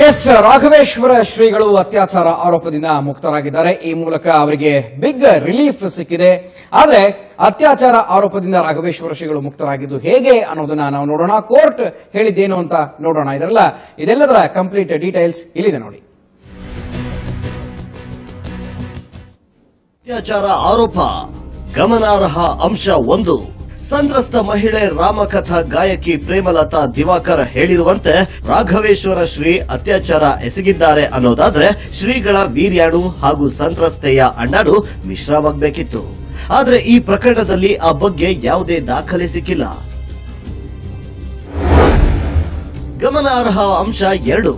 S Raghaveshwara ಶ್ರೀಗಳು ಅತ್ಯಾಚಾರ ಆರೋಪದಿಂದ ಮುಕ್ತರಾಗಿದ್ದಾರೆ. ಈ ಮೂಲಕ ಅವರಿಗೆ ಬಿಗ್ ರಿಲೀಫ್ ಸಿಕ್ಕಿದೆ. ಆದರೆ ಅತ್ಯಾಚಾರ ಆರೋಪದಿಂದ ರಾಘವೇಶ್ವರ ಶ್ರೀಗಳು ಮುಕ್ತರಾಗಿದ್ದು ಹೇಗೆ ಅನ್ನೋದನ್ನ ನಾವು ನೋಡೋಣ. ಕೋರ್ಟ್ ಹೇಳಿದ್ದೇನು ಅಂತ ನೋಡೋಣ. ಇದೆಲ್ಲದರ ಕಂಪ್ಲೀಟ್ ಡೀಟೇಲ್ಸ್ ಇಲ್ಲಿದೆ ನೋಡಿ. ಅತ್ಯಾಚಾರ ಆರೋಪ ಗಮನಾರ್ಹ ಅಂಶ 1. ಸಂತ್ರಸ್ತ ಮಹಿಳೆ ರಾಮಕಥಾ ಗಾಯಕಿ ಪ್ರೇಮಲತಾ ದಿವಾಕರ್ ಹೇಳಿರುವಂತೆ ರಾಘವೇಶ್ವರ ಶ್ರೀ ಅತ್ಯಾಚಾರ ಎಸಗಿದ್ದಾರೆ ಅನ್ನೋದಾದ್ರೆ ಶ್ರೀಗಳ ವೀರ್ಯಾಣು ಹಾಗೂ ಸಂತ್ರಸ್ತೆಯ ಅಂಡಾಣು ಮಿಶ್ರವಾಗಬೇಕಿತ್ತು. ಆದ್ರೆ ಈ ಪ್ರಕರಣದಲ್ಲಿ ಆ ಬಗ್ಗೆ ಯಾವುದೇ ದಾಖಲೆ ಸಿಕ್ಕಿಲ್ಲ. ಗಮನಾರ್ಹ ಅಂಶ 2.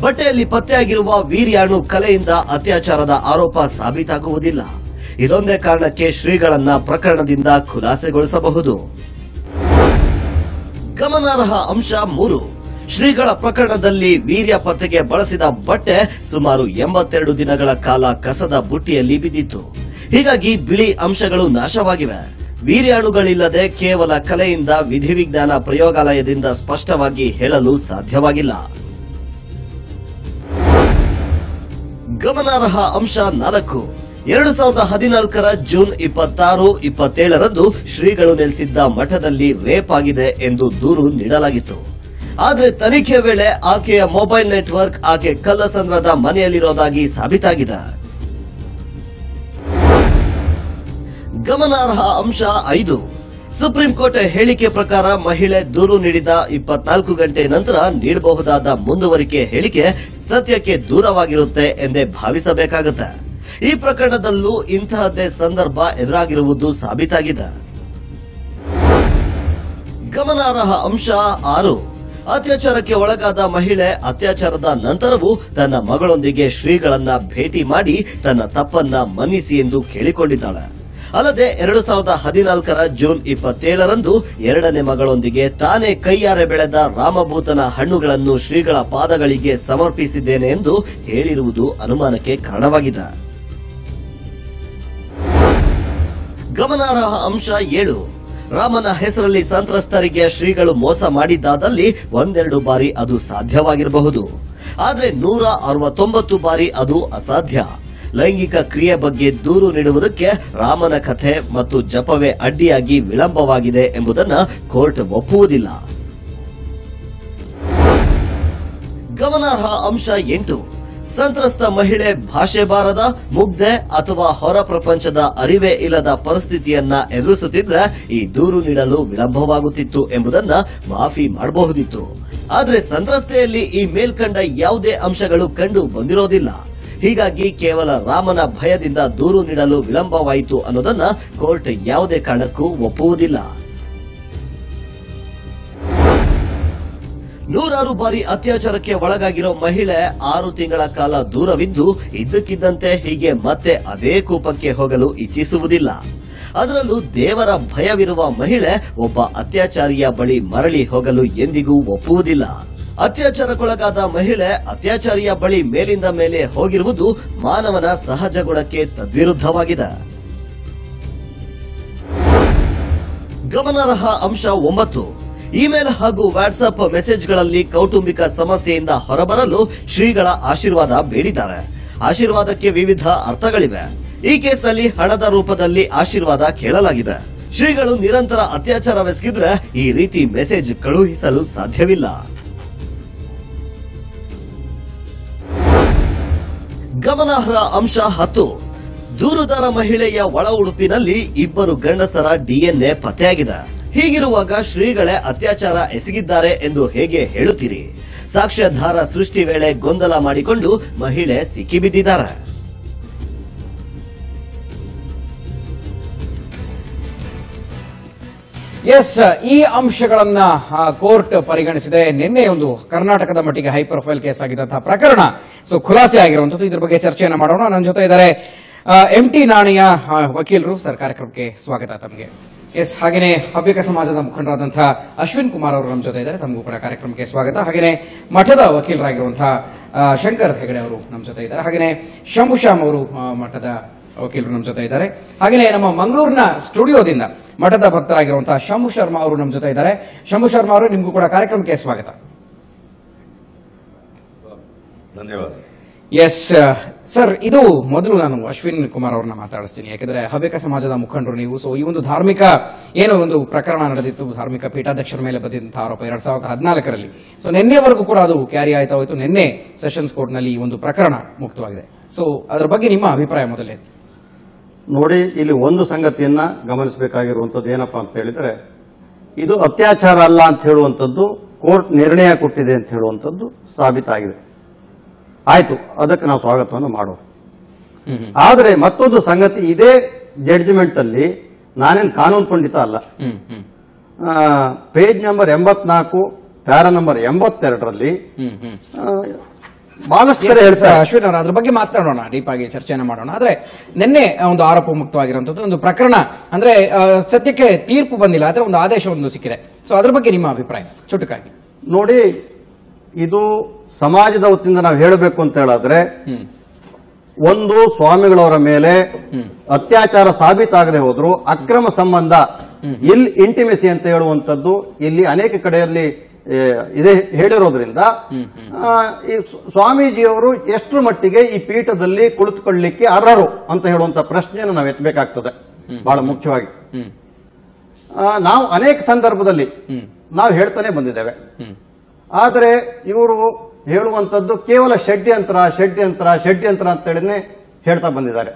ಬಟ್ಟೆಯಲ್ಲಿ ಪತ್ತೆಯಾಗಿರುವ ವೀರ್ಯಾಣು ಕಲೆಯಿಂದ ಅತ್ಯಾಚಾರದ ಆರೋಪ ಸಾಬೀತಾಗುವುದಿಲ್ಲ. ಇದೊಂದೇ ಕಾರಣಕ್ಕೆ ಶ್ರೀಗಳನ್ನ ಪ್ರಕರಣದಿಂದ ಖುಲಾಸೆಗೊಳಿಸಬಹುದು. ಗಮನಾರ್ಹ ಅಂಶ 3. ಶ್ರೀಗಳ ಪ್ರಕರಣದಲ್ಲಿ ವೀರ್ಯ ಪತ್ತೆಗೆ ಬಳಸಿದ ಬಟ್ಟೆ ಸುಮಾರು 82 ದಿನಗಳ ಕಾಲ ಕಸದ ಬುಟ್ಟಿಯಲ್ಲಿ ಬಿದ್ದಿತ್ತು. ಹೀಗಾಗಿ ಬಿಳಿ ಅಂಶಗಳು ನಾಶವಾಗಿವೆ. ವೀರ್ಯಾಣುಗಳಿಲ್ಲದೆ ಕೇವಲ ಕಲೆಯಿಂದ ವಿಧಿವಿಜ್ಞಾನ ಪ್ರಯೋಗಾಲಯದಿಂದ ಸ್ಪಷ್ಟವಾಗಿ ಹೇಳಲು ಸಾಧ್ಯವಾಗಿಲ್ಲ. ಗಮನಾರ್ಹ ಅಂಶ 4. 2014 ಜೂನ್ 26, 27ರಂದು ಶ್ರೀಗಳು ನೆಲೆಸಿದ್ದ ಮಠದಲ್ಲಿ ರೇಪ್ ಆಗಿದೆ ಎಂದು ದೂರು ನೀಡಲಾಗಿತ್ತು. ಆದರೆ ತನಿಖೆ ವೇಳೆ ಆಕೆಯ ಮೊಬೈಲ್ ನೆಟ್ವರ್ಕ್ ಆಕೆ ಕಲ್ಲಸಂದ್ರದ ಮನೆಯಲ್ಲಿರೋದಾಗಿ ಸಾಬೀತಾಗಿದೆ. ಗಮನಾರ್ಹ ಅಂಶ 5. ಸುಪ್ರೀಂ ಕೋರ್ಟ್ ಹೇಳಿಕೆ ಪ್ರಕಾರ ಮಹಿಳೆ ದೂರು ನೀಡಿದ 24 ಗಂಟೆ ನಂತರ ನೀಡಬಹುದಾದ ಮುಂದುವರಿಕೆ ಹೇಳಿಕೆ ಸತ್ಯಕ್ಕೆ ದೂರವಾಗಿರುತ್ತೆ ಎಂದೇ ಭಾವಿಸಬೇಕಾಗುತ್ತೆ. ಈ ಪ್ರಕರಣದಲ್ಲೂ ಇಂತಹದ್ದೇ ಸಂದರ್ಭ ಎದುರಾಗಿರುವುದು ಸಾಬೀತಾಗಿದೆ. ಗಮನಾರ್ಹ ಅಂಶ 6. ಅತ್ಯಾಚಾರಕ್ಕೆ ಒಳಗಾದ ಮಹಿಳೆ ಅತ್ಯಾಚಾರದ ನಂತರವೂ ತನ್ನ ಮಗಳೊಂದಿಗೆ ಶ್ರೀಗಳನ್ನ ಭೇಟಿ ಮಾಡಿ ತನ್ನ ತಪ್ಪನ್ನ ಮನ್ನಿಸಿ ಎಂದು ಕೇಳಿಕೊಂಡಿದ್ದಾಳೆ. ಅಲ್ಲದೆ 2014 ಜೂನ್ 27ರಂದು ಎರಡನೇ ಮಗಳೊಂದಿಗೆ ತಾನೇ ಕೈಯಾರೆ ಬೆಳೆದ ರಾಮಭೂತನ ಹಣ್ಣುಗಳನ್ನು ಶ್ರೀಗಳ ಪಾದಗಳಿಗೆ ಸಮರ್ಪಿಸಿದ್ದೇನೆ ಎಂದು ಹೇಳಿರುವುದು ಅನುಮಾನಕ್ಕೆ ಕಾರಣವಾಗಿದೆ. ಗಮನಾರ್ಹ ಅಂಶ 7. ರಾಮನ ಹೆಸರಲ್ಲಿ ಸಂತ್ರಸ್ತರಿಗೆ ಶ್ರೀಗಳು ಮೋಸ ಮಾಡಿದ್ದಾದಲ್ಲಿ 1-2 ಬಾರಿ ಅದು ಸಾಧ್ಯವಾಗಿರಬಹುದು. ಆದರೆ 169 ಬಾರಿ ಅದು ಅಸಾಧ್ಯ. ಲೈಂಗಿಕ ಕ್ರಿಯೆ ಬಗ್ಗೆ ದೂರು ನೀಡುವುದಕ್ಕೆ ರಾಮನ ಕಥೆ ಮತ್ತು ಜಪವೇ ಅಡ್ಡಿಯಾಗಿ ವಿಳಂಬವಾಗಿದೆ ಎಂಬುದನ್ನು ಕೋರ್ಟ್ ಒಪ್ಪುವುದಿಲ್ಲ. ಗಮನಾರ್ಹ ಅಂಶ 8. ಸಂತ್ರಸ್ತ ಮಹಿಳೆ ಭಾಷೆ ಬಾರದ, ಮುಗ್ಧೆ ಅಥವಾ ಹೊರ ಪ್ರಪಂಚದ ಅರಿವೇ ಇಲ್ಲದ ಪರಿಸ್ಥಿತಿಯನ್ನ ಎದುರಿಸುತ್ತಿದ್ರೆ ಈ ದೂರು ನೀಡಲು ವಿಳಂಬವಾಗುತ್ತಿತ್ತು ಎಂಬುದನ್ನ ಮಾಫಿ ಮಾಡಬಹುದಿತ್ತು. ಆದರೆ ಸಂತ್ರಸ್ತೆಯಲ್ಲಿ ಈ ಮೇಲ್ಕಂಡ ಯಾವುದೇ ಅಂಶಗಳು ಕಂಡು ಬಂದಿರೋದಿಲ್ಲ. ಹೀಗಾಗಿ ಕೇವಲ ರಾಮನ ಭಯದಿಂದ ದೂರು ನೀಡಲು ವಿಳಂಬವಾಯಿತು ಅನ್ನೋದನ್ನ ಕೋರ್ಟ್ ಯಾವುದೇ ಕಾರಣಕ್ಕೂ ಒಪ್ಪುವುದಿಲ್ಲ. 100 ಬಾರಿ ಅತ್ಯಾಚಾರಕ್ಕೆ ಒಳಗಾಗಿರೋ ಮಹಿಳೆ 6 ತಿಂಗಳ ಕಾಲ ದೂರವಿದ್ದು ಇದ್ದಕ್ಕಿದ್ದಂತೆ ಹೀಗೆ ಮತ್ತೆ ಅದೇ ಕೂಪಕ್ಕೆ ಹೋಗಲು ಇಚ್ಛಿಸುವುದಿಲ್ಲ. ಅದರಲ್ಲೂ ದೇವರ ಭಯವಿರುವ ಮಹಿಳೆ ಒಬ್ಬ ಅತ್ಯಾಚಾರಿಯ ಬಳಿ ಮರಳಿ ಹೋಗಲು ಎಂದಿಗೂ ಒಪ್ಪುವುದಿಲ್ಲ. ಅತ್ಯಾಚಾರಕ್ಕೊಳಗಾದ ಮಹಿಳೆ ಅತ್ಯಾಚಾರಿಯ ಬಳಿ ಮೇಲಿಂದ ಮೇಲೆ ಹೋಗಿರುವುದು ಮಾನವನ ಸಹಜ ಗುಣಕ್ಕೆ ತದ್ವಿರುದ್ಧವಾಗಿದೆ. ಗಮನಾರ್ಹ ಅಂಶ 9. ಇಮೇಲ್ ಹಾಗೂ ವಾಟ್ಸ್ಆಪ್ ಮೆಸೇಜ್ಗಳಲ್ಲಿ ಕೌಟುಂಬಿಕ ಸಮಸ್ಯೆಯಿಂದ ಹೊರಬರಲು ಶ್ರೀಗಳ ಆಶೀರ್ವಾದ ಬೇಡಿದ್ದಾರೆ. ಆಶೀರ್ವಾದಕ್ಕೆ ವಿವಿಧ ಅರ್ಥಗಳಿವೆ. ಈ ಕೇಸ್ನಲ್ಲಿ ಹಣದ ರೂಪದಲ್ಲಿ ಆಶೀರ್ವಾದ ಕೇಳಲಾಗಿದೆ. ಶ್ರೀಗಳು ನಿರಂತರ ಅತ್ಯಾಚಾರವೆಸಗಿದ್ರೆ ಈ ರೀತಿ ಮೆಸೇಜ್ ಕಳುಹಿಸಲು ಸಾಧ್ಯವಿಲ್ಲ. ಗಮನಾರ್ಹ ಅಂಶ 10. ದೂರುದಾರ ಮಹಿಳೆಯ ಒಳ ಉಡುಪಿನಲ್ಲಿ 2 ಗಂಡಸರ ಡಿಎನ್ಎ ಪತ್ತೆಯಾಗಿದೆ. ಹೀಗಿರುವಾಗ ಶ್ರೀಗಳೇ ಅತ್ಯಾಚಾರ ಎಸಗಿದ್ದಾರೆ ಎಂದು ಹೇಗೆ ಹೇಳುತ್ತೀರಿ? ಸಾಕ್ಷ್ಯಾಧಾರ ಸೃಷ್ಟಿ ವೇಳೆ ಗೊಂದಲ ಮಾಡಿಕೊಂಡು ಮಹಿಳೆ ಸಿಕ್ಕಿಬಿದ್ದಿದ್ದಾರೆ. ಎಸ್, ಈ ಅಂಶಗಳನ್ನ ಕೋರ್ಟ್ ಪರಿಗಣಿಸಿದೆ. ನಿನ್ನೆ ಒಂದು ಕರ್ನಾಟಕದ ಮಟ್ಟಿಗೆ ಹೈ ಪ್ರೊಫೈಲ್ ಕೇಸ್ ಆಗಿದ್ದಂತಹ ಪ್ರಕರಣ ಖುಲಾಸೆ ಆಗಿರುವಂತದ್ದು. ಇದ್ರ ಬಗ್ಗೆ ಚರ್ಚೆಯನ್ನು ಮಾಡೋಣ. ನನ್ನ ಜೊತೆ ಇದ್ದಾರೆ MT ನಾಣಯ್ಯ ವಕೀಲರು. ಸರ್, ಕಾರ್ಯಕ್ರಮಕ್ಕೆ ಸ್ವಾಗತ ತಮಗೆ. ಎಸ್, ಹಾಗೇನೆ ಹವ್ಯಕ ಸಮಾಜದ ಮುಖಂಡರಾದಂತಹ ಅಶ್ವಿನ್ ಕುಮಾರ್ ಅವರು ನಮ್ಮ ಜೊತೆ ಇದ್ದಾರೆ. ತಮಗೂ ಕೂಡ ಕಾರ್ಯಕ್ರಮಕ್ಕೆ ಸ್ವಾಗತ. ಹಾಗೇನೆ ಮಠದ ವಕೀಲರಾಗಿರುವಂತಹ ಶಂಕರ್ ಹೆಗಡೆ ಅವರು ನಮ್ಮ ಜೊತೆ ಇದ್ದಾರೆ. ಹಾಗೇನೆ ಶಂಭುಶ್ಯಾಮ್ ಅವರು ಮಠದ ವಕೀಲರು ನಮ್ಮ ಜೊತೆ ಇದ್ದಾರೆ. ಹಾಗೆಯೇ ನಮ್ಮ ಮಂಗಳೂರಿನ ಸ್ಟುಡಿಯೋದಿಂದ ಮಠದ ಭಕ್ತರಾಗಿರುವಂತಹ ಶಂಭು ಶರ್ಮಾ ಅವರು ನಮ್ಮ ಜೊತೆ ಇದ್ದಾರೆ. ಶಂಭು ಶರ್ಮಾ ಅವರು, ನಿಮಗೂ ಕೂಡ ಕಾರ್ಯಕ್ರಮಕ್ಕೆ ಸ್ವಾಗತ. ಧನ್ಯವಾದ. ಎಸ್ ಸರ್, ಇದು ಮೊದಲು ನಾನು ಅಶ್ವಿನ್ ಕುಮಾರ್ ಅವ್ರನ್ನ ಮಾತಾಡಿಸ್ತೀನಿ. ಯಾಕಂದ್ರೆ ಹವ್ಯಕ ಸಮಾಜದ ಮುಖಂಡರು ನೀವು. ಸೊ ಈ ಒಂದು ಧಾರ್ಮಿಕ ಏನೋ ಒಂದು ಪ್ರಕರಣ ನಡೆದಿತ್ತು, ಧಾರ್ಮಿಕ ಪೀಠಾಧ್ಯಕ್ಷರ ಮೇಲೆ ಬಂದಿದ್ದಂತಹ ಆರೋಪ 2014ರಲ್ಲಿ. ಸೊ ನಿನ್ನೆವರೆಗೂ ಕೂಡ ಅದು ಕ್ಯಾರಿ ಆಯ್ತಾ ಹೋಯ್ತು. ನಿನ್ನೆ ಸೆಷನ್ಸ್ ಕೋರ್ಟ್ ನಲ್ಲಿ ಈ ಒಂದು ಪ್ರಕರಣ ಮುಕ್ತವಾಗಿದೆ. ಸೊ ಅದರ ಬಗ್ಗೆ ನಿಮ್ಮ ಅಭಿಪ್ರಾಯ ಮೊದಲೇ? ನೋಡಿ, ಇಲ್ಲಿ ಒಂದು ಸಂಗತಿಯನ್ನ ಗಮನಿಸಬೇಕಾಗಿರುವಂತದ್ದು ಏನಪ್ಪಾ ಅಂತ ಹೇಳಿದ್ರೆ, ಇದು ಅತ್ಯಾಚಾರ ಅಲ್ಲ ಅಂತ ಹೇಳುವಂಥದ್ದು ಕೋರ್ಟ್ ನಿರ್ಣಯ ಕೊಟ್ಟಿದೆ ಅಂತ ಹೇಳುವಂಥದ್ದು ಸಾಬೀತಾಗಿದೆ. ಆಯ್ತು, ಅದಕ್ಕೆ ನಾವು ಸ್ವಾಗತವನ್ನು ಮಾಡೋಣ. ಆದರೆ ಮತ್ತೊಂದು ಸಂಗತಿ, ಇದೇ ಜಡ್ಜ್ಮೆಂಟ್ ಅಲ್ಲಿ ನಾನೇನು ಕಾನೂನು ಪಂಡಿತ ಅಲ್ಲ. ಪೇಜ್ ನಂಬರ್ 84 ಪ್ಯಾರಾ ನಂಬರ್ 82ರಲ್ಲಿ ಬಹಳಷ್ಟು ಕಡೆ ಹೇಳ್ತಾರೆ. ಅಶ್ವಿನ್ ಅವರ ಅದ್ರ ಬಗ್ಗೆ ಮಾತನಾಡೋಣ, ಡೀಪ್ ಆಗಿ ಚರ್ಚೆಯನ್ನು ಮಾಡೋಣ. ಆದ್ರೆ ನಿನ್ನೆ ಒಂದು ಆರೋಪ ಮುಕ್ತವಾಗಿರುವಂತದ್ದು ಒಂದು ಪ್ರಕರಣ, ಅಂದ್ರೆ ಸದ್ಯಕ್ಕೆ ತೀರ್ಪು ಬಂದಿಲ್ಲ, ಆದ್ರೆ ಒಂದು ಆದೇಶ ಒಂದು ಸಿಕ್ಕಿದೆ. ಸೊ ಅದ್ರ ಬಗ್ಗೆ ನಿಮ್ಮ ಅಭಿಪ್ರಾಯ ಚುಟುಕಾಗಿ? ನೋಡಿ, ಇದು ಸಮಾಜದ ಹೊತ್ತಿಂದ ನಾವು ಹೇಳಬೇಕು ಅಂತ ಹೇಳಿದ್ರೆ, ಒಂದು ಸ್ವಾಮಿಗಳವರ ಮೇಲೆ ಅತ್ಯಾಚಾರ ಸಾಬೀತಾಗದೆ ಹೋದ್ರು ಅಕ್ರಮ ಸಂಬಂಧ, ಇಲ್ ಇಂಟಿಮೆಸಿ ಅಂತ ಹೇಳುವಂತದ್ದು ಇಲ್ಲಿ ಅನೇಕ ಕಡೆಯಲ್ಲಿ ಇದೇ ಹೇಳಿರೋದ್ರಿಂದ ಈ ಸ್ವಾಮೀಜಿಯವರು ಎಷ್ಟು ಮಟ್ಟಿಗೆ ಈ ಪೀಠದಲ್ಲಿ ಕುಳಿತುಕೊಳ್ಳಲಿಕ್ಕೆ ಅರ್ಹರು ಅಂತ ಹೇಳುವಂತ ಪ್ರಶ್ನೆಯನ್ನು ನಾವು ಎತ್ತಬೇಕಾಗ್ತದೆ. ಬಹಳ ಮುಖ್ಯವಾಗಿ ನಾವು ಅನೇಕ ಸಂದರ್ಭದಲ್ಲಿ ನಾವು ಹೇಳ್ತಾನೆ ಬಂದಿದ್ದೇವೆ. ಆದರೆ ಇವರು ಹೇಳುವಂತದ್ದು ಕೇವಲ ಷಡ್ಯಂತ್ರ ಷಡ್ಯಂತ್ರ ಷಡ್ಯಂತ್ರ ಅಂತ ಹೇಳಿನೇ ಹೇಳ್ತಾ ಬಂದಿದ್ದಾರೆ.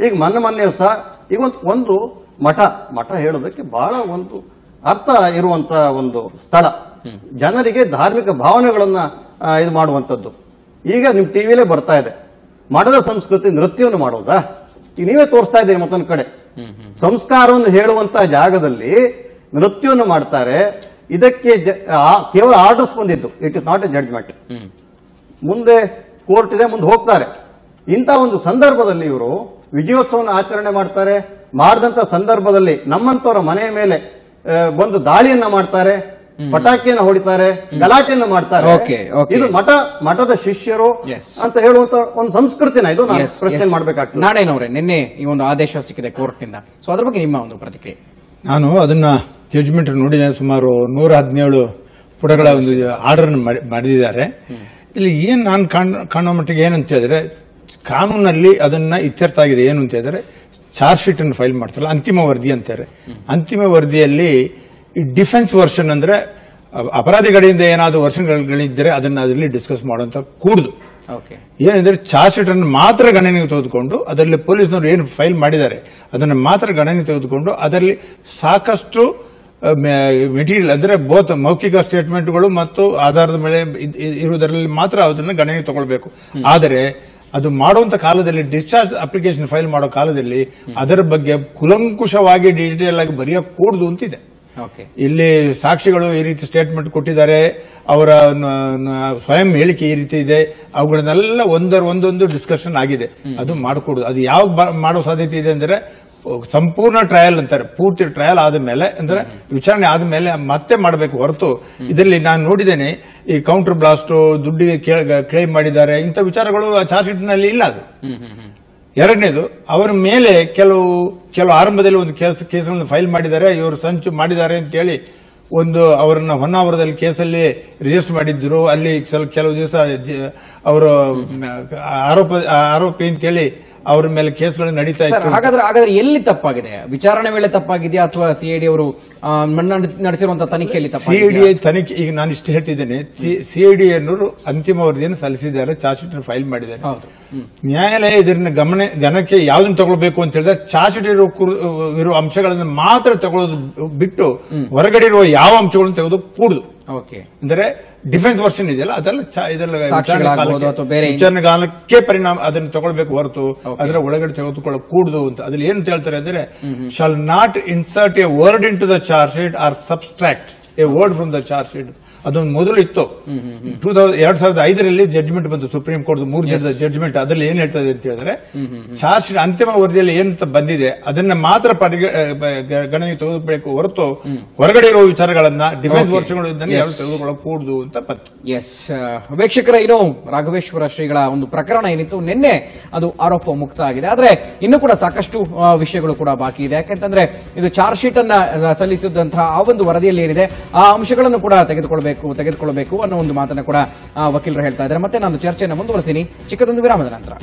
ಈಗ ಮೊನ್ನೆ ಸಹ ಈಗ ಒಂದು ಮಠ ಹೇಳೋದಕ್ಕೆ ಬಹಳ ಒಂದು ಅರ್ಥ ಇರುವಂತ ಒಂದು ಸ್ಥಳ, ಜನರಿಗೆ ಧಾರ್ಮಿಕ ಭಾವನೆಗಳನ್ನ ಇದು ಮಾಡುವಂತದ್ದು. ಈಗ ನಿಮ್ ಟಿವಿಲೇ ಬರ್ತಾ ಇದೆ, ಮಠದ ಸಂಸ್ಕೃತಿ ನೃತ್ಯವನ್ನು ಮಾಡೋದಾ? ಈಗ ನೀವೇ ತೋರಿಸ್ತಾ ಇದ್ದೀರಿ ಮತ್ತೊಂದು ಕಡೆ. ಸಂಸ್ಕಾರವನ್ನು ಹೇಳುವಂತ ಜಾಗದಲ್ಲಿ ನೃತ್ಯವನ್ನು ಮಾಡ್ತಾರೆ. ಇದಕ್ಕೆ ಕೇವಲ ಆರ್ಡರ್ಸ್ ಬಂದಿದ್ದು, it is not a judgement. ಮುಂದೆ ಕೋರ್ಟ್ ಇದೆ, ಮುಂದೆ ಹೋಗ್ತಾರೆ. ಇಂಥ ಒಂದು ಸಂದರ್ಭದಲ್ಲಿ ಇವರು ವಿಜಯೋತ್ಸವವನ್ನು ಆಚರಣೆ ಮಾಡ್ತಾರೆ. ಮಾಡಿದಂತ ಸಂದರ್ಭದಲ್ಲಿ ನಮ್ಮಂತವರ ಮನೆಯ ಮೇಲೆ ಬಂದು ದಾಳಿಯನ್ನ ಮಾಡ್ತಾರೆ, ಪಟಾಕಿಯನ್ನು ಹೊಡಿತಾರೆ, ಗಲಾಟೆಯನ್ನು ಮಾಡ್ತಾರೆ. ಇದು ಮಠದ ಶಿಷ್ಯರು ಅಂತ ಹೇಳುವಂತ ಒಂದು ಸಂಸ್ಕೃತಿನ ಇದು ನಾವು ಪ್ರಶ್ನೆ ಮಾಡಬೇಕಾಗ್ತದೆ. ನಾಡೇನವ್ರೆ, ನಿನ್ನೆ ಈ ಒಂದು ಆದೇಶ ಸಿಕ್ಕಿದೆ ಕೋರ್ಟ್ ನಿಂದ. ಸೊ ಅದ್ರ ಬಗ್ಗೆ ನಿಮ್ಮ ಒಂದು ಪ್ರತಿಕ್ರಿಯೆ? ನಾನು ಅದನ್ನ ಜಡ್ಜ್ಮೆಂಟ್ ನೋಡಿದ್ದೇನೆ. ಸುಮಾರು 117 ಪುಟಗಳ ಒಂದು ಆರ್ಡರ್ ಮಾಡಿದ್ದಾರೆ. ಇಲ್ಲಿ ಏನ್ ನಾನು ಕಾಣೋ ಮಟ್ಟಿಗೆ ಏನಂತ ಹೇಳಿದ್ರೆ, ಕಾನೂನಲ್ಲಿ ಅದನ್ನ ಇತ್ಯರ್ಥ ಆಗಿದೆ. ಏನು ಅಂತ ಹೇಳಿದ್ರೆ, ಚಾರ್ಜ್ ಶೀಟ್ ಅನ್ನು ಫೈಲ್ ಮಾಡ್ತಾರಲ್ಲ, ಅಂತಿಮ ವರದಿ ಅಂತಾರೆ. ಅಂತಿಮ ವರದಿಯಲ್ಲಿ ಈ ಡಿಫೆನ್ಸ್ ವರ್ಷನ್ ಅಂದ್ರೆ ಅಪರಾಧಿಗಳಿಂದ ಏನಾದರೂ ವರ್ಷನ್ಗಳಿದ್ದರೆ ಅದನ್ನ ಅದರಲ್ಲಿ ಡಿಸ್ಕಸ್ ಮಾಡುವಂತ ಕೂಡುದು. ಏನಂದ್ರೆ ಚಾರ್ಜ್ ಶೀಟ್ ಅನ್ನು ಮಾತ್ರ ಗಣನೆಗೆ ತೆಗೆದುಕೊಂಡು ಅದರಲ್ಲಿ ಪೊಲೀಸ್ನವರು ಏನು ಫೈಲ್ ಮಾಡಿದ್ದಾರೆ ಅದನ್ನು ಮಾತ್ರ ಗಣನೆಗೆ ತೆಗೆದುಕೊಂಡು ಅದರಲ್ಲಿ ಸಾಕಷ್ಟು ಮೆಟೀರಿಯಲ್ ಅಂದ್ರೆ ಬೋತ್ ಮೌಖಿಕ ಸ್ಟೇಟ್ಮೆಂಟ್ಗಳು ಮತ್ತು ಆಧಾರದ ಮೇಲೆ ಇರುವುದರಲ್ಲಿ ಮಾತ್ರ ಅದನ್ನು ಗಣನೆಗೆ ತಗೊಳ್ಬೇಕು. ಆದರೆ ಅದು ಮಾಡುವಂತ ಕಾಲದಲ್ಲಿ ಡಿಸ್ಚಾರ್ಜ್ ಅಪ್ಲಿಕೇಶನ್ ಫೈಲ್ ಮಾಡೋ ಕಾಲದಲ್ಲಿ ಅದರ ಬಗ್ಗೆ ಕುಲಂಕುಷವಾಗಿ ಡೀಟೇಲ್ ಆಗಿ ಬರೆಯಕೂಡದು ಅಂತಿದೆ. ಇಲ್ಲಿ ಸಾಕ್ಷಿಗಳು ಈ ರೀತಿ ಸ್ಟೇಟ್ಮೆಂಟ್ ಕೊಟ್ಟಿದ್ದಾರೆ, ಅವರ ಸ್ವಯಂ ಹೇಳಿಕೆ ಈ ರೀತಿ ಇದೆ, ಅವುಗಳನ್ನೆಲ್ಲ ಒಂದೊಂದು ಡಿಸ್ಕಷನ್ ಆಗಿದೆ. ಅದು ಮಾಡಕೂಡದು. ಅದು ಯಾವ ಮಾಡೋ ಸಾಧ್ಯತೆ ಇದೆ ಅಂದ್ರೆ ಸಂಪೂರ್ಣ ಟ್ರಯಲ್ ಅಂತಾರೆ, ಪೂರ್ತಿ ಟ್ರಯಲ್ ಆದ ಮೇಲೆ ಅಂದ್ರೆ ವಿಚಾರಣೆ ಆದ ಮೇಲೆ ಮತ್ತೆ ಮಾಡಬೇಕು ಹೊರತು ಇದರಲ್ಲಿ ನಾನು ನೋಡಿದ್ದೇನೆ ಈ ಕೌಂಟರ್ ಬ್ಲಾಸ್ಟ್ ದುಡ್ಡಿಗೆ ಕ್ಲೇಮ್ ಮಾಡಿದ್ದಾರೆ ಇಂಥ ವಿಚಾರಗಳು ಚಾರ್ಜ್ ಶೀಟ್ ನಲ್ಲಿ ಇಲ್ಲ. ಅದು ಎರಡನೇದು, ಅವರ ಮೇಲೆ ಕೆಲವು ಆರಂಭದಲ್ಲಿ ಒಂದು ಕೇಸನ್ನು ಫೈಲ್ ಮಾಡಿದ್ದಾರೆ, ಇವರು ಸಂಚು ಮಾಡಿದ್ದಾರೆ ಅಂತೇಳಿ ಒಂದು ಅವರನ್ನ ಹೊನ್ನಾವರದಲ್ಲಿ ಕೇಸಲ್ಲಿ ರಿಜಿಸ್ಟರ್ ಮಾಡಿದ್ರು. ಅಲ್ಲಿ ಕೆಲವು ದಿವಸ ಅವರು ಆರೋಪಿ ಅಂತೇಳಿ ಅವರ ಮೇಲೆ ಕೇಸ್ಗಳು ನಡೀತಾ ಇತ್ತು. ಹಾಗಾದ್ರೆ ಎಲ್ಲಿ ತಪ್ಪಾಗಿದೆ? ವಿಚಾರಣೆ ವೇಳೆ ತಪ್ಪಾಗಿದೆಯಾ ಅಥವಾ ಸಿಐಡಿ ಅವರು ನಡೆಸಿರುವಂತಹ ತನಿಖೆಯಲ್ಲಿ ಸಿಐಡಿ ತನಿಖೆ? ಈಗ ನಾನು ಇಷ್ಟು ಹೇಳ್ತಿದ್ದೇನೆ, ಸಿಐಡಿ ಅನ್ನೋರು ಅಂತಿಮ ವರದಿಯನ್ನು ಸಲ್ಲಿಸಿದ್ದಾರೆ, ಚಾರ್ಜ್ ಶೀಟ್ ಫೈಲ್ ಮಾಡಿದ್ದಾರೆ. ನ್ಯಾಯಾಲಯ ಇದನ್ನ ಗಮನಕ್ಕೆ ಯಾವ್ದನ್ನು ತಗೊಳ್ಬೇಕು ಅಂತ ಹೇಳಿದ್ರೆ ಚಾರ್ಜ್ ಶೀಟ್ ಇರುವ ಅಂಶಗಳನ್ನು ಮಾತ್ರ ತಗೊಳ್ಳೋದು ಬಿಟ್ಟು ಹೊರಗಡೆ ಇರುವ ಯಾವ ಅಂಶಗಳನ್ನು ತೆಗೆದು ಕೂಡುದು. ಅಂದ್ರೆ ಡಿಫೆನ್ಸ್ ವರ್ಷನ್ ಇದೆಯಲ್ಲ ಅದೆಲ್ಲ ವಿಚಾರಣೆ ಕಾಲಕ್ಕೆ ಪರಿಣಾಮ ಅದನ್ನು ತಗೊಳ್ಬೇಕು ಹೊರತು ಅದರ ಒಳಗಡೆ ತೆಗೆದುಕೊಳ್ಳ ಕೂಡುದು ಅಂತ. ಅದ್ರಲ್ಲಿ ಏನು ಹೇಳ್ತಾರೆ ಅಂದ್ರೆ, shall not insert a word into the charge sheet or subtract a word from the charge sheet. ಅದೊಂದು ಮೊದಲು ಇತ್ತು. 2005ರಲ್ಲಿ ಜಡ್ಜ್ಮೆಂಟ್ ಬಂತು ಸುಪ್ರೀಂ ಕೋರ್ಟ್ 3 ಜನದ ಜಡ್ಜ್ಮೆಂಟ್. ಅದರಲ್ಲಿ ಏನ್ ಹೇಳ್ತದೆ ಅಂತ ಹೇಳಿದ್ರೆ, ಚಾರ್ಜ್ ಶೀಟ್ ಅಂತಿಮ ವರದಿಯಲ್ಲಿ ಏನಂತ ಬಂದಿದೆ ಅದನ್ನ ಮಾತ್ರ ಗಣನೆಗೆ ತೆಗೆದುಕೊಳ್ಳಬೇಕು ಹೊರತು ಹೊರಗಡೆ ಇರುವ ವಿಚಾರಗಳನ್ನ ಡಿಫೆನ್ಸ್ ವರ್ಷಗಳು ತೆಗೆದುಕೊಳ್ಳಕೂಡದು ಅಂತ ಬಂತು. ಎಸ್ ವೀಕ್ಷಕರ, ಇನ್ನು ರಾಘವೇಶ್ವರ ಶ್ರೀಗಳ ಒಂದು ಪ್ರಕರಣ ಏನಿತ್ತು ನಿನ್ನೆ ಅದು ಆರೋಪ ಮುಕ್ತ ಆಗಿದೆ. ಆದ್ರೆ ಇನ್ನೂ ಕೂಡ ಸಾಕಷ್ಟು ವಿಷಯಗಳು ಕೂಡ ಬಾಕಿ ಇದೆ. ಯಾಕಂತಂದ್ರೆ ಇದು ಚಾರ್ಜ್ ಶೀಟ್ ಅನ್ನ ಸಲ್ಲಿಸಿದಂತಹ ಆ ಒಂದು ವರದಿಯಲ್ಲಿ ಏನಿದೆ ಆ ಅಂಶಗಳನ್ನು ಕೂಡ ತೆಗೆದುಕೊಳ್ಬೇಕು. ತೆಗೆದುಕೊಳ್ಳಬೇಕು ಅನ್ನೋ ಒಂದು ಮಾತನ್ನ ಕೂಡ ವಕೀಲರು ಹೇಳ್ತಾ ಇದ್ದಾರೆ. ಮತ್ತೆ ನಾನು ಚರ್ಚೆಯನ್ನು ಮುಂದುವರಿಸ್ತೀನಿ ಚಿಕ್ಕದೊಂದು ವಿರಾಮದ ನಂತರ.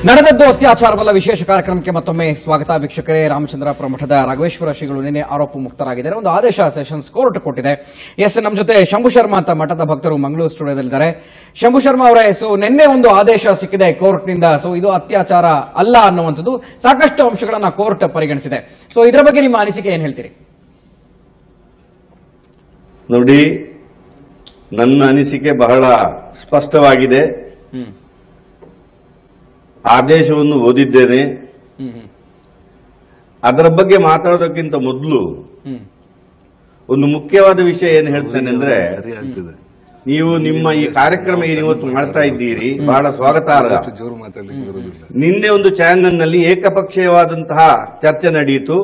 ನಡೆದದ್ದು ಅತ್ಯಾಚಾರವಲ್ಲ ವಿಶೇಷ ಕಾರ್ಯಕ್ರಮಕ್ಕೆ ಮತ್ತೊಮ್ಮೆ ಸ್ವಾಗತ ವೀಕ್ಷಕರೇ. ರಾಮಚಂದ್ರಾಪುರ ಮಠದ ರಾಘವೇಶ್ವರ ಶ್ರೀಗಳು ನಿನ್ನೆ ಆರೋಪ ಮುಕ್ತರಾಗಿದ್ದಾರೆ. ಒಂದು ಆದೇಶ ಸೆಷನ್ಸ್ ಕೋರ್ಟ್ ಕೊಟ್ಟಿದೆ. ಎಸ್, ನಮ್ಮ ಜೊತೆ ಶಂಭು ಶರ್ಮಾ ಅಂತ ಮಠದ ಭಕ್ತರು ಮಂಗಳೂರು ಸ್ಟುಡಿಯೋದಲ್ಲಿದ್ದಾರೆ. ಶಂಭು ಶರ್ಮಾ ಅವರೇ, ಸೊ ನಿನ್ನೆ ಒಂದು ಆದೇಶ ಸಿಕ್ಕಿದೆ ಕೋರ್ಟ್ನಿಂದ. ಸೊ ಇದು ಅತ್ಯಾಚಾರ ಅಲ್ಲ ಅನ್ನುವಂಥದ್ದು ಸಾಕಷ್ಟು ಅಂಶಗಳನ್ನ ಕೋರ್ಟ್ ಪರಿಗಣಿಸಿದೆ. ಸೊ ಇದರ ಬಗ್ಗೆ ನಿಮ್ಮ ಅನಿಸಿಕೆ ಏನ್ ಹೇಳ್ತೀರಿ? ನೋಡಿ, ನನ್ನ ಅನಿಸಿಕೆ ಬಹಳ ಸ್ಪಷ್ಟವಾಗಿದೆ. ಆದೇಶವನ್ನು ಓದಿದ್ದೇನೆ. ಅದರ ಬಗ್ಗೆ ಮಾತಾಡೋದಕ್ಕಿಂತ ಮೊದಲು ಒಂದು ಮುಖ್ಯವಾದ ವಿಷಯ ಏನು ಹೇಳ್ತೇನೆ ಅಂದ್ರೆ, ನೀವು ನಿಮ್ಮ ಈ ಕಾರ್ಯಕ್ರಮ ಏನು ಇವತ್ತು ಮಾಡ್ತಾ ಇದ್ದೀರಿ ಬಹಳ ಸ್ವಾಗತಾರ್ಹ. ನಿನ್ನೆ ಒಂದು ಚಾನೆಲ್ನಲ್ಲಿ ಏಕಪಕ್ಷೀಯವಾದಂತಹ ಚರ್ಚೆ ನಡೆಯಿತು.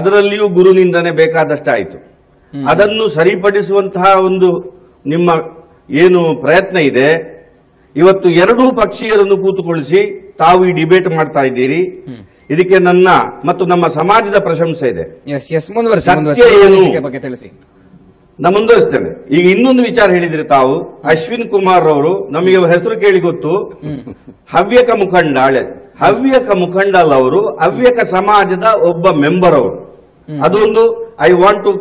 ಅದರಲ್ಲಿಯೂ ಗುರು ನಿಂದನೆ ಬೇಕಾದಷ್ಟಾಯಿತು. ಅದನ್ನು ಸರಿಪಡಿಸುವಂತಹ ಒಂದು ನಿಮ್ಮ ಏನು ಪ್ರಯತ್ನ ಇದೆ, ಇವತ್ತು ಎರಡೂ ಪಕ್ಷೀಯರನ್ನು ಕೂತುಕೊಳಿಸಿ ತಾವು ಈ ಡಿಬೇಟ್ ಮಾಡ್ತಾ ಇದ್ದೀರಿ. ಇದಕ್ಕೆ ನನ್ನ ಮತ್ತು ನಮ್ಮ ಸಮಾಜದ ಪ್ರಶಂಸೆ ಇದೆ. ನಾ ಮುಂದುವರಿಸ್ತೇನೆ. ಈಗ ಇನ್ನೊಂದು ವಿಚಾರ ಹೇಳಿದ್ರಿ ತಾವು. ಅಶ್ವಿನ್ ಕುಮಾರ್ ಅವರು, ನಮಗೆ ಹೆಸರು ಕೇಳಿ ಗೊತ್ತು, ಹವ್ಯಕ ಮುಖಂಡಾಳೆ. ಹವ್ಯಕ ಮುಖಂಡಲ್ ಅವರು ಹವ್ಯಕ ಸಮಾಜದ ಒಬ್ಬ ಮೆಂಬರ್ ಅವರು. ಅದೊಂದು I want to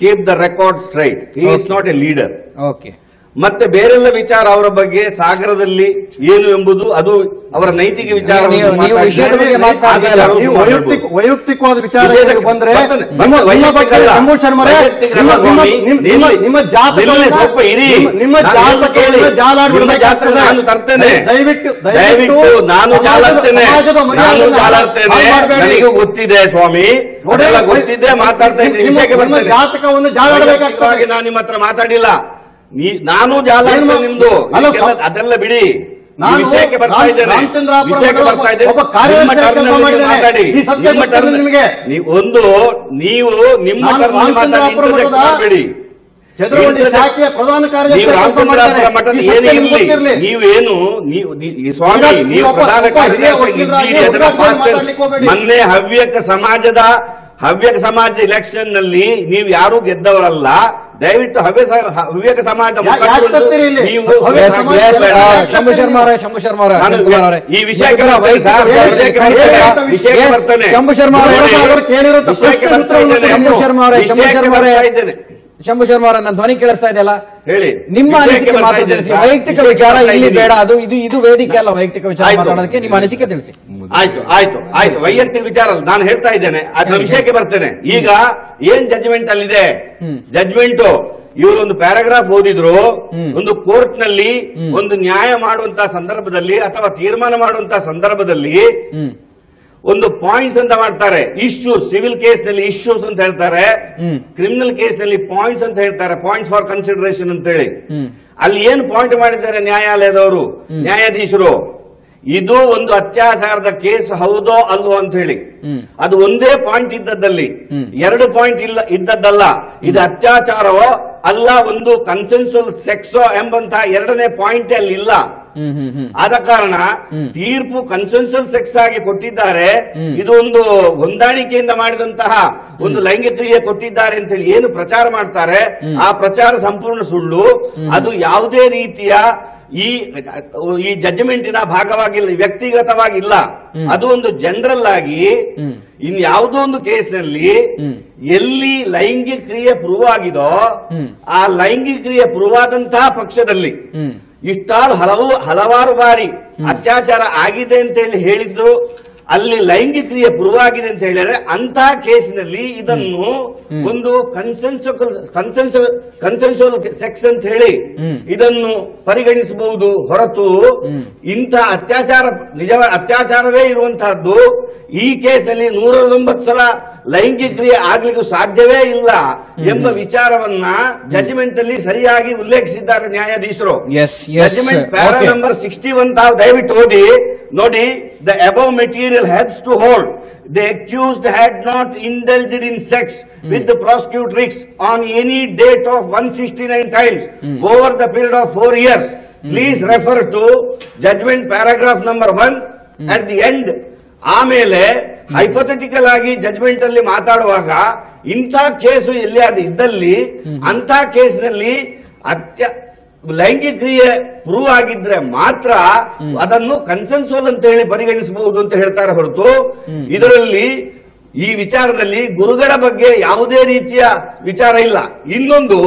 keep the record straight. He is not a leader. Okay. ಮತ್ತೆ ಬೇರೆಲ್ಲ ವಿಚಾರ ಅವರ ಬಗ್ಗೆ ಸಾಗರದಲ್ಲಿ ಏನು ಎಂಬುದು ಅದು ಅವರ ನೈತಿಕ ವಿಚಾರ. ವೈಯಕ್ತಿಕವಾದ ವಿಚಾರ ಬಂದ್ರೆ ನಾನು ತರ್ತೇನೆ. ದಯವಿಟ್ಟು ನಾನು ಜಾಲಾಡ್ತೇನೆ. ನನಗೂ ಗೊತ್ತಿದೆ ಸ್ವಾಮಿ, ಗೊತ್ತಿದೆ, ಮಾತಾಡ್ತಾ ಇದ್ದೀನಿ. ವಿಷಯಕ್ಕೆ ಬರ್ತೇನೆ. ಜಾತಕವನ್ನು ಜಾಲಾಡಬೇಕಾಗಿ ನಾನು ನಿಮ್ಮ ಹತ್ರ ಮಾತಾಡಿಲ್ಲ. ನಾನು ಜಾಲಾಡ್ತೇನೆ ನಿಮ್ದು ಅದೆಲ್ಲ ಬಿಡಿ. ವಿಷಯಕ್ಕೆ ಬರ್ತಾ ಇದ್ದೇನೆ. ಒಂದು ನೀವು ನಿಮ್ಮ ಮಾತಾಡಿ. ರಾಮಚಂದ್ರಾಪುರ ಮಠದ ಏನೇ ಇರಲಿ, ನೀವೇನು ಸ್ವಾಮಿ, ನೀವು ಪ್ರಧಾನ ಕಾರ್ಯದರ್ಶಿ. ಮೊನ್ನೆ ಹವ್ಯಕ ಸಮಾಜ ಇಲೆಕ್ಷನ್ ನಲ್ಲಿ ನೀವು ಯಾರೂ ಗೆದ್ದವರಲ್ಲ. ದಯವಿಟ್ಟು ಹವ್ಯಕ ಸಮಾಜದ ಶಂಭು ಶರ್ಮಾ ಅವರೇ ಈ ವಿಷಯಕ್ಕೆ ಶಂಭು ಶರ್ಮಾ ಅವರ ನನ್ನ ಧ್ವನಿ ಕೇಳಿಸ್ತಾ ಇದೆಯಲ್ಲ, ಹೇಳಿ. ನಿಮ್ಮ ಅನಿಸಿಕೆ ಮಾತ್ರ ತಿಳಿಸಿ. ವೈಯಕ್ತಿಕ ವಿಚಾರ ಇಲ್ಲಿ ಬೇಡ. ಇದು ವೇದಿಕೆ ಅಲ್ಲ ವೈಯಕ್ತಿಕ ವಿಚಾರ ಮಾತಾಡೋದಕ್ಕೆ. ನಿಮ್ಮ ಅನಿಸಿಕೆ ತಿಳಿಸಿ. ಆಯ್ತು. ವೈಯಕ್ತಿಕ ವಿಚಾರ ಅಲ್ಲ, ನಾನು ಹೇಳ್ತಾ ಇದ್ದೇನೆ. ಅದರ ವಿಷಯಕ್ಕೆ ಬರ್ತೇನೆ. ಈಗ ಏನ್ ಜಡ್ಜ್ಮೆಂಟ್ ಅಲ್ಲಿದೆ? ಜಡ್ಜ್ಮೆಂಟ್ ಇವರು ಒಂದು ಪ್ಯಾರಾಗ್ರಾಫ್ ಓದಿದ್ರು. ಒಂದು ಕೋರ್ಟ್ ನಲ್ಲಿ ಒಂದು ನ್ಯಾಯ ಮಾಡುವಂತಹ ಸಂದರ್ಭದಲ್ಲಿ ಅಥವಾ ತೀರ್ಮಾನ ಮಾಡುವಂತಹ ಸಂದರ್ಭದಲ್ಲಿ ಒಂದು ಪಾಯಿಂಟ್ಸ್ ಅಂತ ಮಾಡ್ತಾರೆ. ಇಶ್ಯೂಸ್, ಸಿವಿಲ್ ಕೇಸ್ ನಲ್ಲಿ ಇಶ್ಯೂಸ್ ಅಂತ ಹೇಳ್ತಾರೆ, ಕ್ರಿಮಿನಲ್ ಕೇಸ್ ನಲ್ಲಿ ಪಾಯಿಂಟ್ಸ್ ಅಂತ ಹೇಳ್ತಾರೆ, ಪಾಯಿಂಟ್ಸ್ ಫಾರ್ ಕನ್ಸಿಡರೇಷನ್ ಅಂತ ಹೇಳಿ. ಅಲ್ಲಿ ಏನು ಪಾಯಿಂಟ್ ಮಾಡಿದ್ದಾರೆ ನ್ಯಾಯಾಲಯದವರು, ನ್ಯಾಯಾಧೀಶರು, ಇದು ಒಂದು ಅತ್ಯಾಚಾರದ ಕೇಸ್ ಹೌದೋ ಅಲ್ವೋ ಅಂತ ಹೇಳಿ. ಅದು ಒಂದೇ ಪಾಯಿಂಟ್ ಇದ್ದದ್ದಲ್ಲಿ, ಎರಡು ಪಾಯಿಂಟ್ ಇದ್ದದ್ದಲ್ಲ. ಇದು ಅತ್ಯಾಚಾರವೋ ಅಲ್ಲ, ಒಂದು ಕನ್ಸೆನ್ಸುವಲ್ ಸೆಕ್ಸೋ ಎಂಬಂತಹ ಎರಡನೇ ಪಾಯಿಂಟ್ ಅಲ್ಲಿ ಇಲ್ಲ. ಆದ ಕಾರಣ ತೀರ್ಪು ಕನ್ಸೆನ್ಸುವಲ್ ಸೆಕ್ಸ್ ಆಗಿ ಕೊಟ್ಟಿದ್ದಾರೆ. ಇದು ಒಂದು ಹೊಂದಾಣಿಕೆಯಿಂದ ಮಾಡಿದಂತಹ ಒಂದು ಲೈಂಗಿಕ ಕೊಟ್ಟಿದ್ದಾರೆ ಅಂತ ಹೇಳಿ ಏನು ಪ್ರಚಾರ ಮಾಡ್ತಾರೆ, ಆ ಪ್ರಚಾರ ಸಂಪೂರ್ಣ ಸುಳ್ಳು. ಅದು ಯಾವುದೇ ರೀತಿಯ ಈ ಜಡ್ಜ್ಮೆಂಟಿನ ಭಾಗವಾಗಿಲ್ಲ, ವ್ಯಕ್ತಿಗತವಾಗಿಲ್ಲ. ಅದು ಒಂದು ಜನರಲ್ ಆಗಿ ಇನ್ಯಾವುದೋ ಒಂದು ಕೇಸ್ನಲ್ಲಿ ಎಲ್ಲಿ ಲೈಂಗಿಕ ಕ್ರಿಯೆ ಪ್ರೂವ್ ಆಗಿದೋ ಆ ಲೈಂಗಿಕ ಕ್ರಿಯೆ ಪ್ರೂವ್ ಆದಂತಹ ಪಕ್ಷದಲ್ಲಿ ಇಷ್ಟಾರು ಹಲವಾರು ಬಾರಿ ಅತ್ಯಾಚಾರ ಆಗಿದೆ ಅಂತ ಹೇಳಿ ಹೇಳಿದ್ರು, ಅಲ್ಲಿ ಲೈಂಗಿಕ ಕ್ರಿಯೆ ಪ್ರೂವ್ ಆಗಿದೆ ಅಂತ ಹೇಳಿದ್ರೆ ಅಂತಹ ಕೇಸಿನಲ್ಲಿ ಇದನ್ನು ಒಂದು ಕನ್ಸೆನ್ಸುವಲ್ ಸೆಕ್ಸ್ ಅಂತ ಹೇಳಿ ಇದನ್ನು ಪರಿಗಣಿಸಬಹುದು ಹೊರತು ಇಂಥ ಅತ್ಯಾಚಾರವೇ ಇರುವಂತಹದ್ದು ಈ ಕೇಸ್ನಲ್ಲಿ 109 ಸಲ ಲೈಂಗಿಕ ಕ್ರಿಯೆ ಆಗ್ಲಿಕ್ಕೂ ಸಾಧ್ಯವೇ ಇಲ್ಲ ಎಂಬ ವಿಚಾರವನ್ನ ಜಡ್ಜ್ಮೆಂಟ್ ಅಲ್ಲಿ ಸರಿಯಾಗಿ ಉಲ್ಲೇಖಿಸಿದ್ದಾರೆ ನ್ಯಾಯಾಧೀಶರು. ಜಡ್ಜ್ಮೆಂಟ್ ಪ್ಯಾರಾ ನಂಬರ್ 61 ತಾವು ದಯವಿಟ್ಟು ಓದಿ ನೋಡಿ. The above material helps to hold the accused had not indulged in sex with the prosecutrix on any date of 169 times over the period of 4 years. Please refer to judgment paragraph number 1 at the end. ಆಮೇಲೆ hypothetical ಆಗಿ judgement ಅಲ್ಲಿ ಮಾತಾಡುವಾಗ ಇಂಥ case ಎಲ್ಲಿಯಾದ ಇದ್ದಲ್ಲಿ ಅಂತ ಕೇಸ್ನಲ್ಲಿ ಲೈಂಗಿಕ ಕ್ರಿಯೆ ಪ್ರೂವ್ ಆಗಿದ್ರೆ ಮಾತ್ರ ಅದನ್ನು ಕನ್ಸೆನ್ಸುವಲ್ ಅಂತ ಹೇಳಿ ಪರಿಗಣಿಸಬಹುದು ಅಂತ ಹೇಳ್ತಾರೆ ಹೊರತು ಇದರಲ್ಲಿ ಈ ವಿಚಾರದಲ್ಲಿ ಗುರುಗಳ ಬಗ್ಗೆ ಯಾವುದೇ ರೀತಿಯ ವಿಚಾರ ಇಲ್ಲ. ಇನ್ನೊಂದು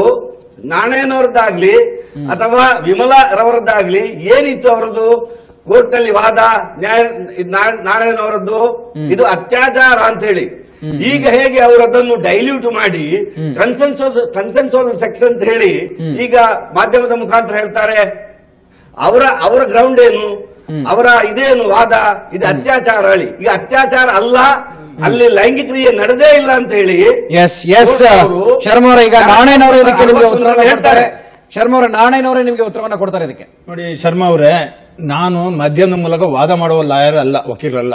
ನಾಣಯ್ಯನವರದ್ದಾಗ್ಲಿ ಅಥವಾ ವಿಮಲಾ ರವರದ್ದಾಗ್ಲಿ ಏನಿತ್ತು ಅವರದ್ದು ಕೋರ್ಟ್ ನಲ್ಲಿ ವಾದ ನಾಣಯ್ಯನವರದ್ದು ಇದು ಅತ್ಯಾಚಾರ ಅಂತ ಹೇಳಿ. ಈಗ ಹೇಗೆ ಅವರದನ್ನು ಡೈಲ್ಯೂಟ್ ಮಾಡಿ ಕನ್ಸೆನ್ಸುವಲ್ ಸೆಕ್ಸ್ ಅಂತ ಹೇಳಿ ಈಗ ಮಾಧ್ಯಮದ ಮುಖಾಂತರ ಹೇಳ್ತಾರೆ. ಅವರ ಗ್ರೌಂಡ್ ಏನು, ಅವರ ಇದೇನು ವಾದ, ಇದು ಅತ್ಯಾಚಾರ ಹೇಳಿ. ಈಗ ಅತ್ಯಾಚಾರ ಅಲ್ಲ, ಅಲ್ಲಿ ಲೈಂಗಿಕ ಕ್ರಿಯೆ ನಡೆದೇ ಇಲ್ಲ ಅಂತ ಹೇಳಿ ಶರ್ಮಾ ಅವರ ಈಗ ನಾಣಯ್ಯನವರು ಇದಕ್ಕೆ ನಿಮಗೆ ಉತ್ತರವನ್ನು ಹೇಳ್ತಾರೆ. ಶರ್ಮಾ ಅವರ ನಾಣಯ್ಯನವರೇ ನಿಮಗೆ ಉತ್ತರವನ್ನು ಕೊಡ್ತಾರೆ ಇದಕ್ಕೆ. ನೋಡಿ ಶರ್ಮಾ ಅವರೇ, ನಾನು ಮಾಧ್ಯಮದ ಮೂಲಕ ವಾದ ಮಾಡುವ ಲಾಯರ್ ಅಲ್ಲ, ವಕೀಲರಲ್ಲ.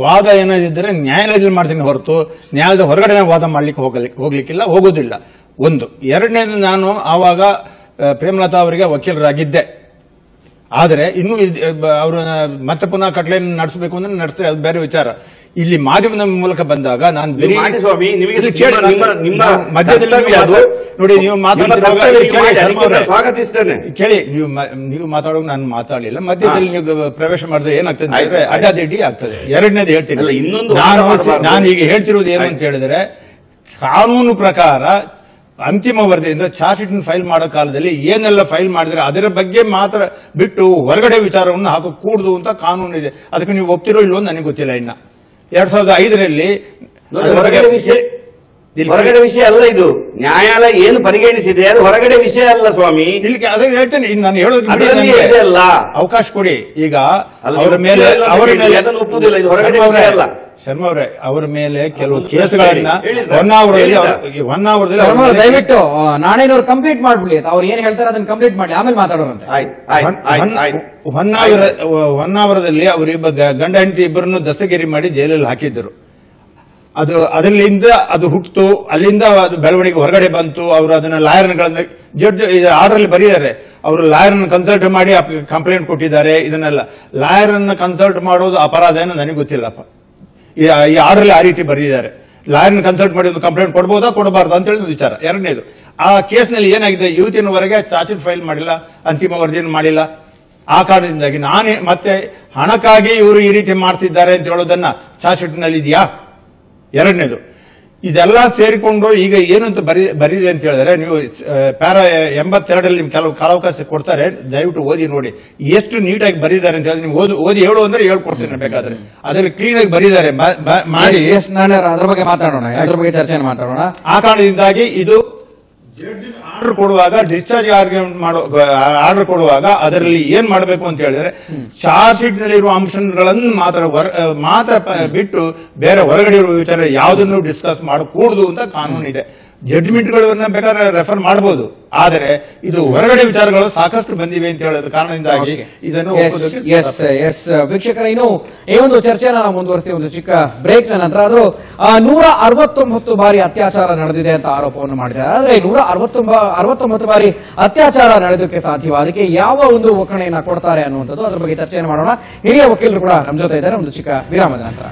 ವಾದ ಏನಾದಿದ್ದರೆ ನ್ಯಾಯಾಲಯದಲ್ಲಿ ಮಾಡ್ತೀನಿ ಹೊರತು ನ್ಯಾಯಾಲಯದ ಹೊರಗಡೆ ವಾದ ಮಾಡ್ಲಿಕ್ಕೆ ಹೋಗ್ಲಿಕ್ಕಿಲ್ಲ, ಹೋಗೋದಿಲ್ಲ. ಒಂದು. ಎರಡನೇದು, ನಾನು ಆವಾಗ ಪ್ರೇಮಲತಾ ಅವರಿಗೆ ವಕೀಲರಾಗಿದ್ದೆ. ಆದರೆ ಇನ್ನೂ ಅವರು ಮತ್ತೆ ಪುನಃ ಕಟ್ಲೆಯನ್ನು ನಡೆಸಬೇಕು ಅಂದ್ರೆ ನಡೆಸ್ತಾರೆ, ಅದು ಬೇರೆ ವಿಚಾರ. ಇಲ್ಲಿ ಮಾಧ್ಯಮದ ಮೂಲಕ ಬಂದಾಗ ನಾನು ಮಧ್ಯದಲ್ಲಿ ನೋಡಿ ನೀವು ಕೇಳಿ, ನೀವು ಮಾತಾಡುವಾಗ ನಾನು ಮಾತಾಡಲಿಲ್ಲ. ಮಧ್ಯದಲ್ಲಿ ನೀವು ಪ್ರವೇಶ ಮಾಡಿದ್ರೆ ಏನಾಗ್ತದೆ ಅಂದ್ರೆ ಅಡ್ಡಾದಿಡ್ಡಿ ಆಗ್ತದೆ. ಎರಡನೇದು ಹೇಳ್ತೀನಿ, ನಾನು ಈಗ ಹೇಳ್ತಿರೋದು ಏನು ಅಂತ ಹೇಳಿದ್ರೆ, ಕಾನೂನು ಪ್ರಕಾರ ಅಂತಿಮ ವರದಿಯಿಂದ ಚಾರ್ಜ್ ಶೀಟ್ ಫೈಲ್ ಮಾಡೋ ಕಾಲದಲ್ಲಿ ಏನೆಲ್ಲ ಫೈಲ್ ಮಾಡಿದ್ರೆ ಅದರ ಬಗ್ಗೆ ಮಾತ್ರ ಬಿಟ್ಟು ಹೊರಗಡೆ ವಿಚಾರವನ್ನು ಹಾಕೂಡುದು ಅಂತ ಕಾನೂನು ಇದೆ. ಅದಕ್ಕೆ ನೀವು ಒಪ್ತಿರೋ ಇಲ್ಲೋ ನನಗೆ ಗೊತ್ತಿಲ್ಲ. ಇನ್ನ 2005ರಲ್ಲಿ ಹೊರಗಡೆ ವಿಷಯ ಅಲ್ಲ, ಇದು ನ್ಯಾಯಾಲಯ ಏನು ಪರಿಗಣಿಸಿದೆ ಅದು ಹೊರಗಡೆ ವಿಷಯ ಅಲ್ಲ ಸ್ವಾಮಿ. ಇಲ್ಲಿ ಅದನ್ನ ಹೇಳ್ತೇನೆ, ನಾನು ಹೇಳೋದು ಅವಕಾಶ ಕೊಡಿ. ಈಗ ಅವರ ಮೇಲೆ ಶರ್ಮಾ ಅವರೇ, ಅವರ ಮೇಲೆ ಕೆಲವು ಕೇಸ್ಗಳನ್ನ ಹೊನ್ನಾವರದಲ್ಲಿ ದಯವಿಟ್ಟು ನಾಣಯ್ಯನವರು ಕಂಪ್ಲೀಟ್ ಮಾಡ್ಬಿಡಿ. ಅವ್ರು ಏನ್ ಹೇಳ್ತಾರೆ ಅದನ್ನ ಕಂಪ್ಲೀಟ್ ಮಾಡಿ, ಆಮೇಲೆ ಮಾತಾಡೋರಂತೆ. ಹೊನ್ನಾವರದಲ್ಲಿ ಅವರಿಬ್ಬ ಗಂಡ ಹೆಂಡತಿ ಇಬ್ಬರನ್ನು ದಸ್ತಗಿರಿ ಮಾಡಿ ಜೈಲಲ್ಲಿ ಹಾಕಿದ್ದರು. ಅದರಿಂದ ಅದು ಹುಟ್ಟಿತು, ಅಲ್ಲಿಂದ ಅದು ಬೆಳವಣಿಗೆ ಹೊರಗಡೆ ಬಂತು. ಅವರು ಅದನ್ನ ಲಾಯರ್ಗಳನ್ನ ಜಡ್ಜ್ ಆರ್ಡರ್ ಅಲ್ಲಿ ಬರೀತಾರೆ. ಅವರು ಲಾಯರ್ ಕನ್ಸಲ್ಟ್ ಮಾಡಿ ಕಂಪ್ಲೇಂಟ್ ಕೊಟ್ಟಿದ್ದಾರೆ. ಇದನ್ನೆಲ್ಲ ಲಾಯರ್ ಅನ್ನ ಕನ್ಸಲ್ಟ್ ಮಾಡೋದು ಅಪರಾಧ ಏನೋ ನನಗೆ ಗೊತ್ತಿಲ್ಲಪ್ಪ. ಈ ಆರ್ಡರ್ ಆ ರೀತಿ ಬರೆದಿದ್ದಾರೆ. ಲಾಯರ್ನ ಕನ್ಸಲ್ಟ್ ಮಾಡಿ ಒಂದು ಕಂಪ್ಲೇಂಟ್ ಕೊಡಬಹುದಾ ಕೊಡಬಾರ್ದು ಅಂತ ಹೇಳಿ ವಿಚಾರ. ಎರಡನೇದು, ಆ ಕೇಸ್ನಲ್ಲಿ ಏನಾಗಿದೆ, ಇವತ್ತಿನವರೆಗೆ ಚಾರ್ಜ್ ಶೀಟ್ ಫೈಲ್ ಮಾಡಿಲ್ಲ, ಅಂತಿಮ ವರದಿಯನ್ನು ಮಾಡಿಲ್ಲ. ಆ ಕಾರಣದಿಂದಾಗಿ ನಾನೇ ಮತ್ತೆ ಹಣಕ್ಕಾಗಿ ಇವರು ಈ ರೀತಿ ಮಾಡ್ತಿದ್ದಾರೆ ಅಂತ ಹೇಳೋದನ್ನ ಚಾರ್ಜ್ ಶೀಟ್ ನಲ್ಲಿ ಇದೆಯಾ? ಎರಡನೇದು, ಇದೆಲ್ಲ ಸೇರಿಕೊಂಡು ಈಗ ಏನು ಅಂತ ಬರೀದೆ ಅಂತ ಹೇಳಿದ್ರೆ, ನೀವು ಪ್ಯಾರಾ 82ರಲ್ಲಿ ನಿಮ್ಗೆ ಕೆಲವು ಕಾಲಾವಕಾಶ ಕೊಡ್ತಾರೆ, ದಯವಿಟ್ಟು ಓದಿ ನೋಡಿ ಎಷ್ಟು ನೀಟಾಗಿ ಬರೀದ್ದಾರೆ ಅಂತ ಹೇಳಿದ್ರೆ. ನಿಮ್ಗೆ ಓದಿ ಹೇಳು ಅಂದ್ರೆ ಹೇಳ್ಕೊಡ್ತೀನಿ ಬೇಕಾದ್ರೆ. ಅದರಲ್ಲಿ ಕ್ಲೀನ್ ಆಗಿ ಬರೀದ್ದಾರೆ ಮಾಡಿ. ಅದ್ರ ಬಗ್ಗೆ ಮಾತಾಡೋಣ, ಅದ್ರ ಬಗ್ಗೆ ಚರ್ಚೆ ಮಾಡೋಣ. ಆ ಕಾರಣದಿಂದಾಗಿ ಇದು ಆರ್ಡರ್ ಕೊಡುವಾಗ, ಡಿಸ್ಚಾರ್ಜ್ ಆರ್ಡರ್ ಕೊಡುವಾಗ ಅದರಲ್ಲಿ ಏನ್ ಮಾಡಬೇಕು ಅಂತ ಹೇಳಿದ್ರೆ, ಚಾರ್ಜ್ ಶೀಟ್ ನಲ್ಲಿರುವ ಅಂಶಗಳನ್ನು ಮಾತ್ರ ಬಿಟ್ಟು ಬೇರೆ ಹೊರಗಡೆ ಇರುವ ವಿಚಾರ ಯಾವುದನ್ನು ಡಿಸ್ಕಸ್ ಮಾಡಕೂಡದು ಅಂತ ಕಾನೂನು ಇದೆ. ಜಡ್ಜ್ಮೆಂಟ್ಗಳನ್ನ ಬೇಕಾದ್ರೆ ರೆಫರ್ ಮಾಡಬಹುದು, ಆದರೆ ಇದು ಹೊರಗಡೆ ವಿಚಾರಗಳು ಸಾಕಷ್ಟು ಬಂದಿವೆ ಅಂತ ಹೇಳೋದು ಕಾರಣದಿಂದಾಗಿ ಇದನ್ನು ವೀಕ್ಷಕರ, ಇನ್ನು ಈ ಒಂದು ಚರ್ಚೆನ ನಾವು ಮುಂದುವರಿಸ್ತೀವಿ ಒಂದು ಚಿಕ್ಕ ಬ್ರೇಕ್ ನ ನಂತರ. ಆದರೂ 169 ಬಾರಿ ಅತ್ಯಾಚಾರ ನಡೆದಿದೆ ಅಂತ ಆರೋಪವನ್ನು ಮಾಡಿದ್ದಾರೆ. ಆದರೆ 169 ಬಾರಿ ಅತ್ಯಾಚಾರ ನಡೆದಕ್ಕೆ ಸಾಧ್ಯವ, ಅದಕ್ಕೆ ಯಾವ ಒಂದು ಒಕ್ಕಣೆಯನ್ನ ಕೊಡ್ತಾರೆ ಅನ್ನುವಂಥದ್ದು, ಅದರ ಬಗ್ಗೆ ಚರ್ಚೆಯನ್ನು ಮಾಡೋಣ. ಹಿರಿಯ ವಕೀಲರು ಕೂಡ ನಮ್ಮ ಜೊತೆ ಇದ್ದಾರೆ. ಒಂದು ಚಿಕ್ಕ ವಿರಾಮದ ನಂತರ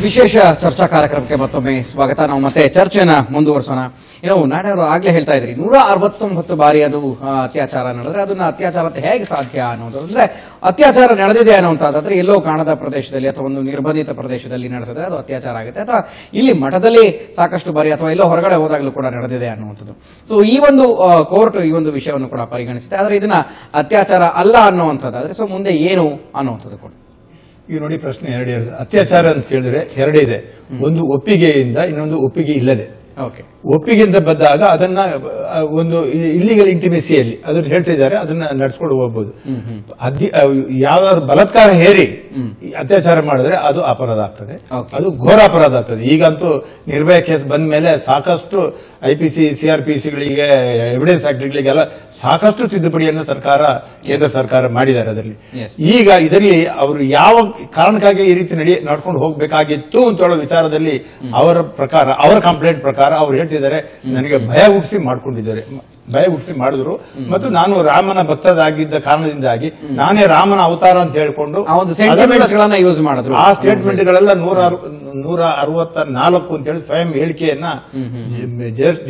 ವಿಶೇಷ ಚರ್ಚಾ ಕಾರ್ಯಕ್ರಮಕ್ಕೆ ಮತ್ತೊಮ್ಮೆ ಸ್ವಾಗತ. ನಾವು ಮತ್ತೆ ಚರ್ಚೆನ ಮುಂದುವರಿಸೋಣ. ನಾಡವರು ಆಗ್ಲೇ ಹೇಳ್ತಾ ಇದ್ರಿ, 169 ಬಾರಿ ಅದು ಅತ್ಯಾಚಾರ ನಡೆದ್ರೆ ಅದನ್ನ ಅತ್ಯಾಚಾರ ಅಂತ ಹೇಗೆ ಸಾಧ್ಯ ಅನ್ನೋದು. ಅಂದ್ರೆ ಅತ್ಯಾಚಾರ ನಡೆದಿದೆ ಅನ್ನುವಂಥದ್ದಾದ್ರೆ ಎಲ್ಲೋ ಕಾಣದ ಪ್ರದೇಶದಲ್ಲಿ ಅಥವಾ ಒಂದು ನಿರ್ಬಂಧಿತ ಪ್ರದೇಶದಲ್ಲಿ ನಡೆಸಿದ್ರೆ ಅದು ಅತ್ಯಾಚಾರ ಆಗುತ್ತೆ, ಅಥವಾ ಇಲ್ಲಿ ಮಠದಲ್ಲಿ ಸಾಕಷ್ಟು ಬಾರಿ ಅಥವಾ ಎಲ್ಲೋ ಹೊರಗಡೆ ಹೋದಾಗಲೂ ಕೂಡ ನಡೆದಿದೆ ಅನ್ನುವಂಥದ್ದು. ಸೊ ಈ ಒಂದು ಕೋರ್ಟ್ ಈ ಒಂದು ವಿಷಯವನ್ನು ಕೂಡ ಪರಿಗಣಿಸುತ್ತೆ. ಆದ್ರೆ ಇದನ್ನ ಅತ್ಯಾಚಾರ ಅಲ್ಲ ಅನ್ನುವಂಥದ್ದಾದ್ರೆ ಸೊ ಮುಂದೆ ಏನು ಅನ್ನುವಂಥದ್ದು ಕೂಡ. ಈಗ ನೋಡಿ, ಪ್ರಶ್ನೆ ಎರಡೇ. ಅತ್ಯಾಚಾರ ಅಂತ ಹೇಳಿದ್ರೆ ಎರಡೇ ಇದೆ, ಒಂದು ಒಪ್ಪಿಗೆಯಿಂದ, ಇನ್ನೊಂದು ಒಪ್ಪಿಗೆ ಇಲ್ಲದೆ. ಒಪ್ಪಿಗೆ ಅಂತ ಬಂದಾಗ ಅದನ್ನ ಒಂದು ಇಲ್ಲಿಗಲ್ ಇಂಟಿಮೆಸಿಯಲ್ಲಿ ಅದನ್ನ ಹೇಳ್ತಾ ಇದ್ದಾರೆ, ಅದನ್ನ ನಡ್ಸ್ಕೊಂಡು ಹೋಗ್ಬೋದು. ಯಾವ್ದಾದ್ರು ಬಲಾತ್ಕಾರ ಹೇರಿ ಅತ್ಯಾಚಾರ ಮಾಡಿದ್ರೆ ಅದು ಅಪರಾಧ ಆಗ್ತದೆ, ಅದು ಘೋರ ಅಪರಾಧ ಆಗ್ತದೆ. ಈಗಂತೂ ನಿರ್ಭಯ ಕೇಸ್ ಬಂದ ಮೇಲೆ ಸಾಕಷ್ಟು IPC CRPCಗಳಿಗೆ ಎವಿಡೆನ್ಸ್ ಆಕ್ಟ್ಗಳಿಗೆಲ್ಲ ಸಾಕಷ್ಟು ತಿದ್ದುಪಡಿಯನ್ನು ಕೇಂದ್ರ ಸರ್ಕಾರ ಮಾಡಿದ್ದಾರೆ ಅದರಲ್ಲಿ. ಈಗ ಇದರಲ್ಲಿ ಅವರು ಯಾವ ಕಾರಣಕ್ಕಾಗಿ ಈ ರೀತಿ ನಡ್ಕೊಂಡು ಹೋಗ್ಬೇಕಾಗಿತ್ತು ಅಂತ ಹೇಳೋ ವಿಚಾರದಲ್ಲಿ ಅವರ ಕಂಪ್ಲೇಂಟ್ ಪ್ರಕಾರ ಅವ್ರು ಹೇಳ್ತಿದ್ದಾರೆ, ನನಗೆ ಭಯ ಹುಟ್ಟಿಸಿ ಮಾಡ್ಕೊಂಡಿದ್ದಾರೆ, ಭಯ ಹುಟ್ಟಿಸಿ ಮಾಡಿದ್ರು. ಮತ್ತು ನಾನು ರಾಮನ ಭಕ್ತರಾಗಿದ್ದ ಕಾರಣದಿಂದಾಗಿ ನಾನೇ ರಾಮನ ಅವತಾರ ಅಂತ ಹೇಳ್ಕೊಂಡು ಯೂಸ್ ಮಾಡಿದ್ರು. ಆ ಸ್ಟೇಟ್ಮೆಂಟ್ ಗಳೆಲ್ಲ 164 ಅಂತ ಹೇಳಿ ಸ್ವಯಂ ಹೇಳಿಕೆಯನ್ನ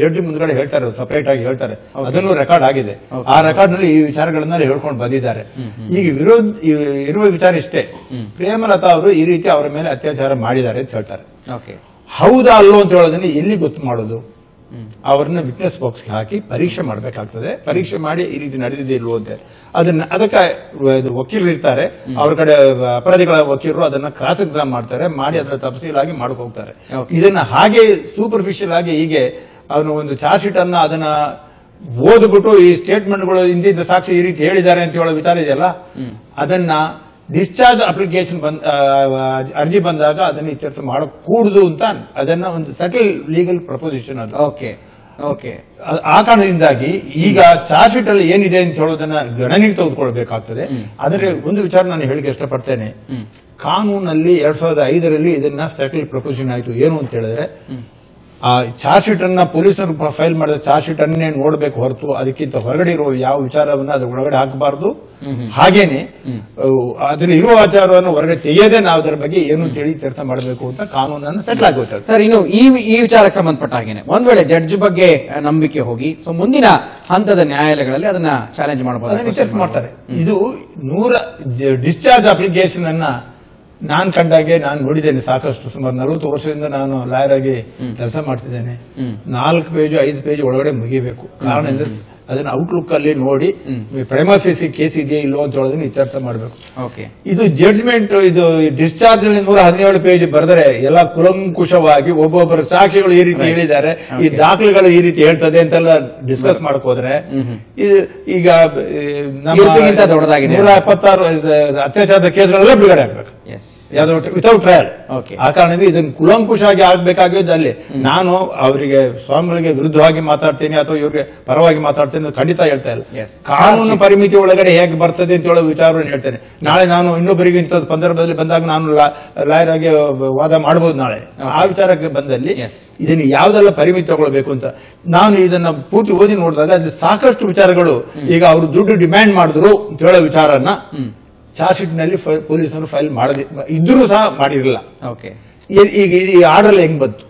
ಜಡ್ಜಿ ಮುಂದ್ಗಡೆ ಹೇಳ್ತಾರೆ, ಸಪರೇಟ್ ಆಗಿ ಹೇಳ್ತಾರೆ. ಅದನ್ನು ರೆಕಾರ್ಡ್ ಆಗಿದೆ. ಆ ರೆಕಾರ್ಡ್ ನಲ್ಲಿ ಈ ವಿಚಾರಗಳನ್ನ ಹೇಳ್ಕೊಂಡು ಬಂದಿದ್ದಾರೆ. ಈಗ ಇರುವ ವಿಚಾರ ಇಷ್ಟೇ, ಪ್ರೇಮಲತಾ ಅವರು ಈ ರೀತಿ ಅವರ ಮೇಲೆ ಅತ್ಯಾಚಾರ ಮಾಡಿದ್ದಾರೆ ಅಂತ ಹೇಳ್ತಾರೆ. ಹೌದಾ ಅಲ್ಲೋ ಅಂತ ಹೇಳೋದನ್ನ ಎಲ್ಲಿ ಗೊತ್ತು ಮಾಡೋದು? ಅವ್ರನ್ನ ವಿಟ್ನೆಸ್ ಬಾಕ್ಸ್ಗೆ ಹಾಕಿ ಪರೀಕ್ಷೆ ಮಾಡಬೇಕಾಗ್ತದೆ. ಪರೀಕ್ಷೆ ಮಾಡಿ ಈ ರೀತಿ ನಡೆದಿದೆ ಇಲ್ವೋ ಅಂತ ಅದಕ್ಕೆ ವಕೀಲರು ಇರ್ತಾರೆ, ಅವ್ರ ಕಡೆ ಅಪರಾಧಿಗಳ ವಕೀಲರು ಅದನ್ನ ಕ್ರಾಸ್ ಎಕ್ಸಾಮ್ ಮಾಡ್ತಾರೆ, ಮಾಡಿ ಅದರ ತಫಸೀಲಾಗಿ ಮಾಡಕ್ ಹೋಗ್ತಾರೆ. ಇದನ್ನ ಹಾಗೆ ಸೂಪರ್ಫಿಷಿಯಲ್ ಆಗಿ ಹೀಗೆ ಅವನು ಒಂದು ಚಾರ್ಜ್ ಶೀಟ್ ಅನ್ನ ಅದನ್ನ ಓದ್ಬಿಟ್ಟು ಈ ಸ್ಟೇಟ್ಮೆಂಟ್ಗಳು ಇಂತಿದ್ದ ಸಾಕ್ಷಿ ಈ ರೀತಿ ಹೇಳಿದ್ದಾರೆ ಅಂತ ಹೇಳೋ ವಿಚಾರ ಇದೆಯಲ್ಲ, ಅದನ್ನ ಡಿಸ್ಚಾರ್ಜ್ ಅಪ್ಲಿಕೇಶನ್ ಅರ್ಜಿ ಬಂದಾಗ ಅದನ್ನ ಇತ್ಯರ್ಥ ಮಾಡಕೂಡುದು ಅಂತ ಅದನ್ನ ಒಂದು ಸೆಟಲ್ ಲೀಗಲ್ ಪ್ರಪೋಸಿಷನ್ ಅದು. ಆ ಕಾರಣದಿಂದಾಗಿ ಈಗ ಚಾರ್ಜ್ ಶೀಟ್ ಅಲ್ಲಿ ಏನಿದೆ ಅಂತ ಹೇಳೋದನ್ನ ಗಣನೆಗೆ ತೆಗೆದುಕೊಳ್ಬೇಕಾಗ್ತದೆ. ಆದರೆ ಒಂದು ವಿಚಾರ ನಾನು ಹೇಳಿಕೆ ಇಷ್ಟಪಡ್ತೇನೆ, ಕಾನೂನಲ್ಲಿ 2005ರಲ್ಲಿ ಇದನ್ನ ಸೆಟಲ್ ಪ್ರಪೋಸಿಷನ್ ಆಯಿತು. ಏನು ಅಂತ ಹೇಳಿದ್ರೆ, ಆ ಚಾರ್ಜ್ ಶೀಟ್ ಅನ್ನ ಪೊಲೀಸರು ಫೈಲ್ ಮಾಡಿದ ಚಾರ್ಜ್ ಶೀಟ್ ಅನ್ನೇ ನೋಡಬೇಕು ಹೊರತು ಅದಕ್ಕಿಂತ ಹೊರಗಡೆ ಇರುವ ಯಾವ ವಿಚಾರವನ್ನ ಅದ್ರ ಒಳಗಡೆ ಹಾಕಬಾರದು. ಹಾಗೇನೆ ಅದ್ರಲ್ಲಿ ಇರುವ ವಿಚಾರವನ್ನು ಹೊರಗಡೆ ತೆಗೆಯದೆ ನಾವು ಅದರ ಬಗ್ಗೆ ಏನು ತಿಳಿ ತೀರ್ಥ ಮಾಡಬೇಕು ಅಂತ ಕಾನೂನನ್ನು ಸೆಟ್ಲ್ ಆಗುತ್ತೆ. ಸರ್, ಇನ್ನು ಈ ವಿಚಾರಕ್ಕೆ ಸಂಬಂಧಪಟ್ಟ ಹಾಗೇನೆ ಒಂದ್ ವೇಳೆ ಜಡ್ಜ್ ಬಗ್ಗೆ ನಂಬಿಕೆ ಹೋಗಿ ಮುಂದಿನ ಹಂತದ ನ್ಯಾಯಾಲಯಗಳಲ್ಲಿ ಅದನ್ನ ಚಾಲೆಂಜ್ ಮಾಡಬಹುದು ಮಾಡ್ತಾರೆ. ಇದು 100 ಡಿಸ್ಚಾರ್ಜ್ ಅಪ್ಲಿಕೇಶನ್ ಅನ್ನ ನಾನ್ ಕಂಡಾಗೆ ನಾನು ನೋಡಿದ್ದೇನೆ ಸಾಕಷ್ಟು. ಸುಮಾರು 40 ವರ್ಷದಿಂದ ನಾನು ಲಾಯರ್ ಆಗಿ ಕೆಲಸ ಮಾಡ್ತಿದ್ದೇನೆ. 4 ಪೇಜ್ 5 ಪೇಜ್ ಒಳಗಡೆ ಮುಗಿಬೇಕು. ಕಾರಣ ಅಂದ್ರೆ ಅದನ್ನ ಔಟ್ಲುಕ್ ಅಲ್ಲಿ ನೋಡಿ ಪ್ರೈಮಾ ಫೇಸಿ ಕೇಸ್ ಇದೆಯಾ ಇಲ್ಲೋ ಅಂತ ಹೇಳೋದನ್ನ ಇತ್ಯರ್ಥ ಮಾಡಬೇಕು. ಇದು ಜಡ್ಜ್ಮೆಂಟ್, ಇದು ಡಿಸ್ಚಾರ್ಜ್ ಅಲ್ಲಿ 117 ಪೇಜ್ ಬರೆದರೆ ಎಲ್ಲ ಕುಲಂಕುಷವಾಗಿ ಒಬ್ಬೊಬ್ಬರ ಸಾಕ್ಷಿಗಳು ಈ ರೀತಿ ಹೇಳಿದ್ದಾರೆ, ಈ ದಾಖಲೆಗಳು ಈ ರೀತಿ ಹೇಳ್ತದೆ ಅಂತೆಲ್ಲ ಡಿಸ್ಕಸ್ ಮಾಡಕ್ ಹೋದ್ರೆ ಈಗ ನಮ್ಮ 176 ಅತ್ಯಾಚಾರದ ಕೇಸ್ಗಳೆಲ್ಲ ಬಿಡುಗಡೆ ಆಗ್ಬೇಕು ವಿತೌಟ್ ಟ್ರಯಲ್. ಆ ಕಾರಣದಿಂದ ಇದನ್ನು ಕುಲಂಕುಷವಾಗಿ ಆಗ್ಬೇಕಾಗಿದ್ದು ಅಲ್ಲಿ. ನಾನು ಅವರಿಗೆ ಸ್ವಾಮಿಗಳಿಗೆ ವಿರುದ್ಧವಾಗಿ ಮಾತಾಡ್ತೀನಿ ಅಥವಾ ಇವ್ರಿಗೆ ಪರವಾಗಿ ಮಾತಾಡ್ತೀನಿ ಖಂಡಿತ ಹೇಳ್ತಾ ಇಲ್ಲ. ಕಾನೂನು ಪರಿಮಿತಿ ಒಳಗಡೆ ಹೇಗೆ ಬರ್ತದೆ ಅಂತ ಹೇಳೋ ವಿಚಾರವನ್ನು ಹೇಳ್ತೇನೆ. ನಾಳೆ ನಾನು ಇನ್ನೊಬ್ಬರಿಗೆ ಇಂಥ ಸಂದರ್ಭದಲ್ಲಿ ಬಂದಾಗ ನಾನು ಲಾಯರ್ ಆಗಿ ವಾದ ಮಾಡಬಹುದು. ನಾಳೆ ಆ ವಿಚಾರಕ್ಕೆ ಬಂದಲ್ಲಿ ಇದನ್ನು ಯಾವ್ದೆಲ್ಲ ಪರಿಮಿತಿ ತಗೊಳ್ಬೇಕು ಅಂತ ನಾನು ಇದನ್ನ ಪೂರ್ತಿ ಓದಿ ನೋಡಿದಾಗ ಅಲ್ಲಿ ಸಾಕಷ್ಟು ವಿಚಾರಗಳು ಈಗ ಅವರು ದುಡ್ಡು ಡಿಮ್ಯಾಂಡ್ ಮಾಡಿದ್ರು ಅಂತ ಹೇಳೋ ವಿಚಾರನ ಚಾರ್ಜ್ ಶೀಟ್ ನಲ್ಲಿ ಪೊಲೀಸರು ಫೈಲ್ ಮಾಡದೆ ಇದ್ರೂ ಸಹ ಮಾಡಿರಲಿಲ್ಲ. ಈಗ ಈ ಆರ್ಡರ್ ಹೆಂಗ್ ಬಂತು?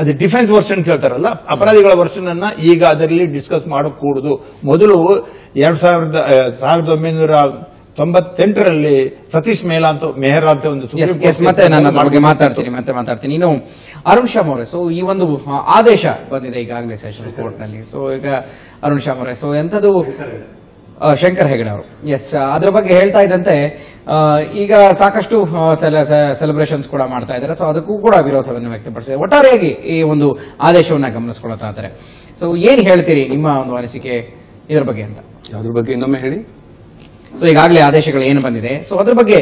ಅದು ಡಿಫೆನ್ಸ್ ವರ್ಷನ್ ಹೇಳ್ತಾರಲ್ಲ, ಅಪರಾಧಿಗಳ ವರ್ಷನ್ ಅನ್ನ ಈಗ ಅದರಲ್ಲಿ ಡಿಸ್ಕಸ್ ಮಾಡಕೂಡುದು. ಮೊದಲು 1998ರಲ್ಲಿ ಸತೀಶ್ ಮೆಹ್ರಾ ಅಂತ ಒಂದು ಮತ್ತೆ ನನ್ನ ಬಗ್ಗೆ ಮಾತಾಡ್ತೀನಿ. ಇನ್ನು ಅರುಣ್ ಶ್ಯಾಮ್ ಅವರೇ, ಸೊ ಈ ಒಂದು ಆದೇಶ ಬಂದಿದೆ ಈಗಾಗಲೇ ಸೆಷನ್ಸ್ ಕೋರ್ಟ್ ನಲ್ಲಿ. ಸೊ ಈಗ ಅರುಣ್ ಶ್ಯಾಮ್ ಅವರೇ, ಸೊ ಎಂಥದ್ದು ಶಂಕರ್ ಹೆಗಡೆ ಅವರು ಅದರ ಬಗ್ಗೆ ಹೇಳ್ತಾ ಇದ್ದಂತೆ ಈಗ ಸಾಕಷ್ಟು ಸೆಲೆಬ್ರೇಷನ್ಸ್ ಕೂಡ ಮಾಡ್ತಾ ಇದ್ದಾರೆ. ಸೊ ಅದಕ್ಕೂ ಕೂಡ ವಿರೋಧವನ್ನು ವ್ಯಕ್ತಪಡಿಸಿದೆ. ಒಟ್ಟಾರೆಯಾಗಿ ಈ ಒಂದು ಆದೇಶವನ್ನ ಗಮನಿಸಿಕೊಳ್ತಾ ಇದ್ದಾರೆ. ಸೊ ಏನ್ ಹೇಳ್ತೀರಿ, ನಿಮ್ಮ ಒಂದು ಅನಿಸಿಕೆ ಇದರ ಬಗ್ಗೆ ಅಂತ? ಅದ್ರ ಬಗ್ಗೆ ಇನ್ನೊಮ್ಮೆ ಹೇಳಿ. ಸೊ ಈಗಾಗಲೇ ಆದೇಶಗಳು ಏನು ಬಂದಿದೆ, ಸೊ ಅದ್ರ ಬಗ್ಗೆ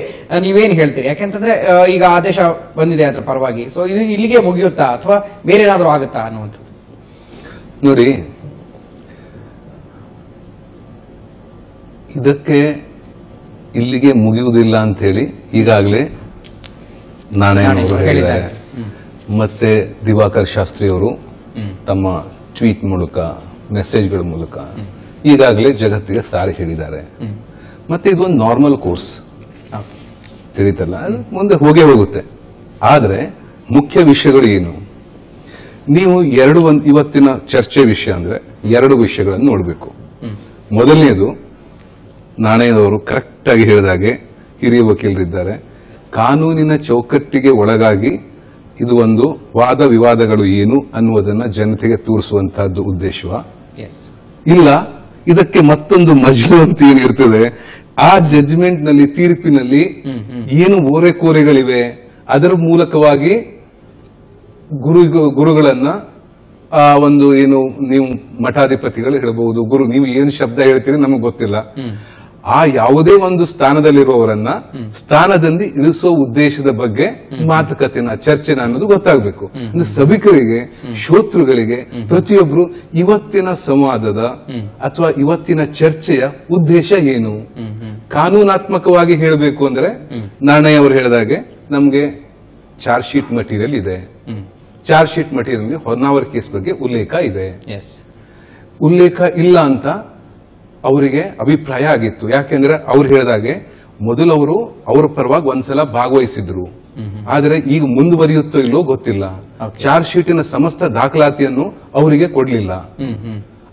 ನೀವೇನ್ ಹೇಳ್ತೀರಿ? ಯಾಕೆಂತಂದ್ರೆ ಈಗ ಆದೇಶ ಬಂದಿದೆ ಅದ್ರ ಪರವಾಗಿ, ಸೊ ಇದು ಇಲ್ಲಿಗೆ ಮುಗಿಯುತ್ತಾ ಅಥವಾ ಬೇರೆ ಏನಾದರೂ ಆಗುತ್ತಾ ಅನ್ನುವಂಥದ್ದು? ನೋಡಿ, ಇದಕ್ಕೆ ಇಲ್ಲಿಗೆ ಮುಗಿಯುವುದಿಲ್ಲ ಅಂತ ಹೇಳಿ ಈಗಾಗಲೇ ನಾರಾಯಣವರು ಹೇಳಿದ್ದಾರೆ. ಮತ್ತೆ ದಿವಾಕರ್ ಶಾಸ್ತ್ರಿ ಅವರು ತಮ್ಮ ಟ್ವೀಟ್ ಮೂಲಕ, ಮೆಸೇಜ್ಗಳ ಮೂಲಕ ಈಗಾಗಲೇ ಜಗತ್ತಿಗೆ ಸಾರಿ ಹೇಳಿದ್ದಾರೆ. ಮತ್ತೆ ಇದೊಂದು ನಾರ್ಮಲ್ ಕೋರ್ಸ್ ತಿಳಿತಲ್ಲ, ಮುಂದೆ ಹೋಗೇ ಹೋಗುತ್ತೆ. ಆದ್ರೆ ಮುಖ್ಯ ವಿಷಯಗಳು ಏನು? ನೀವು ಇವತ್ತಿನ ಚರ್ಚೆ ವಿಷಯ ಅಂದ್ರೆ 2 ವಿಷಯಗಳನ್ನು ನೋಡಬೇಕು. ಮೊದಲನೇದು, ನಾಣಯ್ಯನವರು ಕರೆಕ್ಟ್ ಆಗಿ ಹೇಳಿದಾಗೆ ಹಿರಿಯ ವಕೀಲರಿದ್ದಾರೆ, ಕಾನೂನಿನ ಚೌಕಟ್ಟಿಗೆ ಒಳಗಾಗಿ ಇದು ಒಂದು ವಾದ ವಿವಾದಗಳು ಏನು ಅನ್ನುವುದನ್ನ ಜನತೆಗೆ ತೋರಿಸುವಂತಹದ್ದು ಉದ್ದೇಶವ ಇಲ್ಲ ಇದಕ್ಕೆ ಮತ್ತೊಂದು ಮಜಲು ಅಂತ ಏನಿರ್ತದೆ, ಆ ಜಡ್ಜ್ಮೆಂಟ್ ನಲ್ಲಿ, ತೀರ್ಪಿನಲ್ಲಿ ಏನು ಓರೆಕೋರೆಗಳಿವೆ ಅದರ ಮೂಲಕವಾಗಿ ಗುರುಗಳನ್ನ ಆ ಒಂದು ಏನು ನೀವು ಮಠಾಧಿಪತಿಗಳು ಹೇಳಬಹುದು, ಗುರು ನೀವು ಏನು ಶಬ್ದ ಹೇಳ್ತೀರಿ ನಮಗೆ ಗೊತ್ತಿಲ್ಲ. ಆ ಯಾವುದೇ ಒಂದು ಸ್ಥಾನದಲ್ಲಿರುವವರನ್ನ ಸ್ಥಾನದಲ್ಲಿ ಇಳಿಸುವ ಉದ್ದೇಶದ ಬಗ್ಗೆ ಮಾತುಕತೆನ ಚರ್ಚೆನ ಅನ್ನೋದು ಗೊತ್ತಾಗಬೇಕು. ಅಂದ್ರೆ ಸಭಿಕರಿಗೆ, ಶ್ರೋತೃಗಳಿಗೆ ಪ್ರತಿಯೊಬ್ರು ಇವತ್ತಿನ ಸಂವಾದದ ಅಥವಾ ಇವತ್ತಿನ ಚರ್ಚೆಯ ಉದ್ದೇಶ ಏನು, ಕಾನೂನಾತ್ಮಕವಾಗಿ ಹೇಳಬೇಕು ಅಂದ್ರೆ ನಾಣಯ್ಯ ಅವರು ಹೇಳಿದಾಗೆ ನಮ್ಗೆ ಚಾರ್ಜ್ ಶೀಟ್ ಮಟೀರಿಯಲ್ ಇದೆ. Charge sheet material Honnavar case ಬಗ್ಗೆ ಉಲ್ಲೇಖ ಇದೆ. ಉಲ್ಲೇಖ ಇಲ್ಲ ಅಂತ ಅವರಿಗೆ ಅಭಿಪ್ರಾಯ ಆಗಿತ್ತು. ಯಾಕೆಂದ್ರೆ ಅವ್ರು ಹೇಳಿದಾಗೆ ಮೊದಲು ಅವರು ಅವರ ಪರವಾಗಿ ಒಂದ್ಸಲ ಭಾಗವಹಿಸಿದ್ರು, ಆದ್ರೆ ಈಗ ಮುಂದುವರಿಯುತ್ತೋ ಇಲ್ಲೋ ಗೊತ್ತಿಲ್ಲ. ಚಾರ್ಜ್ ಶೀಟಿನ ಸಮಸ್ತ ದಾಖಲಾತಿಯನ್ನು ಅವರಿಗೆ ಕೊಡ್ಲಿಲ್ಲ.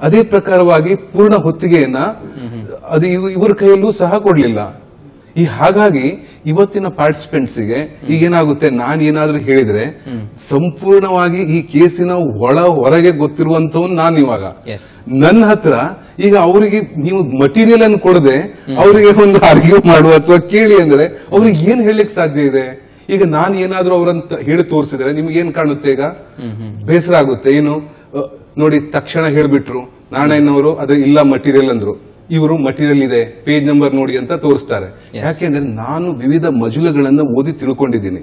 ಅದೇ ಪ್ರಕಾರವಾಗಿ ಪೂರ್ಣ ಹೊತ್ತಿಗೆಯನ್ನ ಅದು ಇವರ ಕೈಯಲ್ಲೂ ಸಹ ಕೊಡ್ಲಿಲ್ಲ. ಹಾಗಾಗಿ ಇವತ್ತಿನ ಪಾರ್ಟಿಸಿಪೆಂಟ್ಸ್ಗೆ ಈಗೇನಾಗುತ್ತೆ, ನಾನು ಏನಾದ್ರೂ ಹೇಳಿದ್ರೆ ಸಂಪೂರ್ಣವಾಗಿ ಈ ಕೇಸಿನ ಹೊರಗೆ ಗೊತ್ತಿರುವಂತವ್ ನಾನು ಇವಾಗ ನನ್ನ ಹತ್ರ ಈಗ ಅವರಿಗೆ ನೀವು ಮಟೀರಿಯಲ್ ಅನ್ನು ಕೊಡದೆ ಅವರಿಗೆ ಒಂದು ಆರ್ಗ್ಯೂ ಮಾಡುವ ಅಥವಾ ಕೇಳಿ ಅಂದ್ರೆ ಅವ್ರಿಗೆ ಏನ್ ಹೇಳಲಿಕ್ಕೆ ಸಾಧ್ಯ ಇದೆ? ಈಗ ನಾನು ಏನಾದ್ರೂ ಅವರಂತ ಹೇಳಿ ತೋರಿಸಿದ್ರೆ ನಿಮ್ಗೆ ಏನ್ ಕಾಣುತ್ತೆ? ಈಗ ಬೇಸರ ಆಗುತ್ತೆ. ಏನು ನೋಡಿ, ತಕ್ಷಣ ಹೇಳ್ಬಿಟ್ರು ನಾರಾಯಣವರು ಅದು ಇಲ್ಲ ಮಟೀರಿಯಲ್ ಅಂದ್ರು, ಇವರು ಮಟೀರಿಯಲ್ ಇದೆ ಪೇಜ್ ನಂಬರ್ ನೋಡಿ ಅಂತ ತೋರಿಸ್ತಾರೆ. ಯಾಕೆಂದ್ರೆ ನಾನು ವಿವಿಧ ಮಜಲುಗಳನ್ನು ಓದಿ ತಿಳ್ಕೊಂಡಿದ್ದೀನಿ.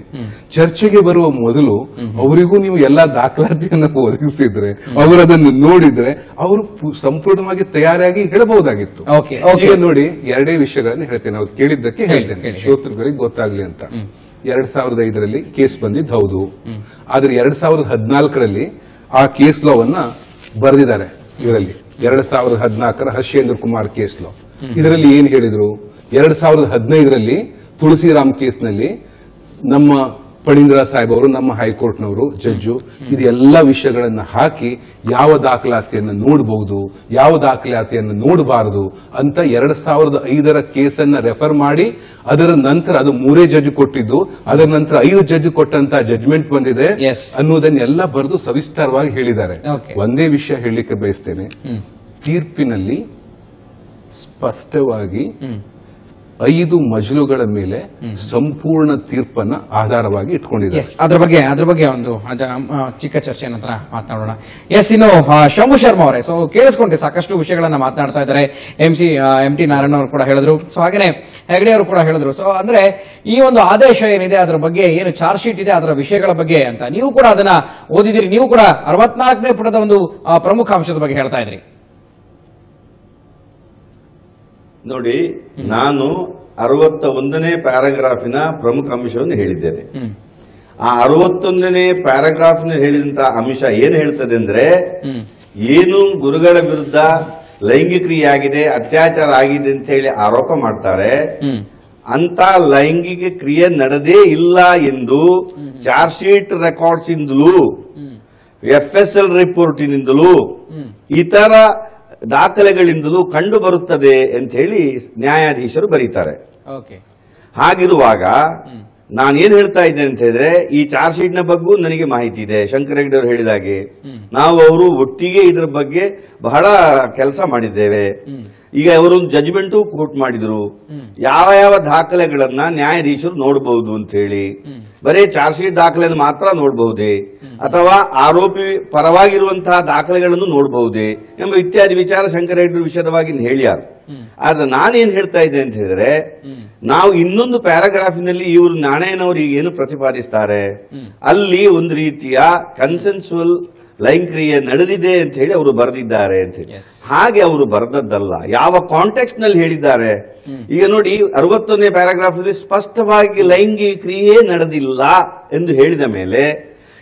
ಚರ್ಚೆಗೆ ಬರುವ ಮೊದಲು ಅವರಿಗೂ ನೀವು ಎಲ್ಲಾ ದಾಖಲಾತಿಯನ್ನು ಒದಗಿಸಿದ್ರೆ, ಅವರದನ್ನು ನೋಡಿದ್ರೆ ಅವರು ಸಂಪೂರ್ಣವಾಗಿ ತಯಾರಾಗಿ ಹೇಳಬಹುದಾಗಿತ್ತು. ಈಗ ನೋಡಿ, ಎರಡೇ ವಿಷಯಗಳನ್ನು ಹೇಳ್ತೇನೆ, ಅವ್ರು ಕೇಳಿದ್ದಕ್ಕೆ ಹೇಳ್ತೇನೆ, ಶ್ರೋತೃಗಳಿಗೆ ಗೊತ್ತಾಗ್ಲಿ ಅಂತ. 2005ರಲ್ಲಿ ಕೇಸ್ ಬಂದಿದ್ದು ಹೌದು, ಆದ್ರೆ 2014ರಲ್ಲಿ ಆ ಕೇಸ್ ಲಾವನ್ನ ಬರೆದಿದ್ದಾರೆ. ಇದರಲ್ಲಿ 2014ರ ಹರ್ಷೇಂದ್ರ ಕುಮಾರ್ ಕೇಸ್ ಲಾ, ಇದರಲ್ಲಿ ಏನ್ ಹೇಳಿದ್ರು? 2015ರಲ್ಲಿ ತುಳಸಿರಾಮ್ ಕೇಸ್ನಲ್ಲಿ ನಮ್ಮ ಪಣೀಂದ್ರ ಸಾಹೇಬ್ ಅವರು, ನಮ್ಮ ಹೈಕೋರ್ಟ್ನವರು ಜಡ್ಜು, ಇದೆಲ್ಲ ವಿಷಯಗಳನ್ನ ಹಾಕಿ ಯಾವ ದಾಖಲಾತಿಯನ್ನು ನೋಡಬಹುದು, ಯಾವ ದಾಖಲಾತಿಯನ್ನು ನೋಡಬಾರದು ಅಂತ 2005ರ ಕೇಸನ್ನ ರೆಫರ್ ಮಾಡಿ ಅದರ ನಂತರ ಅದು 3 ಜಡ್ಜ್ ಕೊಟ್ಟಿದ್ದು, ಅದರ ನಂತರ 5 ಜಡ್ಜ್ ಕೊಟ್ಟಂತ ಜಡ್ಜ್ಮೆಂಟ್ ಬಂದಿದೆ ಅನ್ನೋದನ್ನೆಲ್ಲ ಬರೆದು ಸವಿಸ್ತಾರವಾಗಿ ಹೇಳಿದ್ದಾರೆ. ಒಂದೇ ವಿಷಯ ಹೇಳಲಿಕ್ಕೆ ಬಯಸ್ತೇನೆ, ತೀರ್ಪಿನಲ್ಲಿ ಸ್ಪಷ್ಟವಾಗಿ 5 ಮಜಲುಗಳ ಮೇಲೆ ಸಂಪೂರ್ಣ ತೀರ್ಪನ್ನ ಆಧಾರವಾಗಿ ಇಟ್ಕೊಂಡಿದೆ. ಅದ್ರ ಬಗ್ಗೆ ಒಂದು ಚಿಕ್ಕ ಚರ್ಚೆ ನಂತರ ಮಾತನಾಡೋಣ. ಇನ್ನು ಶಂಭು ಶರ್ಮಾ ಅವರೇ, ಸೊ ಕೇಳಿಸ್ಕೊಂಡ್ರೆ ಸಾಕಷ್ಟು ವಿಷಯಗಳನ್ನ ಮಾತನಾಡ್ತಾ ಇದ್ದಾರೆ. ಎಂ ಟಿ ನಾರಾಯಣ ಅವರು ಕೂಡ ಹೇಳಿದ್ರು, ಸೊ ಹಾಗೇನೆ ಹೆಗಡೆ ಅವರು ಕೂಡ ಹೇಳಿದ್ರು. ಸೊ ಅಂದ್ರೆ ಈ ಒಂದು ಆದೇಶ ಏನಿದೆ ಅದರ ಬಗ್ಗೆ, ಏನು ಚಾರ್ಜ್ ಶೀಟ್ ಇದೆ ಅದರ ವಿಷಯಗಳ ಬಗ್ಗೆ ಅಂತ ನೀವು ಕೂಡ ಅದನ್ನ ಓದಿದಿರಿ. ನೀವು ಕೂಡ 64ನೇ ಪುಟದ ಒಂದು ಪ್ರಮುಖ ಅಂಶದ ಬಗ್ಗೆ ಹೇಳ್ತಾ ಇದ್ರಿ. ನೋಡಿ, ನಾನು 61ನೇ ಪ್ಯಾರಾಗ್ರಾಫಿನ ಪ್ರಮುಖ ಅಂಶವನ್ನು ಹೇಳಿದ್ದೇನೆ. ಆ 61ನೇ ಪ್ಯಾರಾಗ್ರಾಫ್ನ ಹೇಳಿದಂತ ಅಂಶ ಏನ್ ಹೇಳ್ತದೆ ಅಂದ್ರೆ, ಏನು ಗುರುಗಳ ವಿರುದ್ಧ ಲೈಂಗಿಕ ಕ್ರಿಯೆ ಆಗಿದೆ, ಅತ್ಯಾಚಾರ ಆಗಿದೆ ಅಂತ ಹೇಳಿ ಆರೋಪ ಮಾಡ್ತಾರೆ, ಅಂತ ಲೈಂಗಿಕ ಕ್ರಿಯೆ ನಡೆದೇ ಇಲ್ಲ ಎಂದು ಚಾರ್ಜ್ ಶೀಟ್ ರೆಕಾರ್ಡ್ಸ್ ಇಂದಲೂ, FSL ರಿಪೋರ್ಟಿನಿಂದಲೂ, ಇತರ ದಾಖಲೆಗಳಿಂದಲೂ ಕಂಡು ಬರುತ್ತದೆ ಅಂತ ಹೇಳಿ ನ್ಯಾಯಾಧೀಶರು ಬರೀತಾರೆ. ಹಾಗಿರುವಾಗ ನಾನೇನ್ ಹೇಳ್ತಾ ಇದ್ದೇನೆ ಅಂತ ಹೇಳಿದ್ರೆ, ಈ ಚಾರ್ಜ್ ಶೀಟ್ ನ ಬಗ್ಗೂ ನನಗೆ ಮಾಹಿತಿ ಇದೆ. ಶಂಕರ ಹೆಗಡೆ ಅವರು ಹೇಳಿದಾಗೆ ನಾವು ಅವರು ಒಟ್ಟಿಗೆ ಇದರ ಬಗ್ಗೆ ಬಹಳ ಕೆಲಸ ಮಾಡಿದ್ದೇವೆ. ಈಗ ಅವರೊಂದು ಜಜ್ಮೆಂಟು ಕೋರ್ಟ್ ಮಾಡಿದ್ರು, ಯಾವ ಯಾವ ದಾಖಲೆಗಳನ್ನ ನ್ಯಾಯಾಧೀಶರು ನೋಡಬಹುದು ಅಂತ ಹೇಳಿ. ಬರೀ ಚಾರ್ಜ್ ಶೀಟ್ ದಾಖಲೆಯನ್ನು ಮಾತ್ರ ನೋಡಬಹುದೇ ಅಥವಾ ಆರೋಪಿ ಪರವಾಗಿರುವಂತಹ ದಾಖಲೆಗಳನ್ನು ನೋಡಬಹುದೇ ಎಂಬ ಇತ್ಯಾದಿ ವಿಚಾರ ಶಂಕರ ಹೆಗಡೆ ವಿಷಯವಾಗಿ ಹೇಳ್ಯಾರ. ಆದ್ರೆ ನಾನೇನ್ ಹೇಳ್ತಾ ಇದ್ದೆ ಅಂತ ಹೇಳಿದ್ರೆ, ನಾವು ಇನ್ನೊಂದು ಪ್ಯಾರಾಗ್ರಾಫಿನಲ್ಲಿ ಇವರು ನಾಣಯ್ಯನವರು ಈಗ ಏನು ಪ್ರತಿಪಾದಿಸ್ತಾರೆ, ಅಲ್ಲಿ ಒಂದು ರೀತಿಯ ಕನ್ಸೆನ್ಸುವಲ್ ಲೈಂಗಿಕ ಕ್ರಿಯೆ ನಡೆದಿದೆ ಅಂತ ಹೇಳಿ ಅವರು ಬರೆದಿದ್ದಾರೆ ಅಂತ ಹೇಳಿ. ಹಾಗೆ ಅವರು ಬರೆದದ್ದಲ್ಲ, ಯಾವ ಕಾಂಟೆಕ್ಸ್ಟ್ ನಲ್ಲಿ ಹೇಳಿದ್ದಾರೆ. ಈಗ ನೋಡಿ, 61ನೇ ಪ್ಯಾರಾಗ್ರಾಫ್ ಅಲ್ಲಿ ಸ್ಪಷ್ಟವಾಗಿ ಲೈಂಗಿಕ ಕ್ರಿಯೆ ನಡೆದಿಲ್ಲ ಎಂದು ಹೇಳಿದ ಮೇಲೆ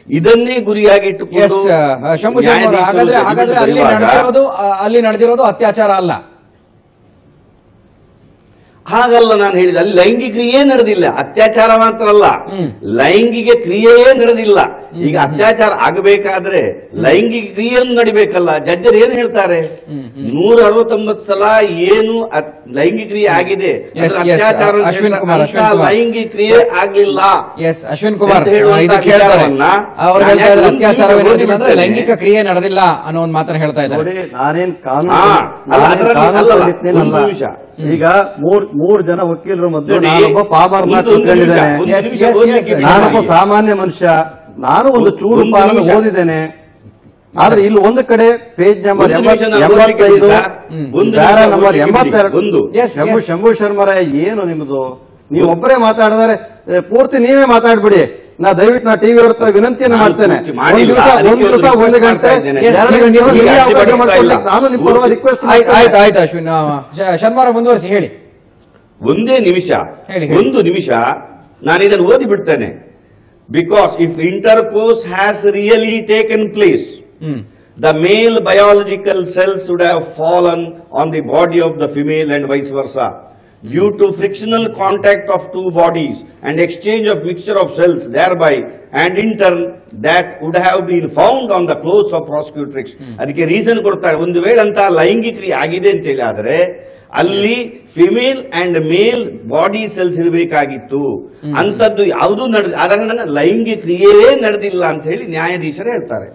ಇದನ್ನೇ ಗುರಿಯಾಗಿ ಇಟ್ಟುಕೊಂಡು ಅಲ್ಲಿ ನಡೆದಿರೋದು ಅತ್ಯಾಚಾರ ಅಲ್ಲ. ಹಾಗಲ್ಲ ನಾನು ಹೇಳಿದೆ, ಅಲ್ಲಿ ಲೈಂಗಿಕ ಕ್ರಿಯೆ ನಡೆದಿಲ್ಲ, ಅತ್ಯಾಚಾರ ಮಾತ್ರ ಅಲ್ಲ, ಲೈಂಗಿಕ ಕ್ರಿಯೆಯೇ ನಡೆದಿಲ್ಲ. ಈಗ ಅತ್ಯಾಚಾರ ಆಗಬೇಕಾದ್ರೆ ಲೈಂಗಿಕ ಕ್ರಿಯೆಯನ್ನು ನಡಿಬೇಕಲ್ಲ. ಜಡ್ಜರ್ ಏನ್ ಹೇಳ್ತಾರೆ, 169 ಸಲ ಏನು ಲೈಂಗಿಕ ಕ್ರಿಯೆ ಆಗಿದೆ, ಅತ್ಯಾಚಾರ ಲೈಂಗಿಕ ಕ್ರಿಯೆ ಆಗಿಲ್ಲ. ಅಶ್ವಿನ್ ಕುಮಾರ್ ಲೈಂಗಿಕ ಕ್ರಿಯೆ ನಡೆದಿಲ್ಲ ಅನ್ನೋ ಒಂದು ಮಾತನ್ನ ಹೇಳ್ತಾ ಇದ್ದಾರೆ. ಈಗ ಮೂರ್ ಜನ ವಕೀಲರ ಮಧ್ಯೆ ನಾನೊಬ್ಬ ಪಾಮರ್ನ ಕೂತ್ಕೊಂಡಿದ್ದೇನೆ, ನಾನೊಬ್ಬ ಸಾಮಾನ್ಯ ಮನುಷ್ಯ, ನಾನು ಒಂದು ಚೂರು ಪಾಲನ್ನು ಓದಿದ್ದೇನೆ. ಆದ್ರೆ ಇಲ್ಲಿ ಒಂದು ಕಡೆ ಪೇಜ್ ನಂಬರ್ ಒಂದು ನಿಮಿಷ ನಾನು 85 ಒಂದು ಪ್ಯಾರಾ ನಿಮಿಷ ನಂಬರ್ ಒಂದು 82 Yes, yes. ಶಂಭು ಶರ್ಮರ ಏನು ನಿಮ್ದು ನೀವು ಒಬ್ಬರೇ ಮಾತಾಡಿದರೆ ಪೂರ್ತಿ ನೀವೇ ಮಾತಾಡ್ಬಿಡಿ. ದಯವಿಟ್ಟು ಟಿವಿ ಅವ್ರ ಹತ್ರ ವಿನಂತಿಯನ್ನು ಮಾಡ್ತೇನೆ. ಒಂದು ದಿವಸ 1 ಗಂಟೆ Yes, ನೀವೇ ಅವಕಾಶ ಮಾಡ್ಕೊಡ್ಲಿಕ್ಕೆ ನಾನು ನಿಮ್ಮ ಪರವಾಗಿ ರಿಕ್ವೆಸ್ಟ್ ಆಯ್ತು ಅಶ್ವಿನ್ ಶರ್ಮಾರ ಮುಂದುವರಿಸಿ ಹೇಳಿ. ಒಂದೇ ನಿಮಿಷ ಹೇಳಿ. ಒಂದು ನಿಮಿಷ ನಾನು ಇದನ್ನು ಓದಿ ಬಿಡ್ತೇನೆ. Because if intercourse has really taken place, the male biological cells would have fallen on the body of the female and vice versa. Due to frictional contact of two bodies and exchange of mixture of cells thereby, and in turn that would have been found on the clothes of prosecutrix. ಅದಕ್ಕೆ reason ಕೊಡ್ತಾರೆ. ಒಂದು ವೇಳೆ ಅಂತ ಲೈಂಗಿಕ ಕ್ರಿಯೆ ಆಗಿದೆ ಅಂತ ಹೇಳಿ ಆದರೆ ಅಲ್ಲಿ female and male body cells ಇರಬೇಕಾಗಿತ್ತು. ಅಂತದ್ದು ಯಾವುದು ಅದರ ಲೈಂಗಿಕ ಕ್ರಿಯೆಯೇ ನಡೆದಿಲ್ಲ ಅಂತ ಹೇಳಿ ನ್ಯಾಯಾಧೀಶರು ಹೇಳ್ತಾರೆ.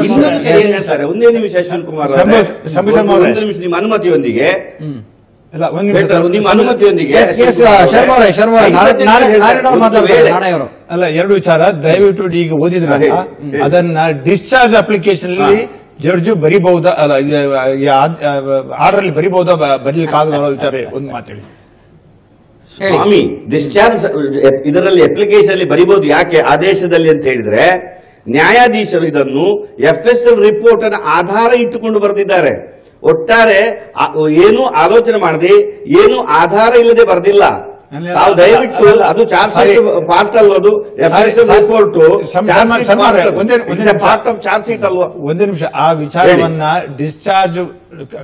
ಇನ್ನೊಂದು ಕಡೆ ಏನ್ ಹೇಳ್ತಾರೆ, ಒಂದೇ ನಿಮಿಷ ಅಶ್ವಿನ್ ಕುಮಾರ್ ಅವರೇ, ಒಂದು ನಿಮಿಷ ನಿಮ್ಮ ಅನುಮತಿಯೊಂದಿಗೆ ನಿಮ್ಮ ಅನುಮತಿಯೊಂದಿಗೆ ಅಲ್ಲ, ಎರಡು ವಿಚಾರ ದಯವಿಟ್ಟು ಈಗ ಓದಿದ್ರಲ್ಲ ಅದನ್ನ ಡಿಸ್ಚಾರ್ಜ್ ಅಪ್ಲಿಕೇಶನ್ ಅಲ್ಲಿ ಜಡ್ಜು ಬರಿಬಹುದಾ, ಅಲ್ಲ ಆರ್ಡರ್ ಅಲ್ಲಿ ಬರಿಬಹುದಾ, ಬರೀಲಿಕ್ಕೆ ಆಗದ ವಿಚಾರ ಒಂದು ಮಾತಾಡಿ ಸ್ವಾಮಿ. ಡಿಸ್ಚಾರ್ಜ್ ಇದರಲ್ಲಿ ಅಪ್ಲಿಕೇಶನ್ ಅಲ್ಲಿ ಬರಿಬಹುದು. ಯಾಕೆ ಆದೇಶದಲ್ಲಿ ಅಂತ ಹೇಳಿದ್ರೆ ನ್ಯಾಯಾಧೀಶರು ಇದನ್ನು FSL ರಿಪೋರ್ಟ್ ಅನ್ನ ಆಧಾರ ಇಟ್ಟುಕೊಂಡು ಬರೆದಿದ್ದಾರೆ. ಒಟ್ಟಾರೆ ಏನು ಆಲೋಚನೆ ಮಾಡದೆ, ಏನು ಆಧಾರ ಇಲ್ಲದೆ ಬರೆದಿಲ್ಲ. ತಾವು ದಯವಿಟ್ಟು ಅದು ಚಾರ್ಜ್ ಶೀಟ್ ಪಾರ್ಟ್ ಅಲ್ವದು FSL report part of charge sheet ಅಲ್ವಾ? ಒಂದು ನಿಮಿಷ ಆ ವಿಚಾರವನ್ನ ಡಿಸ್ಚಾರ್ಜ್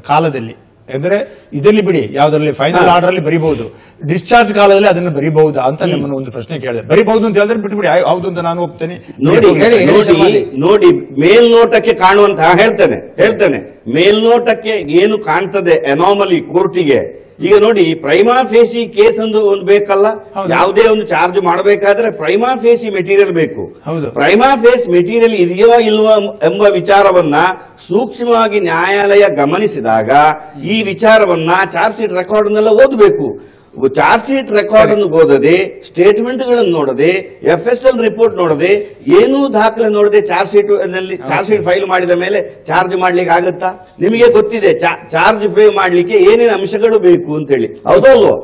ಕಾಲದಲ್ಲಿ ಅಂದ್ರೆ ಇದರಲ್ಲಿ ಬಿಡಿ, ಯಾವ್ದ್ರಲ್ಲಿ ಫೈನಲ್ ಆರ್ಡರ್ ಅಲ್ಲಿ ಬರೀಬಹುದು, ಡಿಸ್ಚಾರ್ಜ್ ಕಾಲದಲ್ಲಿ ಅದನ್ನು ಬರೀಬಹುದಾ ಅಂತ ನಿಮ್ಮನ್ನು ಒಂದು ಪ್ರಶ್ನೆ ಕೇಳಿದೆ. ಬರೀಬಹುದು ಅಂತ ಹೇಳಿದ್ರೆ ಬಿಟ್ಟು ಬಿಡಿ, ಹೌದು ಅಂತ ನಾನು ಒಪ್ತೇನೆ. ನೋಡಿ ಮೇಲ್ನೋಟಕ್ಕೆ ಕಾಣುವಂತ ಹೇಳ್ತೇನೆ ಮೇಲ್ನೋಟಕ್ಕೆ ಏನು ಕಾಣ್ತದೆ ಅನಾಮಲಿ ಕೋರ್ಟಿಗೆ. ಈಗ ನೋಡಿ, ಪ್ರೈಮಾ ಫೇಸಿ ಕೇಸ್ ಒಂದು ಬೇಕಲ್ಲ, ಯಾವುದೇ ಒಂದು ಚಾರ್ಜ್ ಮಾಡಬೇಕಾದ್ರೆ ಪ್ರೈಮಾ ಫೇಸಿ ಮೆಟೀರಿಯಲ್ ಬೇಕು. ಪ್ರೈಮಾ ಫೇಸ್ ಮೆಟೀರಿಯಲ್ ಇದೆಯೋ ಇಲ್ವೋ ಎಂಬ ವಿಚಾರವನ್ನ ಸೂಕ್ಷ್ಮವಾಗಿ ನ್ಯಾಯಾಲಯ ಗಮನಿಸಿದಾಗ ಈ ವಿಚಾರವನ್ನ ಚಾರ್ಜ್ ಶೀಟ್ ರೆಕಾರ್ಡ್ನೆಲ್ಲ ಓದಬೇಕು. ಚಾರ್ಜ್ ಶೀಟ್ ರೆಕಾರ್ಡ್ ಅನ್ನು ಓದದೆ, ಸ್ಟೇಟ್ಮೆಂಟ್ಗಳನ್ನು ನೋಡದೆ, FSL ರಿಪೋರ್ಟ್ ನೋಡದೆ, ಏನೂ ದಾಖಲೆ ನೋಡದೆ ಚಾರ್ಜ್ ಶೀಟ್ ಫೈಲ್ ಮಾಡಿದ ಮೇಲೆ ಚಾರ್ಜ್ ಮಾಡ್ಲಿಕ್ಕೆ ಆಗುತ್ತಾ? ನಿಮಗೆ ಗೊತ್ತಿದೆ ಚಾರ್ಜ್ ಪೇ ಮಾಡ್ಲಿಕ್ಕೆ ಏನೇನು ಅಂಶಗಳು ಬೇಕು ಅಂತ ಹೇಳಿ, ಹೌದಲ್ವೋ?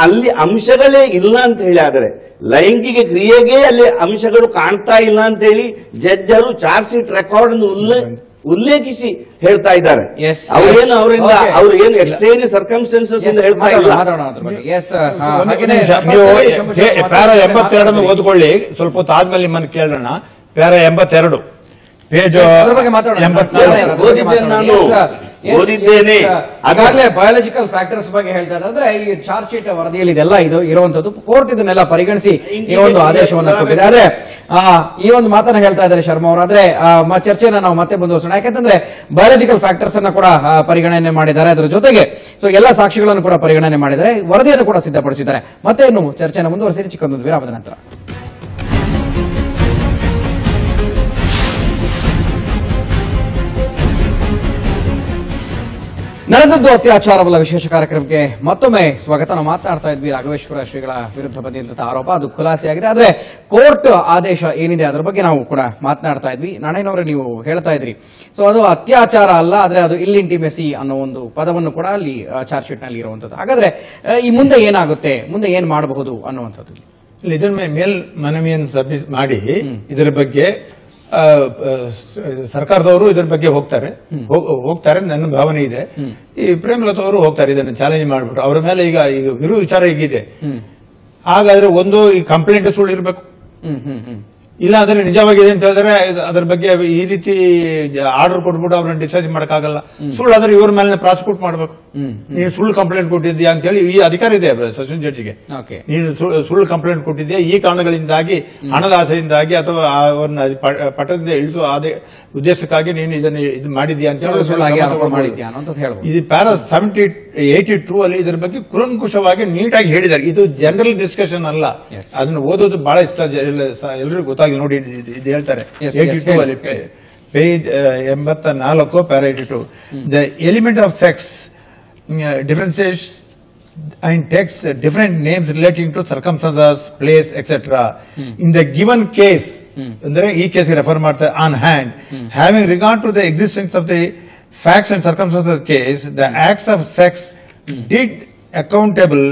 ಅಲ್ಲಿ ಅಂಶಗಳೇ ಇಲ್ಲ ಅಂತ ಹೇಳಿ, ಆದರೆ ಲೈಂಗಿಕ ಕ್ರಿಯೆಗೆ ಅಲ್ಲಿ ಅಂಶಗಳು ಕಾಣ್ತಾ ಇಲ್ಲ ಅಂತ ಹೇಳಿ ಜಡ್ಜರು ಚಾರ್ಜ್ ಶೀಟ್ ರೆಕಾರ್ಡ್ ಅನ್ನು ಉಲ್ಲೇಖಿಸಿ ಹೇಳ್ತಾ ಇದ್ದಾರೆ. ಅವ್ರು ಏನು ಎಕ್ಸ್ಟ್ರೇನಿಯಸ್ ಸರ್ಕಮ್ಸ್ಟೆನ್ಸಸ್ ಇಂದ ಹೇಳ್ತಾ ಇಲ್ಲ. ನೀವು ಪ್ಯಾರಾ 82 ಓದ್ಕೊಳ್ಳಿ, ಸ್ವಲ್ಪ ಹೊತ್ತು ಆದ್ಮೇಲೆ ನಿಮ್ಮನ್ನು ಕೇಳೋಣ. ಪ್ಯಾರಾ 82 ಪೇಜ್ 84 ಈಗಾಗಲೇ ಬಯಾಲಜಿಕಲ್ ಫ್ಯಾಕ್ಟರ್ಸ್ ಬಗ್ಗೆ ಹೇಳ್ತಾ ಇದ್ರೆ ಈ ಚಾರ್ಜ್ ಶೀಟ್ ವರದಿಯಲ್ಲಿ ಇದೆಲ್ಲ ಇದು ಇರುವಂತದ್ದು. ಕೋರ್ಟ್ ಇದನ್ನೆಲ್ಲ ಪರಿಗಣಿಸಿ ಈ ಒಂದು ಆದೇಶವನ್ನು ಕೊಟ್ಟಿದೆ. ಆದ್ರೆ ಈ ಒಂದು ಮಾತನ್ನ ಹೇಳ್ತಾ ಇದ್ದಾರೆ ಶರ್ಮಾ ಅವರು. ಆದ್ರೆ ಚರ್ಚೆನ ನಾವು ಮತ್ತೆ ಮುಂದುವರಿಸೋಣ. ಯಾಕಂತಂದ್ರೆ ಬಯಾಲಜಿಕಲ್ ಫ್ಯಾಕ್ಟರ್ಸ್ ಅನ್ನ ಕೂಡ ಪರಿಗಣನೆ ಮಾಡಿದ್ದಾರೆ. ಅದರ ಜೊತೆಗೆ ಎಲ್ಲ ಸಾಕ್ಷಿಗಳನ್ನು ಕೂಡ ಪರಿಗಣನೆ ಮಾಡಿದ್ದಾರೆ, ವರದಿಯನ್ನು ಕೂಡ ಸಿದ್ಧಪಡಿಸಿದ್ದಾರೆ. ಮತ್ತೆ ಇನ್ನು ಚರ್ಚೆನ ಮುಂದುವರಿಸಿದ ಚಿಕ್ಕದೊಂದು ವಿರಾಮದ ನಂತರ ನಡೆದದ್ದು ಅತ್ಯಾಚಾರವಲ್ಲ ವಿಶೇಷ ಕಾರ್ಯಕ್ರಮಕ್ಕೆ ಮತ್ತೊಮ್ಮೆ ಸ್ವಾಗತ. ನಾವು ಮಾತನಾಡ್ತಾ ಇದ್ವಿ ರಾಘವೇಶ್ವರ ಶ್ರೀಗಳ ವಿರುದ್ಧ ಬಂದಿದ್ದಂತಹ ಆರೋಪ, ಅದು ಖುಲಾಸೆಯಾಗಿದೆ. ಆದ್ರೆ ಕೋರ್ಟ್ ಆದೇಶ ಏನಿದೆ ಅದರ ಬಗ್ಗೆ ನಾವು ಕೂಡ ಮಾತನಾಡ್ತಾ ಇದ್ವಿ. ನಾಣಯ್ಯನವರೇ, ನೀವು ಹೇಳ್ತಾ ಇದ್ರಿ ಸೊ ಅದು ಅತ್ಯಾಚಾರ ಅಲ್ಲ, ಆದ್ರೆ ಅದು ಇಲ್ಇಂಟಿಮೆಸಿ ಅನ್ನೋ ಒಂದು ಪದವನ್ನು ಕೂಡ ಅಲ್ಲಿ ಚಾರ್ಜ್ ಶೀಟ್ ನಲ್ಲಿ ಇರುವಂತದ್ದು. ಹಾಗಾದ್ರೆ ಈ ಮುಂದೆ ಏನಾಗುತ್ತೆ, ಮುಂದೆ ಏನ್ ಮಾಡಬಹುದು ಅನ್ನುವಂಥದ್ದು? ಇದರ ಮೇಲ್ ಮನವಿಯನ್ನು ಸಬ್ಮಿಟ್ ಮಾಡಿ ಇದರ ಬಗ್ಗೆ ಸರ್ಕಾರದವರು ಇದರ ಬಗ್ಗೆ ಹೋಗ್ತಾರೆ ನನ್ನ ಭಾವನೆ ಇದೆ. ಈ ಪ್ರೇಮಲತಾ ಅವರು ಹೋಗ್ತಾರೆ ಇದನ್ನು ಚಾಲೆಂಜ್ ಮಾಡಿಬಿಟ್ಟು. ಅವರ ಮೇಲೆ ಈಗ ವಿರೋಧ ವಿಚಾರ ಹೀಗಿದೆ. ಹಾಗಾದ್ರೆ ಒಂದು ಈ ಕಂಪ್ಲೇಂಟ್ ಸುಳ್ಳು ಇರಬೇಕು, ಇಲ್ಲ ಅಂದ್ರೆ ನಿಜವಾಗಿದೆ ಅಂತ ಹೇಳಿದ್ರೆ ಅದರ ಬಗ್ಗೆ ಈ ರೀತಿ ಆರ್ಡರ್ ಕೊಟ್ಬಿಟ್ಟು ಅವ್ರನ್ನ ಡಿಸ್ಚಾರ್ಜ್ ಮಾಡಕ್ಕಾಗಲ್ಲ. ಸುಳ್ಳು ಆದ್ರೆ ಇವ್ರ ಮೇಲೆ ಪ್ರಾಸಿಕ್ಯೂಟ್ ಮಾಡಬೇಕು. ನೀನು ಸುಳ್ಳು ಕಂಪ್ಲೇಂಟ್ ಕೊಟ್ಟಿದ್ಯಾ ಅಂತ ಹೇಳಿ ಈ ಅಧಿಕಾರ ಇದೆ ಸೆಷನ್ ಜಡ್ಜಿಗೆ. ನೀನು ಸುಳ್ಳು ಕಂಪ್ಲೇಂಟ್ ಕೊಟ್ಟಿದ್ಯಾ, ಈ ಕಾರಣಗಳಿಂದಾಗಿ, ಹಣದ ಆಸೆಯಿಂದಾಗಿ ಅಥವಾ ಅವ್ರನ್ನ ಪಟ್ಟದಿಂದ ಇಳಿಸುವ ಉದ್ದೇಶಕ್ಕಾಗಿ ನೀನು ಇದನ್ನು ಇದು ಮಾಡಿದ್ಯಾ ಅಂತ ಹೇಳಿ ಇದು ಪ್ಯಾರಾ 82 ಅಲ್ಲಿ ಇದರ ಬಗ್ಗೆ ಕುಲಂಕುಷವಾಗಿ ನೀಟಾಗಿ ಹೇಳಿದ್ದಾರೆ. ಇದು ಜನರಲ್ ಡಿಸ್ಕಷನ್ ಅಲ್ಲ, ಅದನ್ನು ಓದೋದು ಬಹಳ ಇಷ್ಟ, ಎಲ್ಲರಿಗೂ ಗೊತ್ತಾಗಿ ನೋಡಿ. ಇದು ಹೇಳ್ತಾರೆ 82 ಅಲ್ಲಿ page 84 para 82. The element of sex differentiates and takes different names relating to circumstances, place, etc. In the given case, ಅಂದರೆ ಈ ಕೇಸ್ ರೆಫರ್ ಮಾಡ್ತಾರೆ on hand having regard to the existence of the facts and circumstances of the case, the acts of sex did accountable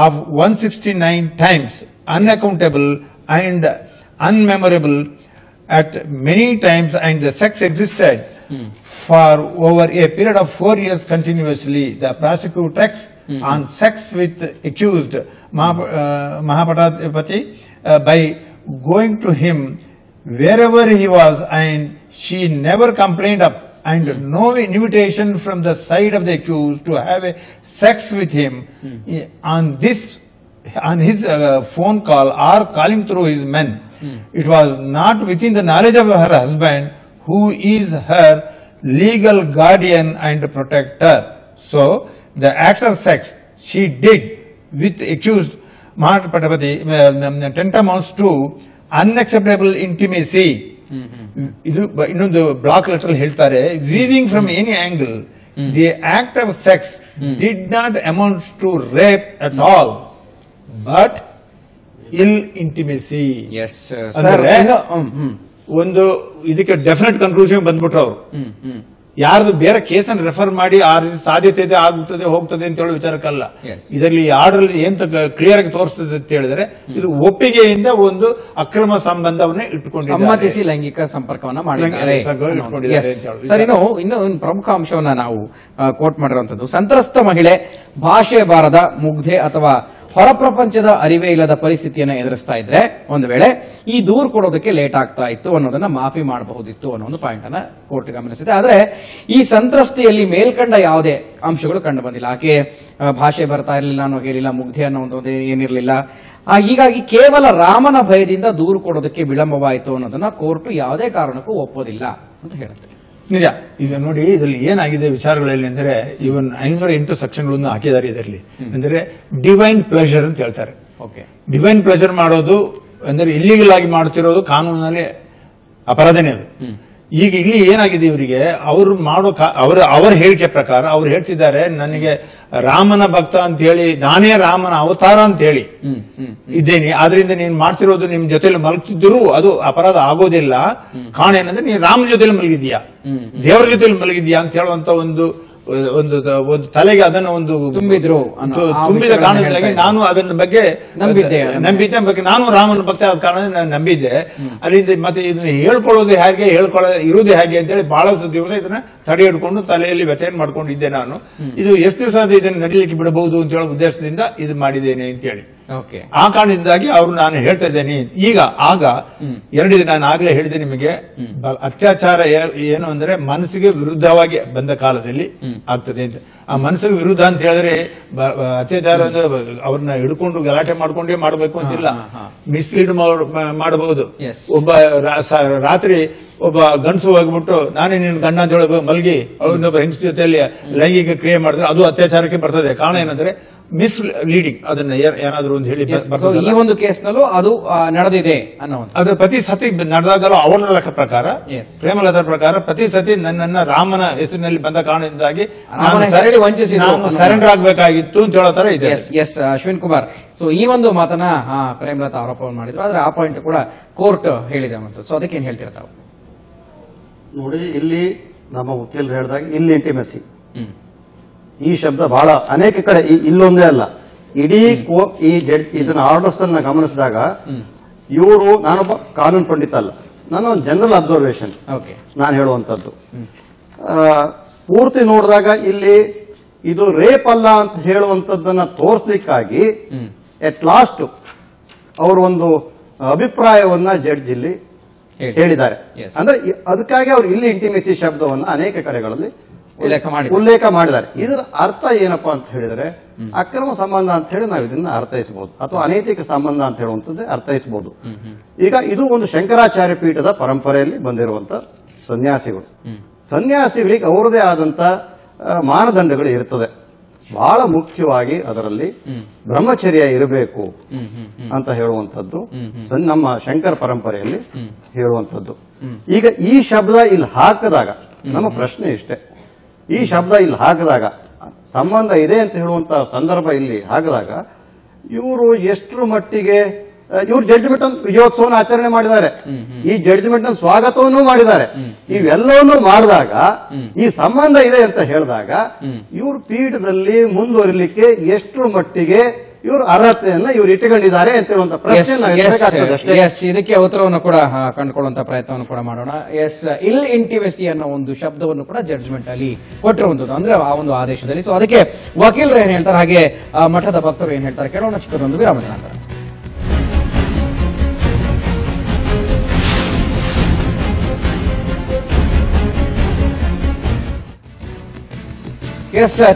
of 169 times, unaccountable and unmemorable at many times, and the sex existed for over a period of 4 years continuously. The prosecutrix on sex with accused Mahapatapati by going to him wherever he was, and she never complained of and no invitation from the side of the accused to have a sex with him on his phone call or calling through his men. It was not within the knowledge of her husband, who is her legal guardian and protector. So the acts of sex she did with accused Mahapatapati tantamounts to unacceptable intimacy. ಇದು ಇನ್ನೊಂದು block letter ಹೇಳ್ತಾರೆ, viewing from any angle the act of sex did not amount to rape at all but ill intimacy. ಒಂದು ಇದಕ್ಕೆ definite conclusion ಬಂದ್ಬಿಟ್ರು ಅವರು. ಯಾರ್ದು ಬೇರೆ ಕೇಸನ್ನು refer ಮಾಡಿ ಆ ರೀತಿ ಸಾಧ್ಯತೆ ಇದೆ, ಆಗುತ್ತದೆ, ಹೋಗ್ತದೆ ಅಂತ ಹೇಳೋ ವಿಚಾರಕ್ಕಲ್ಲ. ಇದರಲ್ಲಿ ಆರ್ಡರ್ ಏನ್ ಕ್ಲಿಯರ್ ಆಗಿ ತೋರಿಸ್ತದೆ ಅಂತ ಹೇಳಿದ್ರೆ, ಇದು ಒಪ್ಪಿಗೆಯಿಂದ ಒಂದು ಅಕ್ರಮ ಸಂಬಂಧವನ್ನ ಇಟ್ಟುಕೊಂಡಿದ್ದಾರೆ, ಸಮ್ಮತಿಸಿ ಲೈಂಗಿಕ ಸಂಪರ್ಕವನ್ನ ಮಾಡಿದ್ದಾರೆ. ಸರ್, ಇನ್ನು ಪ್ರಮುಖ ಅಂಶವನ್ನ ನಾವು ಕೋಟ್ ಮಾಡಿರುವಂತದ್ದು, ಸಂತ್ರಸ್ತ ಮಹಿಳೆ ಭಾಷೆ ಬಾರದ ಮುಗ್ಧೆ ಅಥವಾ ಹೊರ ಪ್ರಪಂಚದ ಅರಿವೇ ಇಲ್ಲದ ಪರಿಸ್ಥಿತಿಯನ್ನು ಎದುರಿಸ್ತಾ ಇದ್ರೆ ಒಂದು ವೇಳೆ ಈ ದೂರು ಕೊಡೋದಕ್ಕೆ ಲೇಟ್ ಆಗ್ತಾ ಇತ್ತು ಅನ್ನೋದನ್ನ ಮಾಫಿ ಮಾಡಬಹುದಿತ್ತು ಅನ್ನೋ ಒಂದು ಪಾಯಿಂಟ್ ಅನ್ನ ಕೋರ್ಟ್ ಗಮನಿಸಿದೆ. ಆದ್ರೆ ಈ ಸಂತ್ರಸ್ತೆಯಲ್ಲಿ ಮೇಲ್ಕಂಡ ಯಾವುದೇ ಅಂಶಗಳು ಕಂಡು ಬಂದಿಲ್ಲ. ಆಕೆ ಭಾಷೆ ಬರ್ತಾ ಇರಲಿಲ್ಲ ಅನ್ನೋ ಹೇಳಿಲ್ಲ, ಮುಗ್ಧೆ ಅನ್ನೋ ಒಂದು ಏನಿರಲಿಲ್ಲ. ಹೀಗಾಗಿ ಕೇವಲ ರಾಮನ ಭಯದಿಂದ ದೂರು ಕೊಡೋದಕ್ಕೆ ವಿಳಂಬವಾಯಿತು ಅನ್ನೋದನ್ನ ಕೋರ್ಟ್ ಯಾವುದೇ ಕಾರಣಕ್ಕೂ ಒಪ್ಪೋದಿಲ್ಲ ಅಂತ ಹೇಳುತ್ತೆ. ನಿಜ. ಈಗ ನೋಡಿ, ಇದರಲ್ಲಿ ಏನಾಗಿದೆ ವಿಚಾರಗಳಲ್ಲಿ ಅಂದರೆ, ಇವನ್ 508 ಸೆಕ್ಷನ್ಗಳನ್ನು ಹಾಕಿದ್ದಾರೆ ಇದರಲ್ಲಿ. ಅಂದರೆ ಡಿವೈನ್ ಪ್ಲೆಜರ್ ಅಂತ ಹೇಳ್ತಾರೆ. ಡಿವೈನ್ ಪ್ಲೆಜರ್ ಮಾಡೋದು ಅಂದರೆ ಇಲ್ಲಿಗಲ್ ಆಗಿ ಮಾಡ್ತಿರೋದು ಕಾನೂನಿನಲ್ಲಿ ಅಪರಾಧನೇ ಅದು. ಈಗ ಇಲ್ಲಿ ಏನಾಗಿದೆ, ಇವರಿಗೆ ಅವರು ಮಾಡೋ ಅವರ ಹೇಳಿಕೆ ಪ್ರಕಾರ ಅವ್ರು ಹೇಳ್ತಿದ್ದಾರೆ, ನನಗೆ ರಾಮನ ಭಕ್ತ ಅಂತ ಹೇಳಿ, ನಾನೇ ರಾಮನ ಅವತಾರ ಅಂತ ಹೇಳಿ ಇದ್ದೇನೆ, ಆದ್ರಿಂದ ನೀನ್ ಮಾಡ್ತಿರೋದು ನಿಮ್ ಜೊತೆಲಿ ಮಲಗ್ತಿದ್ರು ಅದು ಅಪರಾಧ ಆಗೋದಿಲ್ಲ. ಕಾರಣ ಏನಂದ್ರೆ ನೀನ್ ರಾಮನ ಜೊತೆಲಿ ಮಲಗಿದ್ಯಾ, ದೇವರ ಜೊತೆಲಿ ಮಲಗಿದ್ಯಾ ಅಂತ ಹೇಳುವಂತ ಒಂದು ತಲೆಗೆ ಅದನ್ನ ಒಂದು ತುಂಬಿದ ಕಾರಣದಿಂದಾಗಿ ನಾನು ಅದನ್ನ ಬಗ್ಗೆ ನಂಬಿದ್ದೆ, ಬಗ್ಗೆ ನಾನು ರಾಮನ ಭಕ್ತ ಆದ ಕಾರಣ ನಾನು ನಂಬಿದ್ದೆ. ಅಲ್ಲಿಂದ ಮತ್ತೆ ಇದನ್ನ ಹೇಳ್ಕೊಳ್ಳೋದು ಹೇಗೆ, ಇರುವುದು ಹೇಗೆ ಅಂತೇಳಿ ಬಹಳಷ್ಟು ದಿವಸ ಇದನ್ನ ತಡೆ ಹಿಡ್ಕೊಂಡು ತಲೆಯಲ್ಲಿ ವ್ಯಥೆಯನ್ನು ಮಾಡ್ಕೊಂಡಿದ್ದೆ ನಾನು. ಇದು ಎಷ್ಟು ದಿವಸ ಇದನ್ನು ನಡೀಲಿಕ್ಕೆ ಬಿಡಬಹುದು ಅಂತ ಹೇಳೋ ಉದ್ದೇಶದಿಂದ ಇದು ಮಾಡಿದ್ದೇನೆ ಅಂತೇಳಿ. ಆ ಕಾರಣದಿಂದಾಗಿ ಅವರು ನಾನು ಹೇಳ್ತಾ ಇದ್ದೇನೆ. ಆಗ 2 ದಿನ ನಾನು ಆಗ್ಲೇ ಹೇಳಿದೆ ನಿಮಗೆ, ಅತ್ಯಾಚಾರ ಏನು ಅಂದ್ರೆ ಮನಸ್ಸಿಗೆ ವಿರುದ್ಧವಾಗಿ ಬಂದ ಕಾಲದಲ್ಲಿ ಆಗ್ತದೆ ಅಂತ. ಆ ಮನಸ್ಸಿಗೆ ವಿರುದ್ಧ ಅಂತ ಹೇಳಿದ್ರೆ ಅತ್ಯಾಚಾರ ಅಂದ್ರೆ ಅವ್ರನ್ನ ಹಿಡ್ಕೊಂಡು ಗಲಾಟೆ ಮಾಡ್ಕೊಂಡೇ ಮಾಡಬೇಕು ಅಂತಿಲ್ಲ, ಮಿಸ್ಲೀಡ್ ಮಾಡಬಹುದು. ಒಬ್ಬ ರಾತ್ರಿ ಒಬ್ಬ ಗಂಡಸು ಹೋಗ್ಬಿಟ್ಟು ನಾನೇ ನಿನ್ ಗಂಡ ಅಂತ ಹೇಳ ಮಲ್ಗಿ ಇನ್ನೊಬ್ಬ ಹೆಂಗಸ ಜೊತೆಯಲ್ಲಿ ಲೈಂಗಿಕ ಕ್ರಿಯೆ ಮಾಡಿದ್ರೆ ಅದು ಅತ್ಯಾಚಾರಕ್ಕೆ ಬರ್ತದೆ. ಕಾರಣ ಏನಂದ್ರೆ ಮಿಸ್ ಲೀಡಿಂಗ್, ಅದನ್ನ ಏನಾದ್ರು ಒಂದು ಹೇಳಿ ಈ ಒಂದು ಕೇಸ್ನಲ್ಲೂ ಅದು ನಡೆದಿದೆ ಅನ್ನೋದು. ಅದು ಪ್ರತಿ ಸತಿ ನಡೆದಾಗಲೂ ಅವರ ಲೆಕ್ಕ ಪ್ರಕಾರ, ಪ್ರೇಮಲತಾ ಪ್ರಕಾರ ಪ್ರತಿ ಸತಿ ನನ್ನನ್ನ ರಾಮನ ಹೆಸರಿನಲ್ಲಿ ಬಂದ ಕಾರಣದಿಂದಾಗಿ ನಾನು ಸರೆಂಡರ್ ಆಗ್ಬೇಕಾಗಿತ್ತು ಅಂತ ಹೇಳೋ ತರ ಇದೆ. ಎಸ್ ಅಶ್ವಿನ್ ಕುಮಾರ್, ಸೊ ಈ ಒಂದು ಮಾತನ್ನ ಪ್ರೇಮಲತಾ ಆರೋಪ ಮಾಡಿದ್ರು, ಆದ್ರೆ ಆ ಪಾಯಿಂಟ್ ಕೂಡ ಕೋರ್ಟ್ ಹೇಳಿದೆ ಮತ್ತು ಸೊ ಅದಕ್ಕೇನು ಹೇಳ್ತಿರ್ತಾವ ನೋಡಿ. ಇಲ್ಲಿ ನಮ್ಮ ವಕೀಲರು ಹೇಳಿದಾಗ ಇಲ್ಲಿ ಇಂಟಿಮೆಸಿ ಈ ಶಬ್ದ ಬಹಳ ಅನೇಕ ಕಡೆ, ಇಲ್ಲೊಂದೇ ಅಲ್ಲ, ಇಡೀ ಈ ಇದನ್ನ ಆರ್ಡರ್ಸ್ ಅನ್ನ ಗಮನಿಸಿದಾಗ ಇವರು, ನಾನೊಬ್ಬ ಕಾನೂನು ಪಂಡಿತ ಅಲ್ಲ, ನಾನು ಒಂದು ಜನರಲ್ ಅಬ್ಸರ್ವೇಷನ್ ನಾನು ಹೇಳುವಂತದ್ದು. ಪೂರ್ತಿ ನೋಡಿದಾಗ ಇಲ್ಲಿ ಇದು ರೇಪ್ ಅಲ್ಲ ಅಂತ ಹೇಳುವಂತದ್ದನ್ನ ತೋರಿಸ್ಲಿಕ್ಕಾಗಿ ಎಟ್ ಲಾಸ್ಟ್ ಅವರು ಒಂದು ಅಭಿಪ್ರಾಯವನ್ನ ಜಡ್ಜ್ ಇಲ್ಲಿ ಹೇಳಿದ್ದಾರೆ. ಅಂದ್ರೆ ಅದಕ್ಕಾಗಿ ಅವರು ಇಲ್ಲಿ ಇಂಟಿಮೆಸಿ ಶಬ್ದವನ್ನ ಅನೇಕ ಕಡೆಗಳಲ್ಲಿ ಉಲ್ಲೇಖ ಮಾಡಿದ್ದಾರೆ. ಇದರ ಅರ್ಥ ಏನಪ್ಪಾ ಅಂತ ಹೇಳಿದ್ರೆ, ಅಕ್ರಮ ಸಂಬಂಧ ಅಂತ ಹೇಳಿ ನಾವು ಇದನ್ನ ಅರ್ಥೈಸಬಹುದು, ಅಥವಾ ಅನೈತಿಕ ಸಂಬಂಧ ಅಂತ ಹೇಳುವಂಥದ್ದೇ ಅರ್ಥೈಸಬಹುದು. ಈಗ ಇದು ಒಂದು ಶಂಕರಾಚಾರ್ಯ ಪೀಠದ ಪರಂಪರೆಯಲ್ಲಿ ಬಂದಿರುವಂತ ಸನ್ಯಾಸಿಗಳಿಗೆ ಅವರದೇ ಆದಂತ ಮಾನದಂಡಗಳು ಇರ್ತದೆ. ಬಹಳ ಮುಖ್ಯವಾಗಿ ಅದರಲ್ಲಿ ಬ್ರಹ್ಮಚರ್ಯ ಇರಬೇಕು ಅಂತ ಹೇಳುವಂಥದ್ದು ನಮ್ಮ ಶಂಕರ ಪರಂಪರೆಯಲ್ಲಿ ಹೇಳುವಂಥದ್ದು. ಈಗ ಈ ಶಬ್ದ ಇಲ್ಲಿ ಹಾಕಿದಾಗ ನಮ್ಮ ಪ್ರಶ್ನೆ ಇಷ್ಟೇ, ಈ ಶಬ್ದ ಇಲ್ಲಿ ಹಾಕಿದಾಗ ಸಂಬಂಧ ಇದೆ ಅಂತ ಹೇಳುವಂತ ಸಂದರ್ಭ ಇಲ್ಲಿ ಹಾಕಿದಾಗ ಇವರು ಎಷ್ಟರ ಮಟ್ಟಿಗೆ ಇವ್ರು ಜಡ್ಜ್ಮೆಂಟ್ ವಿಜಯೋತ್ಸವನ ಆಚರಣೆ ಮಾಡಿದ್ದಾರೆ, ಈ ಜಡ್ಜ್ಮೆಂಟ್ ಸ್ವಾಗತವನ್ನು ಮಾಡಿದ್ದಾರೆ. ಇವೆಲ್ಲವನ್ನೂ ಮಾಡಿದಾಗ ಈ ಸಂಬಂಧ ಇದೆ ಅಂತ ಹೇಳಿದಾಗ ಇವ್ರ ಪೀಠದಲ್ಲಿ ಮುಂದುವರಿಲಿಕ್ಕೆ ಎಷ್ಟು ಮಟ್ಟಿಗೆ ಇವರು ಅರ್ಹತೆಯನ್ನ ಇವ್ರು ಇಟ್ಟುಕೊಂಡಿದ್ದಾರೆ ಅಂತ ಹೇಳುವಂತ ಪ್ರಶ್ನೆ. ಇದಕ್ಕೆ ಉತ್ತರವನ್ನು ಕೂಡ ಕಂಡುಕೊಳ್ಳುವಂತ ಪ್ರಯತ್ನವನ್ನು ಕೂಡ ಮಾಡೋಣ. ಇಲ್ ಇಂಟಿಮೆಸಿ ಅನ್ನೋ ಒಂದು ಶಬ್ದವನ್ನು ಕೂಡ ಜಡ್ಜ್ಮೆಂಟ್ ಅಲ್ಲಿ ಕೊಟ್ಟಿರುವಂತದ್ದು, ಅಂದ್ರೆ ಆ ಒಂದು ಆದೇಶದಲ್ಲಿ. ಸೊ ಅದಕ್ಕೆ ವಕೀಲರು ಏನ್ ಹೇಳ್ತಾರೆ, ಹಾಗೆ ಮಠದ ಭಕ್ತರು ಏನ್ ಹೇಳ್ತಾರೆ ಕೇಳೋಣ ಚಿಕ್ಕದೊಂದು ವಿರಾಮದ ನಂತರ.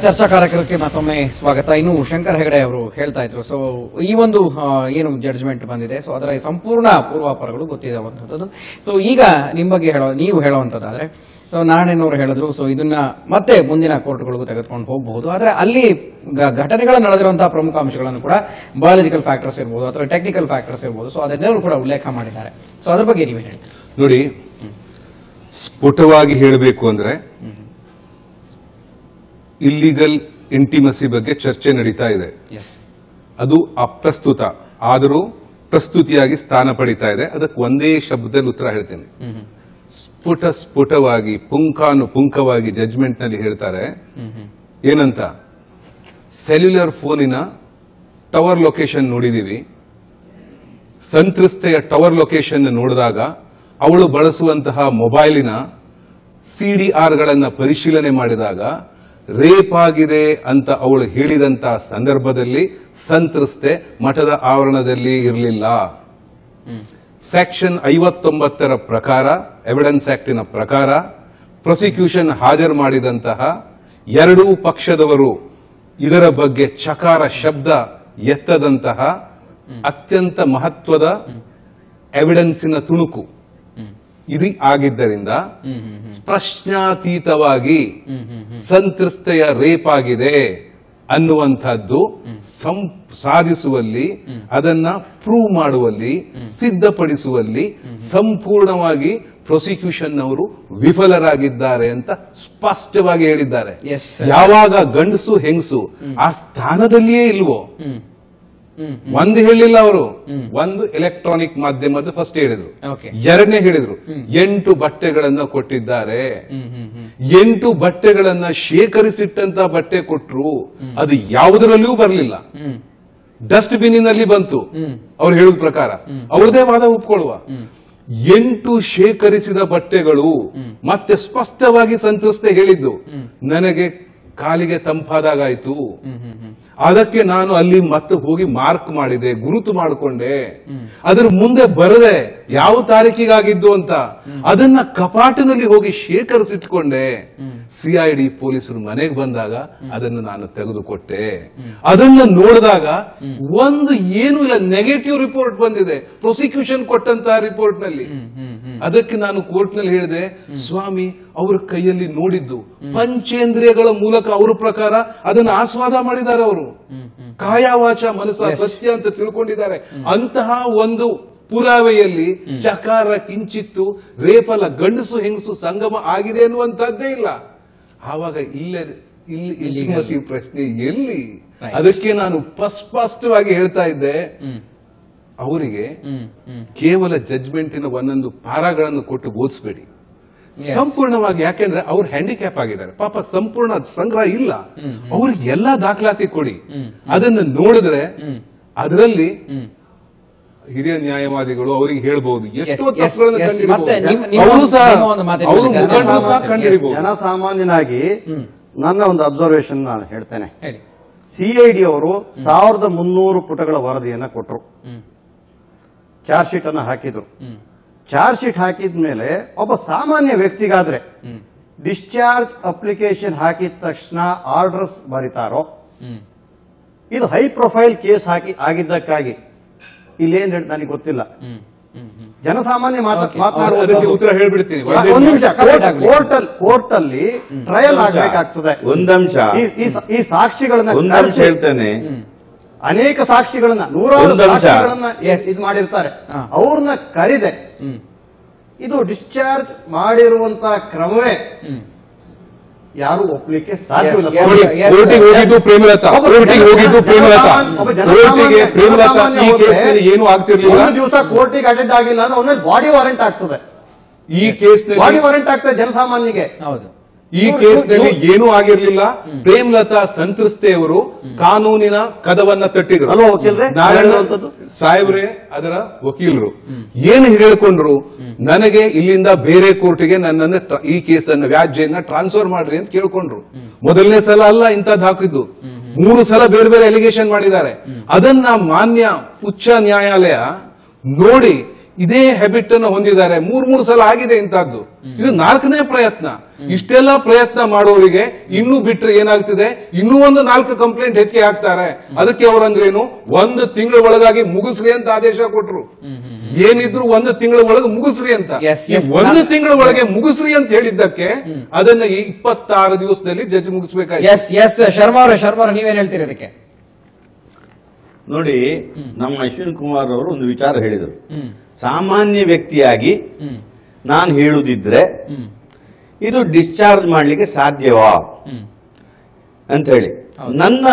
ಚರ್ಚಾ ಕಾರ್ಯಕ್ರಮಕ್ಕೆ ಮತ್ತೊಮ್ಮೆ ಸ್ವಾಗತ. ಇನ್ನು ಶಂಕರ್ ಹೆಗಡೆ ಅವರು ಹೇಳ್ತಾ ಇದ್ರು, ಸೊ ಈ ಒಂದು ಏನು ಜಡ್ಜ್ಮೆಂಟ್ ಬಂದಿದೆ, ಸೊ ಅದರ ಸಂಪೂರ್ಣ ಪೂರ್ವಾಪರಗಳು ಗೊತ್ತಿರುವಂತದ್ದು. ಸೊ ಈಗ ನಿಮ್ಮ ಬಗ್ಗೆ ನೀವು ಹೇಳುವಂತದ್ದಾದ್ರೆ, ಸೊ ನಾರಾಯಣನವರು ಹೇಳಿದ್ರು, ಸೊ ಇದನ್ನ ಮತ್ತೆ ಮುಂದಿನ ಕೋರ್ಟ್ಗಳಿಗೂ ತೆಗೆದುಕೊಂಡು ಹೋಗಬಹುದು. ಆದ್ರೆ ಅಲ್ಲಿ ಘಟನೆಗಳು ನಡೆದಿರುವಂತಹ ಪ್ರಮುಖ ಅಂಶಗಳನ್ನು ಕೂಡ ಬಯಾಲಜಿಕಲ್ ಫ್ಯಾಕ್ಟರ್ಸ್ ಇರ್ಬೋದು ಅಥವಾ ಟೆಕ್ನಿಕಲ್ ಫ್ಯಾಕ್ಟರ್ಸ್ ಇರ್ಬೋದು, ಸೊ ಅದನ್ನೆಲ್ಲರೂ ಕೂಡ ಉಲ್ಲೇಖ ಮಾಡಿದ್ದಾರೆ. ಸೊ ಅದ್ರ ಬಗ್ಗೆ ನೀವೇನು ಹೇಳ್ತೀರಿ? ನೋಡಿ, ಸ್ಫುಟವಾಗಿ ಹೇಳಬೇಕು ಅಂದ್ರೆ ಇಲ್ಲಿಗಲ್ ಇಂಟಿಮಸಿ ಬಗ್ಗೆ ಚರ್ಚೆ ನಡೀತಾ ಇದೆ. ಅದು ಅಪ್ರಸ್ತುತ ಆದರೂ ಪ್ರಸ್ತುತಿಯಾಗಿ ಸ್ಥಾನ ಪಡಿತಾ ಇದೆ. ಅದಕ್ಕೆ ಒಂದೇ ಶಬ್ದದಲ್ಲಿ ಉತ್ತರ ಹೇಳ್ತೇನೆ. ಸ್ಫುಟವಾಗಿ ಪುಂಖಾನುಪುಂಖವಾಗಿ ಜಡ್ಜ್ಮೆಂಟ್ ನಲ್ಲಿ ಹೇಳ್ತಾರೆ ಏನಂತ, ಸೆಲ್ಯುಲರ್ ಫೋನಿನ ಟವರ್ ಲೊಕೇಶನ್ ನೋಡಿದೀವಿ, ಸಂತ್ರಸ್ತೆಯ ಟವರ್ ಲೊಕೇಶನ್ ನೋಡಿದಾಗ ಅವಳು ಬಳಸುವಂತಹ ಮೊಬೈಲಿನ ಸಿಡಿಆರ್ ಗಳನ್ನ ಪರಿಶೀಲನೆ ಮಾಡಿದಾಗ ರೇಪ್ ಆಗಿದೆ ಅಂತ ಅವಳು ಹೇಳಿದಂತಹ ಸಂದರ್ಭದಲ್ಲಿ ಸಂತ್ರಸ್ತೆ ಮಠದ ಆವರಣದಲ್ಲಿ ಇರಲಿಲ್ಲ. ಸೆಕ್ಷನ್ 59 ಪ್ರಕಾರ, ಎವಿಡೆನ್ಸ್ ಆಕ್ಟಿನ ಪ್ರಕಾರ ಪ್ರಾಸಿಕ್ಯೂಷನ್ ಹಾಜರು ಮಾಡಿದಂತಹ ಎರಡೂ ಪಕ್ಷದವರು ಇದರ ಬಗ್ಗೆ ಚಕಾರ ಶಬ್ದ ಎತ್ತದಂತಹ ಅತ್ಯಂತ ಮಹತ್ವದ ಎವಿಡೆನ್ಸಿನ ತುಣುಕು ಇದು ಆಗಿದ್ದರಿಂದ ಪ್ರಶ್ನಾತೀತವಾಗಿ ಸಂತ್ರಸ್ತೆಯ ರೇಪ್ ಆಗಿದೆ ಅನ್ನುವಂಥದ್ದು ಸಾಧಿಸುವಲ್ಲಿ, ಅದನ್ನ ಪ್ರೂವ್ ಮಾಡುವಲ್ಲಿ, ಸಿದ್ಧಪಡಿಸುವಲ್ಲಿ ಸಂಪೂರ್ಣವಾಗಿ ಪ್ರಾಸಿಕ್ಯೂಷನ್ ಅವರು ವಿಫಲರಾಗಿದ್ದಾರೆ ಅಂತ ಸ್ಪಷ್ಟವಾಗಿ ಹೇಳಿದ್ದಾರೆ. ಯಾವಾಗ ಗಂಡಸು ಹೆಂಗಸು ಆ ಸ್ಥಾನದಲ್ಲಿಯೇ ಇಲ್ವೋ, ಒಂದು ಹೇಳಿಲ್ಲ ಅವರು. ಒಂದು ಎಲೆಕ್ಟ್ರಾನಿಕ್ ಮಾಧ್ಯಮದ ಫಸ್ಟ್ ಹೇಳಿದ್ರು, ಎರಡನೇ ಹೇಳಿದ್ರು 8 ಬಟ್ಟೆಗಳನ್ನ ಕೊಟ್ಟಿದ್ದಾರೆ. 8 ಬಟ್ಟೆಗಳನ್ನ ಶೇಖರಿಸಿಟ್ಟಂತ ಬಟ್ಟೆ ಕೊಟ್ರು, ಅದು ಯಾವುದರಲ್ಲಿಯೂ ಬರಲಿಲ್ಲ, ಡಸ್ಟ್ ಬಿನ್ನಿನಲ್ಲಿ ಬಂತು ಅವ್ರು ಹೇಳಿದ ಪ್ರಕಾರ. ಅವ್ರದೇ ವಾದ ಒಪ್ಕೊಳ್ಳುವ. 8 ಶೇಖರಿಸಿದ ಬಟ್ಟೆಗಳು ಮತ್ತೆ ಸ್ಪಷ್ಟವಾಗಿ ಸಂತ್ರಸ್ತೆ ಹೇಳಿದ್ದು, ನನಗೆ ಕಾಲಿಗೆ ತಂಪಾದಾಗಾಯ್ತು, ಅದಕ್ಕೆ ನಾನು ಅಲ್ಲಿ ಮತ್ತೆ ಹೋಗಿ ಮಾರ್ಕ್ ಮಾಡಿದೆ, ಗುರುತು ಮಾಡಿಕೊಂಡೆ, ಅದರ ಮುಂದೆ ಬರದೆ ಯಾವ ತಾರೀಕಿಗಾಗಿದ್ದು ಅಂತ ಅದನ್ನ ಕಪಾಟಿನಲ್ಲಿ ಹೋಗಿ ಶೇಖರಿಸಿಟ್ಕೊಂಡೆ. ಸಿಐಡಿ ಪೊಲೀಸರು ಮನೆಗೆ ಬಂದಾಗ ಅದನ್ನು ನಾನು ತೆಗೆದುಕೊಟ್ಟೆ. ಅದನ್ನ ನೋಡಿದಾಗ ಒಂದು ಏನು ಇಲ್ಲ, ನೆಗೆಟಿವ್ ರಿಪೋರ್ಟ್ ಬಂದಿದೆ ಪ್ರಾಸಿಕ್ಯೂಷನ್ ಕೊಟ್ಟಂತಹ ರಿಪೋರ್ಟ್ ನಲ್ಲಿ. ಅದಕ್ಕೆ ನಾನು ಕೋರ್ಟ್ ನಲ್ಲಿ ಹೇಳಿದೆ, ಸ್ವಾಮಿ ಅವ್ರ ಕೈಯಲ್ಲಿ ನೋಡಿದ್ದು ಪಂಚೇಂದ್ರಿಯಗಳ ಮೂಲಕ ಅವ್ರ ಪ್ರಕಾರ ಅದನ್ನು ಆಸ್ವಾದ ಮಾಡಿದ್ದಾರೆ. ಅವರು ಕಾಯ ವಾಚ ಮನಸ್ಸ ಸತ್ಯ ಅಂತ ತಿಳ್ಕೊಂಡಿದ್ದಾರೆ. ಅಂತಹ ಒಂದು ಪುರಾವೆಯಲ್ಲಿ ಚಕಾರ ಕಿಂಚಿತ್ತು ರೇಪಲ್ಲ, ಗಂಡಸು ಹೆಂಗಸು ಸಂಗಮ ಆಗಿದೆ ಅನ್ನುವಂತದ್ದೇ ಇಲ್ಲ. ಆವಾಗ ಇಲ್ಲಿ ಪ್ರಶ್ನೆ ಎಲ್ಲಿ? ಅದಕ್ಕೆ ನಾನು ಸ್ಪಷ್ಟವಾಗಿ ಹೇಳ್ತಾ ಇದ್ದೆ, ಅವರಿಗೆ ಕೇವಲ ಜಡ್ಜ್ಮೆಂಟಿನ ಒಂದೊಂದು ಪಾರಾಗಳನ್ನು ಕೊಟ್ಟು ಓದಿಸಬೇಡಿ ಸಂಪೂರ್ಣವಾಗಿ. ಯಾಕೆಂದ್ರೆ ಅವ್ರು ಹ್ಯಾಂಡಿಕ್ಯಾಪ್ ಆಗಿದ್ದಾರೆ ಪಾಪ, ಸಂಪೂರ್ಣ ಸಂಗ್ರಹ ಇಲ್ಲ. ಅವ್ರಿಗೆ ಎಲ್ಲಾ ದಾಖಲಾತಿ ಕೊಡಿ. ಅದನ್ನು ನೋಡಿದ್ರೆ ಅದರಲ್ಲಿ ಹಿರಿಯ ನ್ಯಾಯವಾದಿಗಳು ಅವರಿಗೆ ಹೇಳ್ಬಹುದು ಎಷ್ಟೋ ಜನಸಾಮಾನ್ಯನಾಗಿ ನನ್ನ ಒಂದು ಅಬ್ಸರ್ವೇಷನ್ ನಾನು ಹೇಳ್ತೇನೆ. ಸಿಐಡಿ ಅವರು 1300 ಪುಟಗಳ ವರದಿಯನ್ನ ಕೊಟ್ಟರು, ಚಾರ್ಜ್ ಶೀಟ್ ಅನ್ನು ಹಾಕಿದ್ರು. ಚಾರ್ಜ್ ಶೀಟ್ ಹಾಕಿದ ಮೇಲೆ ಒಬ್ಬ ಸಾಮಾನ್ಯ ವ್ಯಕ್ತಿಗಾದ್ರೆ ಡಿಸ್ಚಾರ್ಜ್ ಅಪ್ಲಿಕೇಶನ್ ಹಾಕಿದ ತಕ್ಷಣ ಆರ್ಡರ್ಸ್ ಬರೀತಾರೋ, ಇದು ಹೈ ಪ್ರೊಫೈಲ್ ಕೇಸ್ ಆಗಿದ್ದಕ್ಕಾಗಿ ಇಲ್ಲೇನ್ ನನಗೆ ಗೊತ್ತಿಲ್ಲ. ಜನಸಾಮಾನ್ಯ ಮಾತನಾಡುವುದಕ್ಕೆ ಉತ್ತರ ಹೇಳ್ಬಿಡ್ತೀನಿ. ಒಂದು ನಿಮಿಷ, ಕೋರ್ಟ್ ಅಲ್ಲಿ ಟ್ರಯಲ್ ಆಗಬೇಕಾಗ್ತದೆ. ಒಂದಂಶ ಈ ಸಾಕ್ಷಿಗಳನ್ನ ಹೇಳ್ತೇನೆ, ಅನೇಕ ಸಾಕ್ಷಿಗಳನ್ನ, ನೂರಾರು ಸಾಕ್ಷಿಗಳನ್ನ ಇದು ಮಾಡಿರ್ತಾರೆ. ಅವ್ರನ್ನ ಕರೆದೆ ಇದು ಡಿಸ್ಚಾರ್ಜ್ ಮಾಡಿರುವಂತಹ ಕ್ರಮವೇ ಯಾರು ಒಪ್ಪಲಿಕ್ಕೆ ಸಾಧ್ಯವಿಲ್ಲ. Yes, ನೋಡಿ, yes, ಕೋರ್ಟಿಗೆ yes. ಹೋಗಿದ್ದು ಪ್ರೇಮಲತಾ, ಕೋರ್ಟಿಗೆ ಹೋಗಿದ್ದು ಪ್ರೇಮಲತಾ, ಕೋರ್ಟಿಗೆ ಪ್ರೇಮಲತಾ ಈ ಕೇಸ್ನಲ್ಲಿ ಏನು ಆಗ್ತಿರ್ಲಿಲ್ಲ. ಒಂದು ದಿವಸ ಕೋರ್ಟಿಗೆ ಅಟೆಂಡ್ ಆಗಿಲ್ಲ ಅಂದ್ರೆ ಅವನ ಬಾಡಿ ವಾರೆಂಟ್ ಆಗ್ತದೆ. ಈ ಕೇಸ್ನಲ್ಲಿ ಬಾಡಿ ವಾರೆಂಟ್ ಆಗ್ತದೆ ಜನಸಾಮಾನ್ಯನಿಗೆ. ಹೌದು. ಈ ಕೇಸ್ನಲ್ಲಿ ಏನೂ ಆಗಿರ್ಲಿಲ್ಲ. ಪ್ರೇಮಲತಾ ಸಂತ್ರಸ್ತೆಯವರು ಕಾನೂನಿನ ಕದವನ್ನ ತಟ್ಟಿದ್ರು. ಅಲ್ವಾ ವಕೀಲರೇ? ನಾರಾಯಣ ಸಾಹೇಬ್ರೆ ಅದರ ವಕೀಲರು ಏನು ಹೇಳಿಕೊಂಡ್ರು, ನನಗೆ ಇಲ್ಲಿಂದ ಬೇರೆ ಕೋರ್ಟಿಗೆ ನನ್ನನ್ನು ಈ ಕೇಸನ್ನು ವ್ಯಾಜ್ಯನ್ನ ಟ್ರಾನ್ಸ್ಫರ್ ಮಾಡ್ರಿ ಅಂತ ಕೇಳ್ಕೊಂಡ್ರು. ಮೊದಲನೇ ಸಲ ಅಲ್ಲ ಇಂಥದ್ದು ಹಾಕಿದ್ದು, 3 ಸಲ ಬೇರೆ ಬೇರೆ ಅಲಿಗೇಷನ್ ಮಾಡಿದ್ದಾರೆ. ಅದನ್ನ ಮಾನ್ಯ ಉಚ್ಚ ನ್ಯಾಯಾಲಯ ನೋಡಿ ಇದೇ ಹ್ಯಾಬಿಟ್ ಅನ್ನು ಹೊಂದಿದ್ದಾರೆ. 3 ಸಲ ಆಗಿದೆ ಇಂತಹದ್ದು. ಇದು 4ನೇ ಪ್ರಯತ್ನ. ಇಷ್ಟೆಲ್ಲ ಪ್ರಯತ್ನ ಮಾಡೋರಿಗೆ ಇನ್ನೂ ಬಿಟ್ರೆ ಏನಾಗ್ತಿದೆ, ಇನ್ನೂ ಒಂದು 4 ಕಂಪ್ಲೇಂಟ್ ಹೆಚ್ಚಿಗೆ ಹಾಕ್ತಾರೆ. ಅದಕ್ಕೆ ಅವರಂದ್ರೇನು, 1 ತಿಂಗಳ ಒಳಗಾಗಿ ಮುಗಿಸ್ರಿ ಅಂತ ಆದೇಶ ಕೊಟ್ರು. ಏನಿದ್ರು 1 ತಿಂಗಳ ಒಳಗೆ ಮುಗಿಸ್ರಿ ಅಂತ. 1 ತಿಂಗಳ ಒಳಗೆ ಮುಗಿಸ್ರಿ ಅಂತ ಹೇಳಿದ್ದಕ್ಕೆ ಅದನ್ನ ಈ 26 ದಿವಸದಲ್ಲಿ ಜಡ್ಜ್ ಮುಗಿಸ್ಬೇಕಾಯ್ತು. ಎಸ್ ಶರ್ಮಾ ಅವರೇ ನೀವೇನ್ ಹೇಳ್ತೀರಿ ಅದಕ್ಕೆ? ನೋಡಿ, ನಮ್ಮ ಅಶ್ವಿನ್ ಕುಮಾರ್ ಅವರು ಒಂದು ವಿಚಾರ ಹೇಳಿದರು. ಸಾಮಾನ್ಯ ವ್ಯಕ್ತಿಯಾಗಿ ನಾನು ಹೇಳುದಿದ್ರೆ ಇದು ಡಿಸ್ಚಾರ್ಜ್ ಮಾಡಲಿಕ್ಕೆ ಸಾಧ್ಯವಾ ಅಂತ ಹೇಳಿ. ನನ್ನ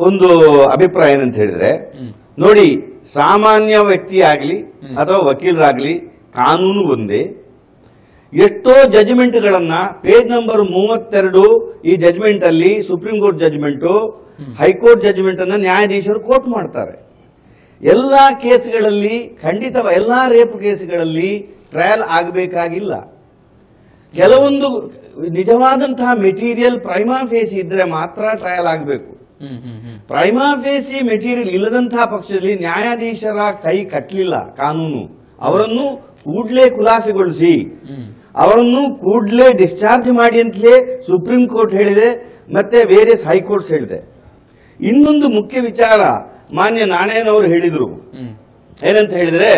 ಒಂದು ಅಭಿಪ್ರಾಯ ಏನಂತ ಹೇಳಿದ್ರೆ, ನೋಡಿ, ಸಾಮಾನ್ಯ ವ್ಯಕ್ತಿಯಾಗ್ಲಿ ಅಥವಾ ವಕೀಲರಾಗ್ಲಿ ಕಾನೂನು ಒಂದೇ. ಎಷ್ಟೋ ಜಜ್ಮೆಂಟ್ಗಳನ್ನ ಪೇಜ್ ನಂಬರ್ 32 ಈ ಜಜ್ಮೆಂಟ್ ಅಲ್ಲಿ Supreme Court judgement, high court judgement ಅನ್ನ ನ್ಯಾಯಾಧೀಶರು ಕೋರ್ಟ್ ಮಾಡ್ತಾರೆ. ಎಲ್ಲಾ ಕೇಸ್ಗಳಲ್ಲಿ ಖಂಡಿತ ಎಲ್ಲಾ ರೇಪ್ ಕೇಸ್ಗಳಲ್ಲಿ ಟ್ರಯಲ್ ಆಗಬೇಕಾಗಿಲ್ಲ. ಕೆಲವೊಂದು ನಿಜವಾದಂತಹ ಮೆಟೀರಿಯಲ್ ಪ್ರೈಮಾ ಫೇಸಿ ಇದ್ರೆ ಮಾತ್ರ ಟ್ರಯಲ್ ಆಗಬೇಕು. ಪ್ರೈಮಾ ಫೇಸಿ ಮೆಟೀರಿಯಲ್ ಇಲ್ಲದಂತಹ ಪಕ್ಷದಲ್ಲಿ ನ್ಯಾಯಾಧೀಶರ ಕೈ ಕಟ್ಟಲಿಲ್ಲ ಕಾನೂನು. ಅವರನ್ನು ಕೂಡಲೇ ಖುಲಾಸೆಗೊಳಿಸಿ, ಅವರನ್ನು ಕೂಡಲೇ ಡಿಸ್ಚಾರ್ಜ್ ಮಾಡಿ ಅಂತಲೇ ಸುಪ್ರೀಂ ಕೋರ್ಟ್ ಹೇಳಿದೆ, ಮತ್ತೆ ವೇರಿಯಸ್ ಹೈಕೋರ್ಟ್ಸ್ ಹೇಳಿದೆ. ಇನ್ನೊಂದು ಮುಖ್ಯ ವಿಚಾರ ಮಾನ್ಯ ನಾಣಯ್ಯನವರು ಹೇಳಿದ್ರು. ಏನಂತ ಹೇಳಿದ್ರೆ,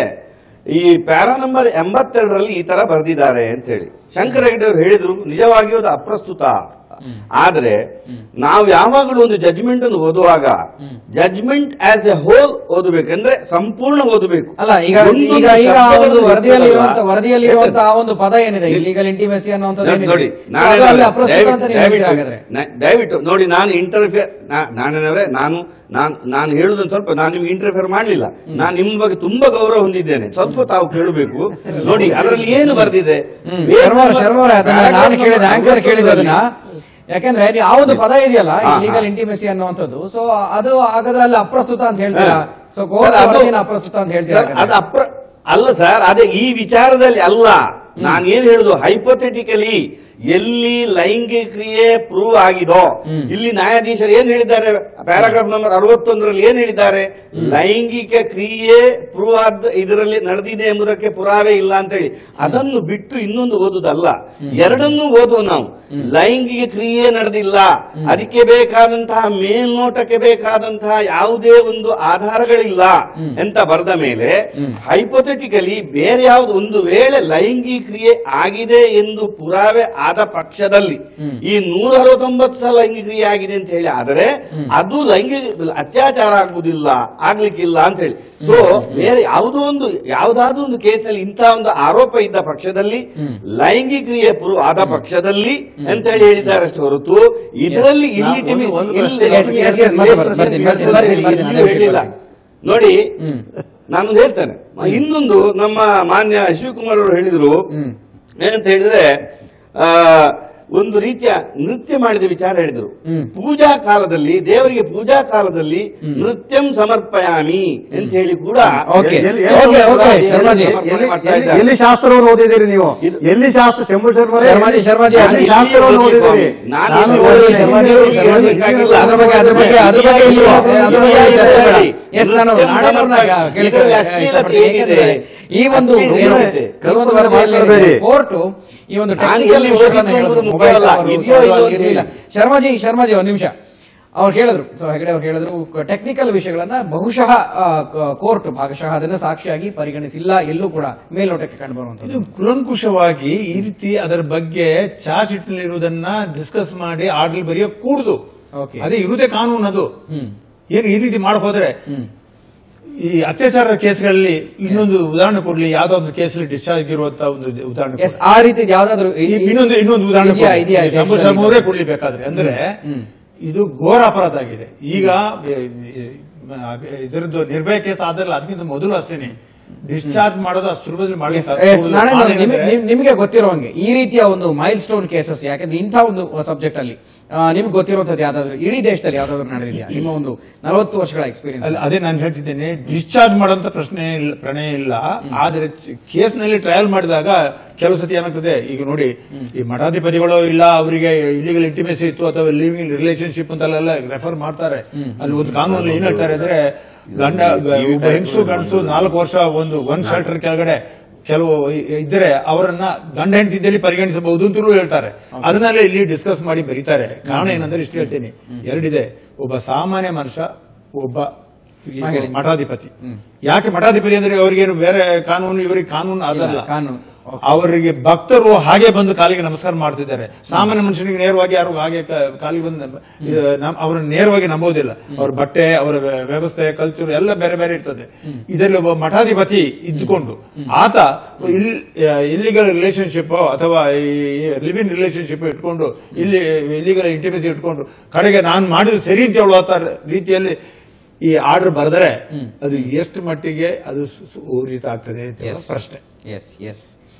ಈ ಪ್ಯಾರಾ ನಂಬರ್ 82ರಲ್ಲಿ ಈ ತರ ಬರೆದಿದ್ದಾರೆ ಅಂತ ಹೇಳಿ ಶಂಕರ ಹೆಗಡೆ ಅವರು ಹೇಳಿದ್ರು. ನಿಜವಾಗಿಯೂ ಅದು ಅಪ್ರಸ್ತುತ. ಆದ್ರೆ ನಾವು ಯಾವಾಗಲೂ ಒಂದು ಜಡ್ಜ್ಮೆಂಟ್ ಅನ್ನು ಓದುವಾಗ ಜಡ್ಜ್ಮೆಂಟ್ ಆಸ್ ಎ ಹೋಲ್ ಓದಬೇಕಂದ್ರೆ ಸಂಪೂರ್ಣ ಓದಬೇಕು. ಅಲ್ಲ, ಈಗ ಒಂದು ವರದಿಯಲ್ಲಿರುವಂತಹ ಒಂದು ಪದ ಏನಿದೆ, ಇಲ್ಲಿಗಲ್ ಇಂಟಿಮೆಸಿ ಅನ್ನುವಂಥದ್ದು ನೋಡಿ, ದಯವಿಟ್ಟು ನೋಡಿ, ನಾನು ಇಂಟರ್ಫಿಯರ್ ನಾನೇನವರೇ ನಾನು ಹೇಳುದನ್ನು ಸ್ವಲ್ಪ ನಾನು ನಿಮ್ಗೆ ಇಂಟರ್ಫಿಯರ್ ಮಾಡಲಿಲ್ಲ. ನಾನು ನಿಮ್ಮ ಬಗ್ಗೆ ತುಂಬಾ ಗೌರವ ಹೊಂದಿದ್ದೇನೆ. ಸ್ವಲ್ಪ ತಾವು ಕೇಳಬೇಕು. ನೋಡಿ, ಅದರಲ್ಲಿ ಏನು ಬರೆದಿದೆ. ನಾನು ಕೇಳಿದ ಆಂಕರ್ ಕೇಳಿದ ಅದನ್ನ, ಯಾಕೆಂದ್ರೆ ಆ ಒಂದು ಪದ ಇದೆಯಲ್ಲ ಇಲ್ಲಿಗಲ್ ಇಂಟಿಮೆಸಿ ಅನ್ನುವಂಥದ್ದು, ಸೊ ಅದು ಆಗದ್ರಲ್ಲಿ ಅಪ್ರಸ್ತುತ ಅಂತ ಹೇಳ್ತೀರಾ? ಸೊ ಅಪ್ರಸ್ತುತ ಅಂತ ಹೇಳ್ತೀರಾ? ಅದು ಅಲ್ಲ ಸರ್, ಅದೇ ಈ ವಿಚಾರದಲ್ಲಿ ಅಲ್ಲ. ನಾನೇನ್ ಹೇಳುದು, ಹೈಪೋಥೆಟಿಕಲಿ ಎಲ್ಲಿ ಲೈಂಗಿಕ ಕ್ರಿಯೆ ಪ್ರೂವ್ ಆಗಿದೋ, ಇಲ್ಲಿ ನ್ಯಾಯಾಧೀಶರು ಏನ್ ಹೇಳಿದ್ದಾರೆ, ಪ್ಯಾರಾಗ್ರಾಫ್ ನಂಬರ್ 61ರಲ್ಲಿ ಏನ್ ಹೇಳಿದ್ದಾರೆ, ಲೈಂಗಿಕ ಕ್ರಿಯೆ ಪ್ರೂವ್ ಆದ ಇದರಲ್ಲಿ ನಡೆದಿದೆ ಎಂಬುದಕ್ಕೆ ಪುರಾವೆ ಇಲ್ಲ ಅಂತ ಹೇಳಿ. ಅದನ್ನು ಬಿಟ್ಟು ಇನ್ನೊಂದು ಓದುದಲ್ಲ, ಎರಡನ್ನೂ ಓದುವ ನಾವು. ಲೈಂಗಿಕ ಕ್ರಿಯೆ ನಡೆದಿಲ್ಲ, ಅದಕ್ಕೆ ಬೇಕಾದಂತಹ ಮೇಲ್ನೋಟಕ್ಕೆ ಬೇಕಾದಂತಹ ಯಾವುದೇ ಒಂದು ಆಧಾರಗಳಿಲ್ಲ ಅಂತ ಬರೆದ ಮೇಲೆ ಹೈಪೋಥೆಟಿಕಲಿ ಬೇರೆ ಯಾವುದು ಒಂದು ವೇಳೆ ಲೈಂಗಿಕ ಕ್ರಿಯೆ ಆಗಿದೆ ಎಂದು ಪುರಾವೆ ಆದ ಪಕ್ಷದಲ್ಲಿ ಈ 169 ಸಲ ಲೈಂಗಿಕ ಕ್ರಿಯೆ ಆಗಿದೆ ಅಂತ ಹೇಳಿ ಆದರೆ ಅದು ಲೈಂಗಿಕ ಅತ್ಯಾಚಾರ ಆಗ್ಲಿಕ್ಕಿಲ್ಲ ಅಂತ ಹೇಳಿ. ಸೊ ಬೇರೆ ಯಾವುದಾದ್ರೂ ಒಂದು ಕೇಸ್ನಲ್ಲಿ ಇಂತಹ ಒಂದು ಆರೋಪ ಇದ್ದ ಪಕ್ಷದಲ್ಲಿ ಲೈಂಗಿಕ ಕ್ರಿಯೆ ಪ್ರೂವ್ ಆದ ಪಕ್ಷದಲ್ಲಿ ಅಂತ ಹೇಳಿ ಹೇಳಿದ್ದಾರೆ ಅಷ್ಟೇ ಹೊರತು ಇದರಲ್ಲಿ ಹೇಳಿಲ್ಲ. ನೋಡಿ, ನಾನು ಹೇಳ್ತೇನೆ. ಇನ್ನೊಂದು ನಮ್ಮ ಮಾನ್ಯ ಶಿವಕುಮಾರ್ ಅವರು ಹೇಳಿದ್ರು, ಏನಂತ ಹೇಳಿದ್ರೆ, ಒಂದು ರೀತಿಯ ನೃತ್ಯ ಮಾಡಿದ ವಿಚಾರ ಹೇಳಿದ್ರು. ಪೂಜಾ ಕಾಲದಲ್ಲಿ, ದೇವರಿಗೆ ಪೂಜಾ ಕಾಲದಲ್ಲಿ ನೃತ್ಯಂ ಸಮರ್ಪಯಾಮಿ ಅಂತ ಹೇಳಿ ಕೂಡ ಎಲ್ಲಿ ಶಾಸ್ತ್ರವನ್ನು ಓದಿದ್ದೀರಿ ನೀವು? ಎಲ್ಲಿ ಶಾಸ್ತ್ರ? ಶಂಭು ಶರ್ಮಾಜಿ ಶಾಸ್ತ್ರವನ್ನು ಓದಿದ್ದೀರಿ? ಈ ಒಂದು ಕೋರ್ಟ್ ಈ ಒಂದು ಟೆಕ್ನಿಕಲ್ ಶರ್ಮಾಜಿ ಒಂದು ನಿಮಿಷ ಅವ್ರು ಹೇಳಿದ್ರು. ಸೊ ಹೆಗಡೆ ಅವ್ರು ಹೇಳಿದ್ರು, ಟೆಕ್ನಿಕಲ್ ವಿಷಯಗಳನ್ನ ಬಹುಶಃ ಕೋರ್ಟ್ ಭಾಗಶಃ ಅದನ್ನ ಸಾಕ್ಷಿಯಾಗಿ ಪರಿಗಣಿಸಿಲ್ಲ, ಎಲ್ಲೂ ಕೂಡ ಮೇಲ್ನೋಟಕ್ಕೆ ಕಂಡು ಬರುವಂತದ್ದು. ಕುಲಂಕುಷವಾಗಿ ಈ ರೀತಿ ಅದರ ಬಗ್ಗೆ ಚಾರ್ಜ್ ಶೀಟ್ ನಲ್ಲಿ ಇರುವುದನ್ನ ಡಿಸ್ಕಸ್ ಮಾಡಿ ಆರ್ಡರ್ ಬರೆಯೋ ಕೂಡುದು. ಅದೇ ಇರುವುದೇ ಕಾನೂನು. ಅದು ಏನು ಈ ರೀತಿ ಮಾಡಕ್ ಹೋದ್ರೆ ಈ ಅತ್ಯಾಚಾರದ ಕೇಸ್ಗಳಲ್ಲಿ ಇನ್ನೊಂದು ಉದಾಹರಣೆ ಕೊಡ್ಲಿ, ಯಾವ್ದೋ ಒಂದು ಕೇಸಲ್ಲಿ ಡಿಸ್ಚಾರ್ಜ್ ಆಗಿರುವಂತಹ ಒಂದು ಉದಾಹರಣೆ ಎಸ್, ಆ ರೀತಿ ಯಾವ್ದಾದ್ರು ಇನ್ನೊಂದು ಉದಾಹರಣೆ ಇದೆಯಾ? ಅವರೇ ಕೊಡ್ಲಿ ಬೇಕಾದ್ರೆ. ಅಂದ್ರೆ ಇದು ಘೋರ ಅಪರಾಧ ಆಗಿದೆ. ಈಗ ಇದರದ್ದು ನಿರ್ಭಯ ಕೇಸ್ ಆದಲ್ಲ, ಅದಕ್ಕಿಂತ ಮೊದಲು ಅಷ್ಟೇನೆ ಡಿಸ್ಚಾರ್ಜ್ ಮಾಡೋದು ಅಷ್ಟು ಸುಲಭದಲ್ಲಿ ನಿಮಗೆ ಗೊತ್ತಿರುವಂಗೆ ಈ ರೀತಿಯ ಒಂದು ಮೈಲ್ ಸ್ಟೋನ್ ಕೇಸಸ್, ಯಾಕಂದ್ರೆ ಇಂಥ ಒಂದು ಸಬ್ಜೆಕ್ಟ್ ಅಲ್ಲಿ ನಿಮ್ಗೆ ಗೊತ್ತಿರುವಂತದ್ದು ಯಾವ್ದಾದ್ರು ಇಡೀ ದೇಶದಲ್ಲಿ ಯಾವ್ದಾದ್ರು ನಡೆದಿದೆಯಾ ನಿಮ್ಮ ಒಂದು 40 ವರ್ಷಗಳ ಎಕ್ಸ್ಪೀರಿಯನ್ಸ್? ಅದೇ ನಾನು ಹೇಳ್ತಿದ್ದೇನೆ, ಡಿಸ್ಚಾರ್ಜ್ ಮಾಡುವಂತ ಪ್ರಶ್ನೆ ಇಲ್ಲ. ಆದ್ರೆ ಕೇಸ್ ನಲ್ಲಿ ಟ್ರಯಲ್ ಮಾಡಿದಾಗ ಕೆಲವು ಸತಿ ಏನಾಗ್ತದೆ, ಈಗ ನೋಡಿ ಈ ಮಠಾಧಿಪತಿಗಳು ಇಲ್ಲ ಅವರಿಗೆ ಇಲ್ಲಿಗಲ್ ಇಂಟಿಮೇಸಿ ಇತ್ತು ಅಥವಾ ಲಿವಿಂಗ್ ರಿಲೇಶನ್ಶಿಪ್ ಅಂತೆಲ್ಲ ರೆಫರ್ ಮಾಡ್ತಾರೆ. ಅಲ್ಲಿ ಒಂದು ಕಾನೂನಲ್ಲಿ ಏನ್ ಹೇಳ್ತಾರೆ ಅಂದ್ರೆ, ಒಬ್ಬ ಹೆಂಗಸು ಗಂಡಸು 4 ವರ್ಷ ಒಂದು ಶೆಲ್ಟರ್ ಕೆಳಗಡೆ ಕೆಲವು ಇದ್ರೆ ಅವರನ್ನ ಗಂಡ ಹೆಂಡತಿಯಲ್ಲಿ ಪರಿಗಣಿಸಬಹುದು ಅಂತಲೂ ಹೇಳ್ತಾರೆ. ಅದನ್ನೆಲ್ಲ ಇಲ್ಲಿ ಡಿಸ್ಕಸ್ ಮಾಡಿ ಬರೀತಾರೆ. ಕಾರಣ ಏನಂದ್ರೆ ಇಷ್ಟು ಹೇಳ್ತೀನಿ, ಎರಡಿದೆ. ಒಬ್ಬ ಸಾಮಾನ್ಯ ಮನುಷ್ಯ, ಒಬ್ಬ ಮಠಾಧಿಪತಿ. ಯಾಕೆ ಮಠಾಧಿಪತಿ ಅಂದ್ರೆ ಅವರಿಗೇನು ಬೇರೆ ಕಾನೂನು, ಇವರಿಗೆ ಕಾನೂನು ಅದಲ್ಲ. ಅವರಿಗೆ ಭಕ್ತರು ಹಾಗೆ ಬಂದು ಕಾಲಿಗೆ ನಮಸ್ಕಾರ ಮಾಡ್ತಿದ್ದಾರೆ. ಸಾಮಾನ್ಯ ಮನುಷ್ಯನಿಗೆ ನೇರವಾಗಿ ಯಾರು ಹಾಗೆ ಕಾಲಿಗೆ ಬಂದು ಅವರನ್ನು ನೇರವಾಗಿ ನಂಬೋದಿಲ್ಲ. ಅವರ ಬಟ್ಟೆ, ಅವರ ವ್ಯವಸ್ಥೆ, ಕಲ್ಚರ್ ಎಲ್ಲ ಬೇರೆ ಬೇರೆ ಇರ್ತದೆ. ಇದರಲ್ಲಿ ಒಬ್ಬ ಮಠಾಧಿಪತಿ ಇದ್ದುಕೊಂಡು ಆತ ಇಲ್ಲಿಗಲ್ ರಿಲೇಶನ್ಶಿಪ್ ಅಥವಾ ಲಿವಿಂಗ್ ರಿಲೇಶನ್ಶಿಪ್ ಇಟ್ಕೊಂಡು ಇಲ್ಲಿಗಲ್ ಇಂಟಿಮೇಸಿ ಇಟ್ಕೊಂಡು ಕಡೆಗೆ ನಾನು ಮಾಡಿದ ಸರಿ ಅಂತ ಹೇಳುವ ರೀತಿಯಲ್ಲಿ ಈ ಆರ್ಡರ್ ಬರೆದರೆ ಅದು ಎಷ್ಟು ಮಟ್ಟಿಗೆ ಅದು ಊರ್ಜಿತ ಆಗ್ತದೆ ಪ್ರಶ್ನೆ. ಎಸ್ ಎಸ್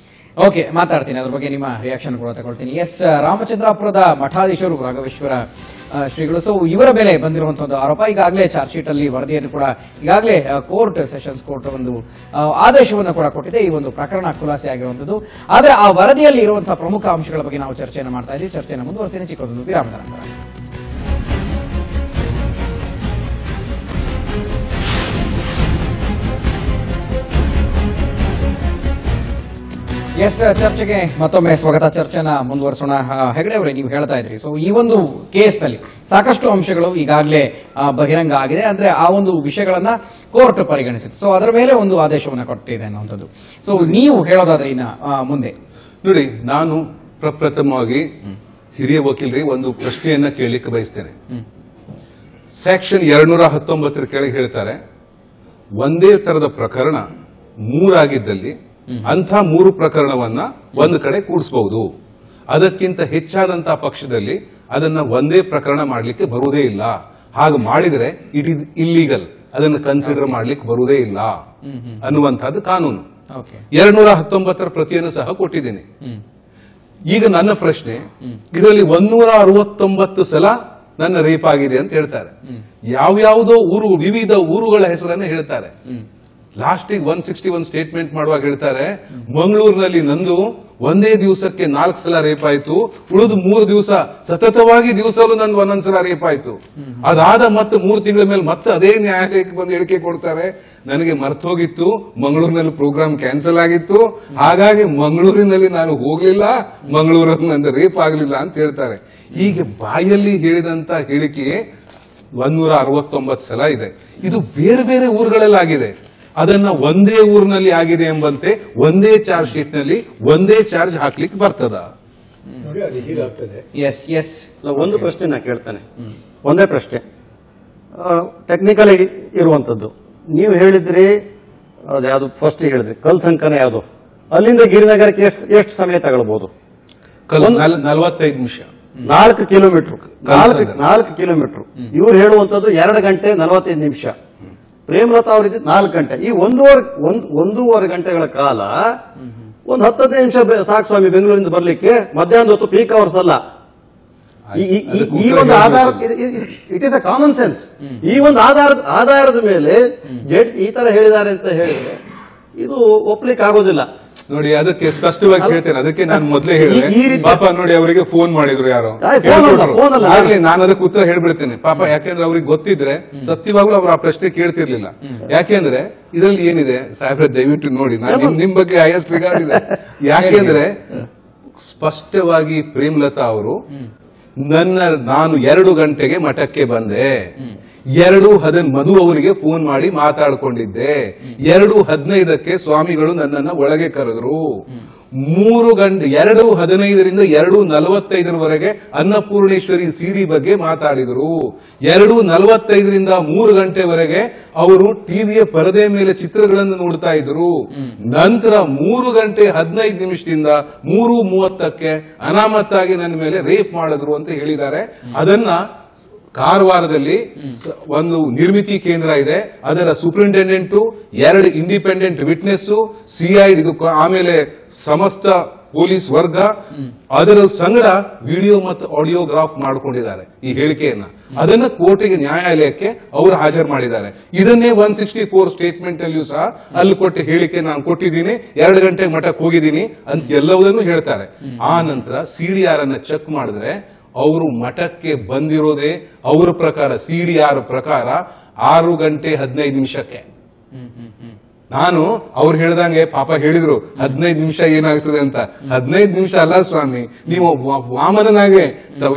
ಓಕೆ, ಮಾತಾಡ್ತೀನಿ ಅದ್ರ ಬಗ್ಗೆ, ನಿಮ್ಮ ರಿಯಾಕ್ಷನ್ ಕೂಡ ತಗೊಳ್ತೀನಿ. ಎಸ್, ರಾಮಚಂದ್ರಾಪುರದ ಮಠಾಧೀಶರು ರಾಘವೇಶ್ವರ ಶ್ರೀಗಳು. ಸೊ ಇವರ ಮೇಲೆ ಬಂದಿರುವಂತಹ ಒಂದು ಆರೋಪ ಈಗಾಗಲೇ ಚಾರ್ಜ್ ಶೀಟ್ ಅಲ್ಲಿ ವರದಿಯನ್ನು ಕೂಡ ಈಗಾಗಲೇ ಕೋರ್ಟ್, ಸೆಷನ್ಸ್ ಕೋರ್ಟ್ ಒಂದು ಆದೇಶವನ್ನು ಕೂಡ ಕೊಟ್ಟಿದೆ. ಈ ಒಂದು ಪ್ರಕರಣ ಖುಲಾಸೆ ಆಗಿರುವಂತದ್ದು. ಆದರೆ ಆ ವರದಿಯಲ್ಲಿ ಇರುವಂತಹ ಪ್ರಮುಖ ಅಂಶಗಳ ಬಗ್ಗೆ ನಾವು ಚರ್ಚೆಯನ್ನು ಮಾಡ್ತಾ ಇದ್ದೀವಿ. ಚರ್ಚೆಯನ್ನು ಮುಂದುವರ್ತೀನಿ ಚಿಕ್ಕದೊಂದು ವಿರಾಮದ ನಂತರ. ಎಸ್, ಚರ್ಚೆಗೆ ಮತ್ತೊಮ್ಮೆ ಸ್ವಾಗತ. ಚರ್ಚೆನ ಮುಂದುವರಿಸೋಣ. ಹೆಗಡೆ ಅವರೇ, ನೀವು ಹೇಳ್ತಾ ಇದ್ರಿ, ಸೊ ಈ ಒಂದು ಕೇಸ್ ನಲ್ಲಿ ಸಾಕಷ್ಟು ಅಂಶಗಳು ಈಗಾಗಲೇ ಬಹಿರಂಗ ಆಗಿದೆ. ಅಂದ್ರೆ ಆ ಒಂದು ವಿಷಯಗಳನ್ನ ಕೋರ್ಟ್ ಪರಿಗಣಿಸಿದೆ. ಸೊ ಅದರ ಮೇಲೆ ಒಂದು ಆದೇಶವನ್ನು ಕೊಟ್ಟಿದೆ ಅನ್ನುವಂಥದ್ದು. ಸೊ ನೀವು ಹೇಳೋದಾದ್ರೆ ಇನ್ನ ಮುಂದೆ ನೋಡಿ, ನಾನು ಪ್ರಪ್ರಥಮವಾಗಿ ಹಿರಿಯ ವಕೀಲರಿಗೆ ಒಂದು ಪ್ರಶ್ನೆಯನ್ನ ಕೇಳಲಿಕ್ಕೆ ಬಯಸ್ತೇನೆ. ಸೆಕ್ಷನ್ 219 ಕೆಳಗೆ ಹೇಳ್ತಾರೆ, ಒಂದೇ ತರದ ಪ್ರಕರಣ 3 ಆಗಿದ್ದಲ್ಲಿ ಅಂಥ 3 ಪ್ರಕರಣವನ್ನ ಒಂದು ಕಡೆ ಕೂಡಿಸಬಹುದು. ಅದಕ್ಕಿಂತ ಹೆಚ್ಚಾದಂತಹ ಪಕ್ಷದಲ್ಲಿ ಅದನ್ನ ಒಂದೇ ಪ್ರಕರಣ ಮಾಡಲಿಕ್ಕೆ ಬರುವುದೇ ಇಲ್ಲ. ಹಾಗೆ ಮಾಡಿದರೆ ಇಟ್ ಈಸ್ ಇಲ್ಲೀಗಲ್, ಅದನ್ನು ಕನ್ಸಿಡರ್ ಮಾಡಲಿಕ್ಕೆ ಬರುವುದೇ ಇಲ್ಲ ಅನ್ನುವಂಥದ್ದು ಕಾನೂನು. 219 ಪ್ರತಿಯನ್ನು ಸಹ ಕೊಟ್ಟಿದ್ದೀನಿ. ಈಗ ನನ್ನ ಪ್ರಶ್ನೆ, ಇದರಲ್ಲಿ 169 ಸಲ ನನ್ನ ರೇಪ್ ಆಗಿದೆ ಅಂತ ಹೇಳ್ತಾರೆ. ಯಾವ್ಯಾವುದೋ ಊರು, ವಿವಿಧ ಊರುಗಳ ಹೆಸರನ್ನ ಹೇಳ್ತಾರೆ. ಲಾಸ್ಟಿಗೆ 161 ಸ್ಟೇಟ್ಮೆಂಟ್ ಮಾಡುವಾಗ ಹೇಳ್ತಾರೆ, ಮಂಗಳೂರಿನಲ್ಲಿ ನಂದು ಒಂದೇ ದಿವಸಕ್ಕೆ 4 ಸಲ ರೇಪ್ ಆಯ್ತು, ಉಳಿದು 3 ದಿವಸ ಸತತವಾಗಿ ದಿವಸಲ್ಲೂ ನಂದು 1 ಸಲ ರೇಪ್ ಆಯ್ತು. ಅದಾದ ಮತ್ತೆ 3 ತಿಂಗಳ ಮೇಲೆ ಮತ್ತೆ ಅದೇ ನ್ಯಾಯಾಲಯಕ್ಕೆ ಬಂದು ಹೇಳಿಕೆ ಕೊಡ್ತಾರೆ, ನನಗೆ ಮರ್ತೋಗಿತ್ತು, ಮಂಗಳೂರಿನಲ್ಲಿ ಪ್ರೋಗ್ರಾಮ್ ಕ್ಯಾನ್ಸಲ್ ಆಗಿತ್ತು, ಹಾಗಾಗಿ ಮಂಗಳೂರಿನಲ್ಲಿ ನಾನು ಹೋಗ್ಲಿಲ್ಲ, ಮಂಗಳೂರಲ್ಲಿ ನಂದು ರೇಪ್ ಆಗಲಿಲ್ಲ ಅಂತ ಹೇಳ್ತಾರೆ. ಹೀಗೆ ಬಾಯಲ್ಲಿ ಹೇಳಿದಂತ ಹೇಳಿಕೆ 169 ಸಲ ಇದೆ. ಇದು ಬೇರೆ ಬೇರೆ ಊರುಗಳಲ್ಲಾಗಿದೆ. ಅದನ್ನ ಒಂದೇ ಊರಿನಲ್ಲಿ ಆಗಿದೆ ಎಂಬಂತೆ ಒಂದೇ ಚಾರ್ಜ್ ಶೀಟ್ ನಲ್ಲಿ ಒಂದೇ ಚಾರ್ಜ್ ಹಾಕ್ಲಿಕ್ಕೆ ಬರ್ತದ? ಒಂದು ಪ್ರಶ್ನೆ ನಾ ಕೇಳ್ತಾನೆ, ಒಂದೇ ಪ್ರಶ್ನೆ, ಟೆಕ್ನಿಕಲ್ ಇರುವಂತದ್ದು. ನೀವು ಹೇಳಿದ್ರಿ, ಅದ್ಯಾವುದು ಫಸ್ಟ್ ಹೇಳಿದ್ರಿ ಕಲ್ಸಂಕನ ಯಾವುದು, ಅಲ್ಲಿಂದ ಗಿರಿನಗರಕ್ಕೆ ಎಷ್ಟು ಸಮಯ ತಗೊಳ್ಬಹುದು? 45 ನಿಮಿಷ, 4 ಕಿಲೋಮೀಟರ್. 4 ಕಿಲೋಮೀಟರ್. ಇವ್ರು ಹೇಳುವಂತದ್ದು 2 ಗಂಟೆ 45 ನಿಮಿಷ. ಪ್ರೇಮಲತಾ ಅವರಿದ್ದು 4 ಗಂಟೆ. ಈ ಒಂದೂವರೆ ಗಂಟೆಗಳ ಕಾಲ ಒಂದು 10 ನಿಮಿಷ ಸಾಕು ಸ್ವಾಮಿ ಬೆಂಗಳೂರಿಂದ ಬರ್ಲಿಕ್ಕೆ. ಮಧ್ಯಾಹ್ನದ ಹೊತ್ತು ಪೀಕ್ ಅವರ್ಸ್ ಅಲ್ಲ. ಈ ಒಂದು ಆಧಾರ, it is a common sense. ಈ ಒಂದು ಆಧಾರದ ಮೇಲೆ ಜಡ್ಜ್ ಈ ತರ ಹೇಳಿದ್ದಾರೆ ಅಂತ ಹೇಳಿದ್ರೆ ಇದು ಒಪ್ಲಿಕ್ಕೆ ಆಗೋದಿಲ್ಲ. ನೋಡಿ, ಅದಕ್ಕೆ ಸ್ಪಷ್ಟವಾಗಿ ಹೇಳ್ತೇನೆ. ಅದಕ್ಕೆ ನಾನು ಮೊದಲೇ ಹೇಳಿದೆ, ಪಾಪ ನೋಡಿ ಅವರಿಗೆ ಫೋನ್ ಮಾಡಿದ್ರು ಯಾರೋ, ಆಗ್ಲಿ ನಾನು ಅದಕ್ಕೆ ಉತ್ತರ ಹೇಳ್ಬಿಡ್ತೇನೆ ಪಾಪ. ಯಾಕೆಂದ್ರೆ ಅವ್ರಿಗೆ ಗೊತ್ತಿದ್ರೆ ಸತ್ಯವಾಗ್ಲೂ ಅವ್ರು ಆ ಪ್ರಶ್ನೆ ಕೇಳ್ತಿರ್ಲಿಲ್ಲ. ಯಾಕೆಂದ್ರೆ ಇದರಲ್ಲಿ ಏನಿದೆ ಸಾಹೇಬ್ರೆ, ದಯವಿಟ್ಟು ನೋಡಿ, ನಾನು ನಿಮ್ ಬಗ್ಗೆ ಹೈಯೆಸ್ಟ್ ರಿಗಾರ್ಡ್ ಇದೆ. ಯಾಕೆಂದ್ರೆ ಸ್ಪಷ್ಟವಾಗಿ ಪ್ರೇಮಲತಾ ಅವರು ನಾನು 2 ಗಂಟೆಗೆ ಮಠಕ್ಕೆ ಬಂದೆ. 2:10 ಮಧು ಅವರಿಗೆ ಫೋನ್ ಮಾಡಿ ಮಾತಾಡ್ಕೊಂಡಿದ್ದೆ. 2:15ಕ್ಕೆ ಸ್ವಾಮಿಗಳು ನನ್ನನ್ನ ಒಳಗೆ ಕರೆದ್ರು. 2:15ರಿಂದ 2:45 ಅನ್ನಪೂರ್ಣೇಶ್ವರಿ ಸಿಡಿ ಬಗ್ಗೆ ಮಾತಾಡಿದ್ರು. 2:45ರಿಂದ 3 ಗಂಟೆವರೆಗೆ ಅವರು ಟಿವಿಯ ಪರದೆ ಮೇಲೆ ಚಿತ್ರಗಳನ್ನು ನೋಡ್ತಾ ಇದ್ರು. ನಂತರ 3:15 3:30ಕ್ಕೆ ಅನಾಮತ್ತಾಗಿ ನನ್ನ ಮೇಲೆ ರೇಪ್ ಮಾಡಿದ್ರು ಅಂತ ಹೇಳಿದ್ದಾರೆ. ಅದನ್ನ ಕಾರವಾರದಲ್ಲಿ ಒಂದು ನಿರ್ಮಿತಿ ಕೇಂದ್ರ ಇದೆ, ಅದರ ಸೂಪರಿಂಟೆಂಡೆಂಟು, 2 ಇಂಡಿಪೆಂಡೆಂಟ್ ವಿಟ್ನೆಸ್, ಸಿಐಡಿ, ಆಮೇಲೆ ಸಮಸ್ತ ಪೊಲೀಸ್ ವರ್ಗ ಅದರ ಸಂಗಡ ವಿಡಿಯೋ ಮತ್ತು ಆಡಿಯೋಗ್ರಾಫ್ ಮಾಡಿಕೊಂಡಿದ್ದಾರೆ ಈ ಹೇಳಿಕೆಯನ್ನ. ಅದನ್ನ ಕೋರ್ಟಿಗೆ, ನ್ಯಾಯಾಲಯಕ್ಕೆ ಅವರು ಹಾಜರು ಮಾಡಿದ್ದಾರೆ. ಇದನ್ನೇ 164 ಸ್ಟೇಟ್ಮೆಂಟ್ ಅಲ್ಲಿಯೂ ಸಹ ಅಲ್ಲಿ ಕೊಟ್ಟ ಹೇಳಿಕೆ ನಾನು ಕೊಟ್ಟಿದ್ದೀನಿ, 2 ಗಂಟೆಗೆ ಮಠಕ್ಕೆ ಹೋಗಿದ್ದೀನಿ ಅಂತ ಎಲ್ಲವುದನ್ನು ಹೇಳ್ತಾರೆ. ಆ ನಂತರ ಸಿಡಿಆರ್ ಅನ್ನ ಚೆಕ್ ಮಾಡಿದ್ರೆ ಅವರು ಮಠಕ್ಕೆ ಬಂದಿರೋದೇ ಅವರ ಪ್ರಕಾರ, ಸಿಡಿಆರ್ ಪ್ರಕಾರ 6:15 ನಾನು ಅವ್ರು ಹೇಳ್ದಂಗೆ ಪಾಪ ಹೇಳಿದ್ರು 15 ನಿಮಿಷ ಏನಾಗ್ತದೆ ಅಂತ. 15 ನಿಮಿಷ ಅಲ್ಲ ಸ್ವಾಮಿ, ನೀವು ವಾಮನನಾಗೆ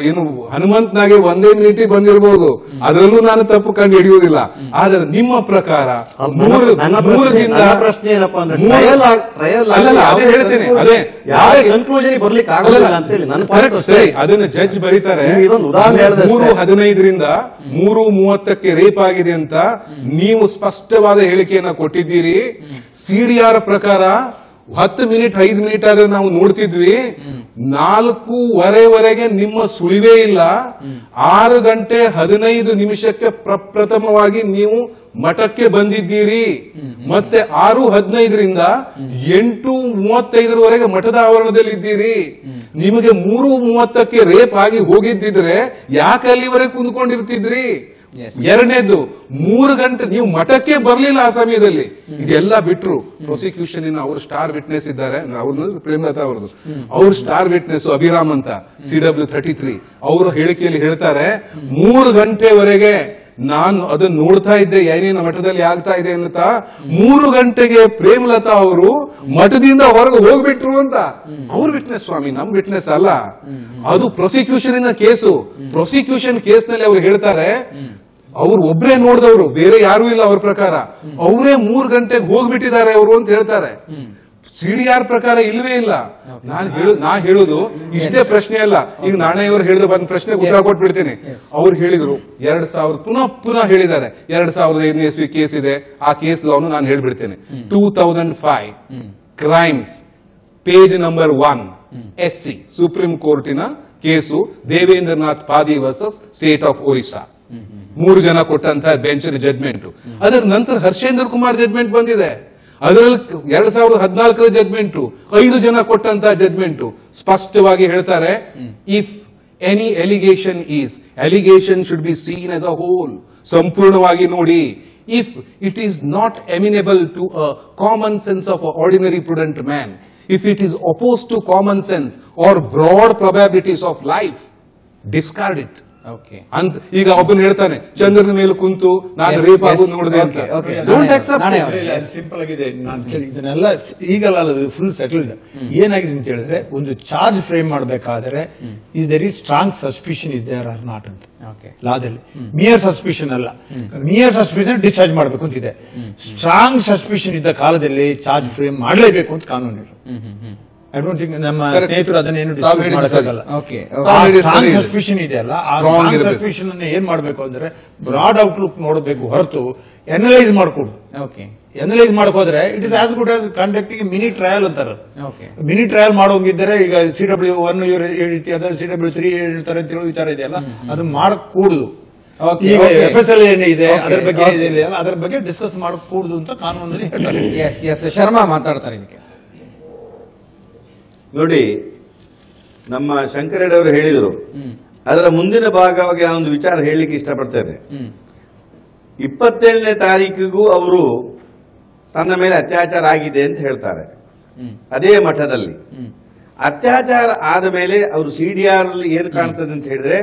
ಏನು ಹನುಮಂತನಾಗೆ 1 ಮಿನಿಟ್ ಬಂದಿರಬಹುದು, ಅದರಲ್ಲೂ ನಾನು ತಪ್ಪು ಕಂಡು ಹಿಡಿಯುವುದಿಲ್ಲ. ಆದ್ರೆ ನಿಮ್ಮ ಪ್ರಕಾರ ಪ್ರಶ್ನೆ ಏನಪ್ಪಾ ಅಂದ್ರೆ ಅದೇ ಹೇಳ್ತೇನೆ, ಅದೇ ಕನ್ಕ್ಲೂಷನ್ ಬರ್ಲಿಕ್ಕೆ ಆಗಲ್ಲ ಅಂತ ಹೇಳಿ ಸರಿ, ಅದನ್ನ ಜಡ್ಜ್ ಬರೀತಾರೆ. 3:15ರಿಂದ 3:30ಕ್ಕೆ ರೇಪ್ ಆಗಿದೆ ಅಂತ ನೀವು ಸ್ಪಷ್ಟವಾದ ಹೇಳಿಕೆಯನ್ನ ಕೊಟ್ಟಿದ್ದೀರಿ. ಸಿಡಿಆರ್ ಪ್ರಕಾರ 10 ಮಿನಿಟ್ 5 ಮಿನಿಟ್ ಆದ್ರೆ ನಾವು ನೋಡ್ತಿದ್ವಿ, 4:15 ನಿಮ್ಮ ಸುಳಿವೇ ಇಲ್ಲ. 6:15 ಪ್ರಪ್ರಥಮವಾಗಿ ನೀವು ಮಠಕ್ಕೆ ಬಂದಿದ್ದೀರಿ. ಮತ್ತೆ 6:15ರಿಂದ 8:35 ಮಠದ ಆವರಣದಲ್ಲಿದ್ದೀರಿ. ನಿಮಗೆ 3:30ಕ್ಕೆ ರೇಪ್ ಆಗಿ ಹೋಗಿದ್ದಿದ್ರೆ ಯಾಕೆ ಅಲ್ಲಿವರೆಗೆ ಕುಂದ್ಕೊಂಡಿರ್ತಿದ್ರಿ? ಎರಡನೇದು 3 ಗಂಟೆ ನೀವು ಮಠಕ್ಕೆ ಬರ್ಲಿಲ್ಲ ಆ ಸಮಯದಲ್ಲಿ. ಇದೆಲ್ಲ ಬಿಟ್ರು ಪ್ರಾಸಿಕ್ಯೂಷನ್ ಅವರು ಸ್ಟಾರ್ ವಿಟ್ನೆಸ್ ಇದ್ದಾರೆ, ಅವ್ರದ್ದು ಪ್ರೇಮಲತಾ ಅವರದು, ಅವ್ರ ಸ್ಟಾರ್ ವಿಟ್ನೆಸ್ ಅಭಿರಾಮ್ ಅಂತ CW33 ಅವರು ಹೇಳಿಕೆಯಲ್ಲಿ ಹೇಳ್ತಾರೆ 3 ಗಂಟೆವರೆಗೆ ನಾನು ಅದನ್ನ ನೋಡ್ತಾ ಇದ್ದೆ ಏನೇನು ಮಠದಲ್ಲಿ ಆಗ್ತಾ ಇದೆ ಅಂತ. 3 ಗಂಟೆಗೆ ಪ್ರೇಮಲತಾ ಅವರು ಮಠದಿಂದ ಹೊರಗೆ ಹೋಗ್ಬಿಟ್ರು ಅಂತ ಅವ್ರ ವಿಟ್ನೆಸ್. ಸ್ವಾಮಿ ನಮ್ ವಿಟ್ನೆಸ್ ಅಲ್ಲ, ಅದು ಪ್ರಾಸಿಕ್ಯೂಷನ್ ಇನ ಕೇಸು. ಪ್ರಾಸಿಕ್ಯೂಷನ್ ಕೇಸ್ ನಲ್ಲಿ ಅವ್ರು ಹೇಳ್ತಾರೆ ಅವ್ರು ಒಬ್ರೇ ನೋಡಿದವರು, ಬೇರೆ ಯಾರು ಇಲ್ಲ ಅವ್ರ ಪ್ರಕಾರ. ಅವರೇ 3 ಗಂಟೆಗೆ ಹೋಗ್ಬಿಟ್ಟಿದ್ದಾರೆ ಅವರು ಅಂತ ಹೇಳ್ತಾರೆ. ಸಿಡಿಆರ್ ಪ್ರಕಾರ ಇಲ್ವೇ ಇಲ್ಲ. ನಾ ಹೇಳುದು ಇಷ್ಟೇ ಪ್ರಶ್ನೆ ಅಲ್ಲ. ಈಗ ನಾಣೆಯವರು ಹೇಳಿದ ಬಂದ ಪ್ರಶ್ನೆಗೆ ಉತ್ತರ ಕೊಟ್ಬಿಡ್ತೇನೆ. ಅವ್ರು ಹೇಳಿದ್ರು 2000 ಪುನಃ ಹೇಳಿದ್ದಾರೆ. 2005 ಇಸ್ವಿ ಕೇಸ್ ಇದೆ, ಆ ಕೇಸ್ ಲಾನು ನಾನು ಹೇಳ್ಬಿಡ್ತೇನೆ. 2005 crimes page number 1 SC supreme ಕೋರ್ಟಿನ case, Devendranath Padhi versus state of Orissa. 3 ಜನ ಕೊಟ್ಟಂತಹ ಬೆಂಚಿನ ಜಡ್ಮೆಂಟ್. ಅದರ ನಂತರ ಹರ್ಷೇಂದ್ರ ಕುಮಾರ್ ಜಡ್ಮೆಂಟ್ ಬಂದಿದೆ. ಅದರಲ್ಲಿ 2014 ಜಡ್ಮೆಂಟ್ 5 ಜನ ಕೊಟ್ಟಂತಹ ಜಡ್ಮೆಂಟ್ ಸ್ಪಷ್ಟವಾಗಿ ಹೇಳ್ತಾರೆ, if any allegation should be seen as a whole, ಸಂಪೂರ್ಣವಾಗಿ ನೋಡಿ. If it is not amenable to a common sense of ordinary prudent man, if it is opposed to common sense or broad probabilities of life, discard it ಅಂತ. ಈಗ ಒಬ್ಬನು ಹೇಳ್ತಾನೆ ಚಂದ್ರನ ಮೇಲೆ ಕುಂತು ನಾನು ರೇಪ್ ಆಗೋದು ನೋಡಿದೆ ಅಂತ. ಸಿಂಪಲ್ ಆಗಿದೆ. ನಾನು ಕೇಳಿ ಇದನ್ನೆಲ್ಲ ಈಗಲ್ಲ ಫುಲ್ ಸೆಟಲ್ಡ್. ಏನಾಗಿದೆ ಅಂತ ಹೇಳಿದ್ರೆ, ಒಂದು ಚಾರ್ಜ್ ಫ್ರೇಮ್ ಮಾಡಬೇಕಾದ್ರೆ is there is strong suspicion is there or not ಅಂತ ಲಾದಲ್ಲಿ. ಮಿಯರ್ ಸಸ್ಪಿಷನ್ ಅಲ್ಲ, ಮಿಯರ್ ಸಸ್ಪಿಷನ್ ಡಿಸ್ಚಾರ್ಜ್ ಮಾಡಬೇಕು ಅಂತಿದೆ. ಸ್ಟ್ರಾಂಗ್ ಸಸ್ಪಿಷನ್ ಇದ್ದ ಕಾಲದಲ್ಲಿ ಚಾರ್ಜ್ ಫ್ರೇಮ್ ಮಾಡಲೇಬೇಕು ಅಂತ ಕಾನೂನು ಇದೆ. ಐ ಡೋಂಟ್ ಥಿಂಕ್ ನಮ್ಮ ಸ್ನೇಹಿತರು ಅದನ್ನೇನು ಡಿಸ್ಕಸ್ ಮಾಡಕ್ಕಾಗಲ್ಲ. ಸ್ಟ್ರಾಂಗ್ ಸಸ್ಪಿಷನ್ ಇದೆಯಲ್ಲ, ಆ ಸ್ಟ್ರಾಂಗ್ ಸಸ್ಪಿಷನ್ ಅನ್ನ ಏನ್ ಮಾಡಬೇಕು ಅಂದ್ರೆ ಬ್ರಾಡ್ ಔಟ್ಲುಕ್ ನೋಡಬೇಕು ಹೊರತು ಎನಲೈಸ್ ಮಾಡ್ಕೊಡು. ಎನಲೈಸ್ ಮಾಡ್ಕೋದ್ರೆ it is as good as conducting mini trial ಅಂತಾರೆ. ಮಿನಿ ಟ್ರಯಲ್ ಮಾಡೋಂಗಿದ್ದರೆ ಈಗ CW1 ಹೇಳ್ತಿ, ಅದ CW3 ಹೇಳ್ತಾರೆ ಅಂತ ಹೇಳೋ ವಿಚಾರ ಇದೆಯಲ್ಲ, ಅದು ಮಾಡಕೂಡುದು. ಈಗ FSL ಏನಿದೆ ಅದರ ಬಗ್ಗೆ ಅದರ ಬಗ್ಗೆ ಡಿಸ್ಕಸ್ ಮಾಡಕೂಡುದು ಅಂತ ಕಾನೂನಲ್ಲಿ ಹೇಳ್ತಾರೆ. ಶರ್ಮಾ ಮಾತಾಡ್ತಾರೆ ಇದಕ್ಕೆ. ನೋಡಿ, ನಮ್ಮ ಶಂಕರರೆಡ್ಡಿ ಅವರು ಹೇಳಿದರು, ಅದರ ಮುಂದಿನ ಭಾಗವಾಗಿ ಒಂದು ವಿಚಾರ ಹೇಳಲಿಕ್ಕೆ ಇಷ್ಟಪಡ್ತೇನೆ. 27ನೇ ತಾರೀಕಿಗೂ ಅವರು ತನ್ನ ಮೇಲೆ ಅತ್ಯಾಚಾರ ಆಗಿದೆ ಅಂತ ಹೇಳ್ತಾರೆ. ಅದೇ ಮಠದಲ್ಲಿ ಅತ್ಯಾಚಾರ ಆದ ಮೇಲೆ ಅವರು CDR ಅಲ್ಲಿ ಏನು ಕಾಣ್ತದೆ ಅಂತ ಹೇಳಿದ್ರೆ,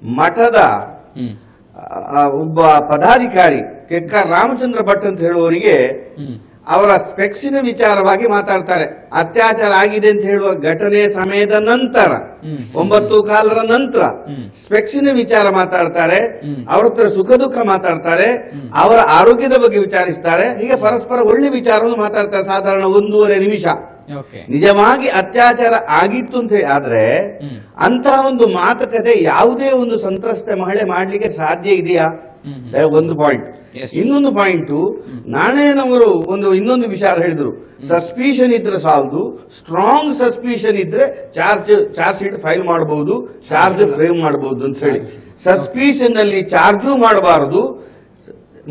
ಮಠದ ಒಬ್ಬ ಪದಾಧಿಕಾರಿ ಕೆಕ್ಕ ರಾಮಚಂದ್ರ ಭಟ್ ಅಂತ ಹೇಳುವವರಿಗೆ ಅವರ ಸ್ಪೆಕ್ಸಿನ ವಿಚಾರವಾಗಿ ಮಾತಾಡ್ತಾರೆ. ಅತ್ಯಾಚಾರ ಆಗಿದೆ ಅಂತ ಹೇಳುವ ಘಟನೆ ಸಮಯದ ನಂತರ 9:15 ನಂತರ ಸ್ಪೆಕ್ಸಿನ ವಿಚಾರ ಮಾತಾಡ್ತಾರೆ, ಅವ್ರ ಹತ್ರ ಸುಖ ದುಃಖ ಮಾತಾಡ್ತಾರೆ, ಅವರ ಆರೋಗ್ಯದ ಬಗ್ಗೆ ವಿಚಾರಿಸ್ತಾರೆ. ಹೀಗೆ ಪರಸ್ಪರ ಒಳ್ಳೆ ವಿಚಾರವನ್ನು ಮಾತಾಡ್ತಾರೆ ಸಾಧಾರಣ 1.5 ನಿಮಿಷ. ನಿಜವಾಗಿ ಅತ್ಯಾಚಾರ ಆಗಿತ್ತು ಅಂತ ಹೇಳಿ ಆದ್ರೆ ಅಂತಹ ಒಂದು ಮಾತುಕತೆ ಯಾವುದೇ ಒಂದು ಸಂತ್ರಸ್ತ ಮಹಿಳೆ ಮಾಡ್ಲಿಕ್ಕೆ ಸಾಧ್ಯ ಇದೆಯಾ? ಒಂದು ಪಾಯಿಂಟ್. ಇನ್ನೊಂದು ಪಾಯಿಂಟ್, ನಾಣಯ್ಯನವರು ಇನ್ನೊಂದು ವಿಚಾರ ಹೇಳಿದ್ರು, ಸಸ್ಪಿಷನ್ ಇದ್ರೆ ಸಾಲದು, ಸ್ಟ್ರಾಂಗ್ ಸಸ್ಪಿಷನ್ ಇದ್ರೆ ಚಾರ್ಜ್ ಶೀಟ್ ಫೈಲ್ ಮಾಡಬಹುದು, ಚಾರ್ಜ್ ಫ್ರೇಮ್ ಮಾಡಬಹುದು ಅಂತ ಹೇಳಿ. ಸಸ್ಪಿಷನ್ ನಲ್ಲಿ ಚಾರ್ಜು ಮಾಡಬಾರದು,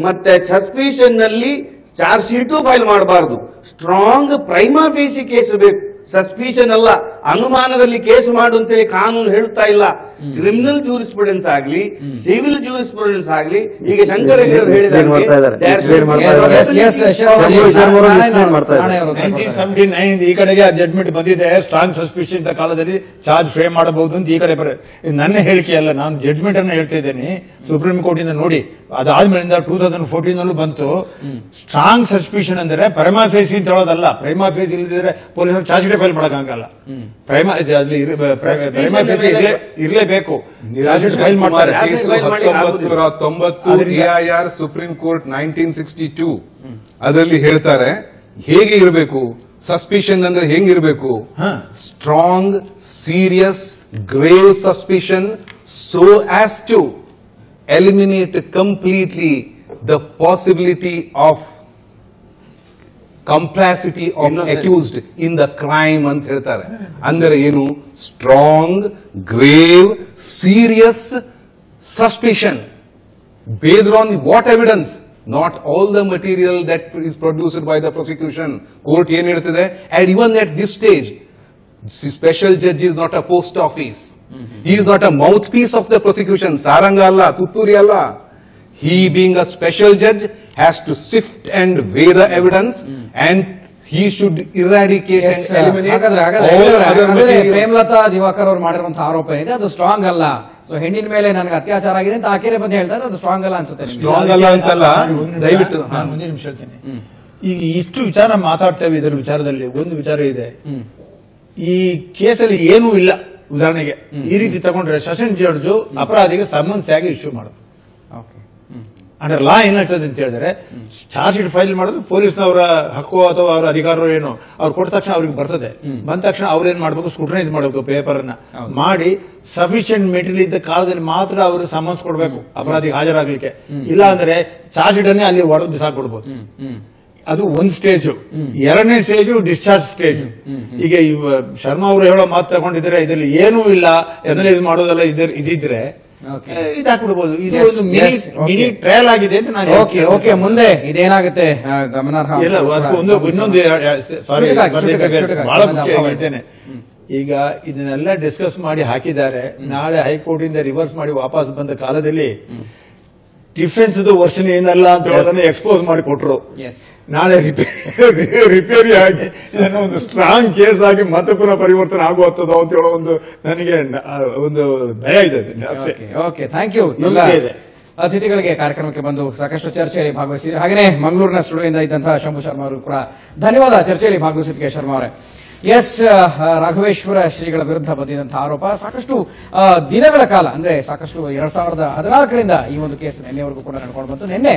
ಮತ್ತೆ ಸಸ್ಪಿಷನ್ ನಲ್ಲಿ ಚಾರ್ಜ್ ಶೀಟು ಫೈಲ್ ಮಾಡಬಾರದು. ಸ್ಟ್ರಾಂಗ್ ಪ್ರೈಮಾ ಫೇಸಿ ಕೇಸ್ ಬೇಕು, ಸಸ್ಪಿಷನ್ ಅಲ್ಲ. ಅನುಮಾನದಲ್ಲಿ ಕೇಸ್ ಮಾಡು ಅಂತೇಳಿ ಕಾನೂನು ಹೇಳುತ್ತಾ ಇಲ್ಲ. ಕ್ರಿಮಿನಲ್ ಜೂರಿಸ್ಪ್ರುಡೆನ್ಸ್ ಆಗ್ಲಿ, ಸಿವಿಲ್ ಜೂರಿಸ್ಪ್ರುಡೆನ್ಸ್ ಆಗ್ಲಿ, ಈಗ ಶಂಕರ ಈ ಕಡೆಗೆ ಜಡ್ಮೆಂಟ್ ಬಂದಿದೆ, ಸ್ಟ್ರಾಂಗ್ ಸಸ್ಪಿಷನ್ ಕಾಲದಲ್ಲಿ ಚಾರ್ಜ್ ಫ್ರೇಮ್ ಮಾಡಬಹುದು ಅಂತ ಈ ಕಡೆ ನನ್ನ ಹೇಳಿಕೆ ಅಲ್ಲ, ನಾನು ಜಡ್ಮೆಂಟ್ ಅನ್ನು ಹೇಳ್ತಾ ಇದ್ದೇನೆ. ಸುಪ್ರೀಂ ಕೋರ್ಟ್ ಇಂದ ನೋಡಿ, ಅದಾದ್ಮೇಲಿಂದ 2014 ಬಂತು. ಸ್ಟ್ರಾಂಗ್ ಸಸ್ಪಿಷನ್ ಅಂದ್ರೆ ಪ್ರೈಮಾ ಫೇಸಿ ಅಂತ ಹೇಳೋದಲ್ಲ. ಪ್ರೈಮಾ ಫೇಸಿ ಇಲ್ಲದಿದ್ರೆ ಪೊಲೀಸರು ಚಾರ್ಜ್ ಶೀಟ್ ಫೈಲ್ ಮಾಡಕ್ಕಾಗಲ್ಲ. ಪ್ರೈಮಾ ಫೇಸಿ ಇರಲೇಬೇಕು, ಚಾರ್ಜ್ ಶೀಟ್ ಫೈಲ್ ಮಾಡ್ತಾರೆ. 1990 AIR ಸುಪ್ರೀಂ ಕೋರ್ಟ್ 1962 ಅದರಲ್ಲಿ ಹೇಳ್ತಾರೆ ಹೇಗೆ ಇರಬೇಕು ಸಸ್ಪಿಷನ್ ಅಂದ್ರೆ ಹೆಂಗಿರಬೇಕು. Strong, serious, grave suspicion so as to eliminate completely the possibility of complicity of accused in the crime ಅಂತ ಹೇಳ್ತಾರೆ. ಅಂದರೆ ಏನು? Strong, grave, serious suspicion based on what evidence, not all the material that is produced by the prosecution. Court ಏನ್ ಹೇಳ್ತದೆ? And even at this stage, special judge is not a post office. He is not a mouthpiece of the prosecution. Saranga alla, Tutturi alla. He being a special judge has to sift and weigh the evidence and he should eradicate and eliminate all other materials. Premalatha Diwakar ಅವರು ಮಾಡಿರುವಂತಹ ಆರೋಪ ಏನಿದೆ ಅದು strong ಅಲ್ಲ. So ಹೆಣ್ಣಿನ ಮೇಲೆ ನನಗೆ ಅತ್ಯಾಚಾರ ಆಗಿದೆ ಅಂತ ಆಕೆನೇ ಬಂದು ಹೇಳ್ತಾ ಅದು ಸ್ಟ್ರಾಂಗ್ ಅಲ್ಲ ಅನ್ಸುತ್ತೆ. ಸ್ಟ್ರಾಂಗ್ ಅಲ್ಲ ಅಂತಲ್ಲ, ದಯವಿಟ್ಟು ಮುಂದಿನ ನಿಮಿಷ ಹೇಳ್ತೀನಿ. ಈಗ ಇಷ್ಟು ವಿಚಾರ ಮಾತಾಡ್ತೇವೆ, ಇದರ ವಿಚಾರದಲ್ಲಿ ಒಂದು ವಿಚಾರ ಇದೆ. ಈ ಕೇಸಲ್ಲಿ ಏನೂ ಇಲ್ಲ. ಉದಾಹರಣೆಗೆ ಈ ರೀತಿ ತಗೊಂಡ್ರೆ ಸೆಷನ್ ಜಡ್ಜು ಅಪರಾಧಿಗೆ ಸಮನ್ಸಾಗಿ ಇಶ್ಯೂ ಮಾಡೋದು. ಅಂದ್ರೆ ಲಾ ಏನಾಗ್ತದೆ ಅಂತ ಹೇಳಿದ್ರೆ, ಚಾರ್ಜ್ ಶೀಟ್ ಫೈಲ್ ಮಾಡೋದು ಪೊಲೀಸ್ನವರ ಹಕ್ಕು ಅಥವಾ ಅವರ ಅಧಿಕಾರ ಏನು, ಅವ್ರು ಕೊಟ್ಟ ತಕ್ಷಣ ಅವ್ರಿಗೆ ಬರ್ತದೆ. ಬಂದ ತಕ್ಷಣ ಅವ್ರೇನ್ ಮಾಡ್ಬೇಕು, ಸ್ಕ್ರೂಟನೈಸ್ ಮಾಡಬೇಕು, ಪೇಪರ್ ಅನ್ನ ಮಾಡಿ ಸಫಿಷಿಯಂಟ್ ಮೆಟೀರಿಯಲ್ ಇದ್ದ ಕಾಲದಲ್ಲಿ ಮಾತ್ರ ಅವರು ಸಮನ್ಸ್ ಕೊಡಬೇಕು ಅಪರಾಧಿಗೆ ಹಾಜರಾಗ್ಲಿಕ್ಕೆ. ಇಲ್ಲ ಅಂದ್ರೆ ಚಾರ್ಜ್ ಶೀಟ್ ಅನ್ನೇ ಅಲ್ಲಿ ಹೊಡೆದು ಬಿಸಾಕೊಡ್ಬೋದು. ಅದು ಒಂದ್ ಸ್ಟೇಜು. ಎರಡನೇ ಸ್ಟೇಜು ಡಿಸ್ಚಾರ್ಜ್ ಸ್ಟೇಜ್. ಈಗ ಶರ್ಮಾ ಅವರು ಹೇಳೋ ಮಾತು ತಗೊಂಡಿದ್ರೆ ಇದರಲ್ಲಿ ಏನೂ ಇಲ್ಲ, ಎನಲೈಸ್ ಮಾಡೋದಲ್ಲ ಇದಿದ್ರೆ ಇದಾಕ್ಬಿಡ್ಬೋದು. ಇದು ಒಂದು ಮಿನಿ ಟ್ರಯಲ್ ಆಗಿದೆ ಅಂತ ನಾನು. ಓಕೆ, ಮುಂದೆ ಇದೇನಾಗುತ್ತೆ ಗಮನಾರ್ಹ. ಇನ್ನೊಂದು ಸಾರಿ ಬಹಳ ಮುಖ್ಯ ಹೇಳ್ತೇನೆ. ಈಗ ಇದನ್ನೆಲ್ಲ ಡಿಸ್ಕಸ್ ಮಾಡಿ ಹಾಕಿದ್ದಾರೆ. ನಾಳೆ ಹೈಕೋರ್ಟ್ ಇಂದ ರಿವರ್ಸ್ ಮಾಡಿ ವಾಪಸ್ ಬಂದ ಕಾಲದಲ್ಲಿ ಡಿಫೆನ್ಸ್ ವರ್ಷನ್ ಏನಲ್ಲ ಅಂತ ಹೇಳೋದನ್ನ ಎಕ್ಸ್ಪೋಸ್ ಮಾಡಿ ಕೊಟ್ರು. ನಾಳೆ ರಿಪೇರಿ ಆಗಿ ಇದನ್ನು ಒಂದು ಸ್ಟ್ರಾಂಗ್ ಕೇಸ್ ಆಗಿ ಮತ್ತೆ ಪುನಃ ಪರಿವರ್ತನೆ ಆಗುತ್ತದೋ ಅಂತ ಹೇಳೋ ಒಂದು ನನಗೆ ಒಂದು ಭಯ ಇದೆ ಅಷ್ಟೇ. Okay, thank you. ಅತಿಥಿಗಳಿಗೆ ಕಾರ್ಯಕ್ರಮಕ್ಕೆ ಬಂದು ಸಾಕಷ್ಟು ಚರ್ಚೆಯಲ್ಲಿ ಭಾಗವಹಿಸಿದ್ರು. ಹಾಗೆಯೇ ಮಂಗಳೂರಿನ ಸ್ಟುಡಿಯೋದಿಂದ ಇದ್ದಂತಹ ಶಂಭು ಶರ್ಮಾ ಅವರು ಕೂಡ ಧನ್ಯವಾದ ಚರ್ಚೆಯಲ್ಲಿ ಭಾಗವಹಿಸಿದ್ದಕ್ಕೆ. ಶರ್ಮಾ ಅವರೇ, ಎಸ್, ರಾಘವೇಶ್ವರ ಶ್ರೀಗಳ ವಿರುದ್ಧ ಬಂದಿದ್ದಂತಹ ಆರೋಪ ಸಾಕಷ್ಟು ದಿನಗಳ ಕಾಲ, ಅಂದ್ರೆ ಸಾಕಷ್ಟು 2014ರಿಂದ ಈ ಒಂದು ಕೇಸ್ ನಿನ್ನೆವರೆಗೂ ಕೂಡ ನಡ್ಕೊಂಡು ಬಂತು. ನಿನ್ನೆ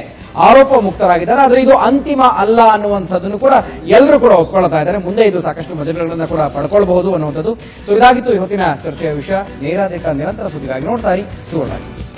ಆರೋಪ ಮುಕ್ತರಾಗಿದ್ದಾರೆ. ಆದರೆ ಇದು ಅಂತಿಮ ಅಲ್ಲ ಅನ್ನುವಂಥದ್ದನ್ನು ಕೂಡ ಎಲ್ಲರೂ ಕೂಡ ಒಪ್ಕೊಳ್ತಾ ಇದ್ದಾರೆ. ಮುಂದೆ ಇದು ಸಾಕಷ್ಟು ಮಜಲುಗಳನ್ನ ಕೂಡ ಪಡ್ಕೊಳ್ಬಹುದು ಅನ್ನುವಂಥದ್ದು. ಸೊ ಇದಾಗಿತ್ತು ಇವತ್ತಿನ ಚರ್ಚೆಯ ವಿಷಯ. ನೇರ ನಿರಂತರ ಸುದ್ದಿಗಾಗಿ ನೋಡ್ತಾ ಇರಿ ಸುವರ್ಣ ನ್ಯೂಸ್.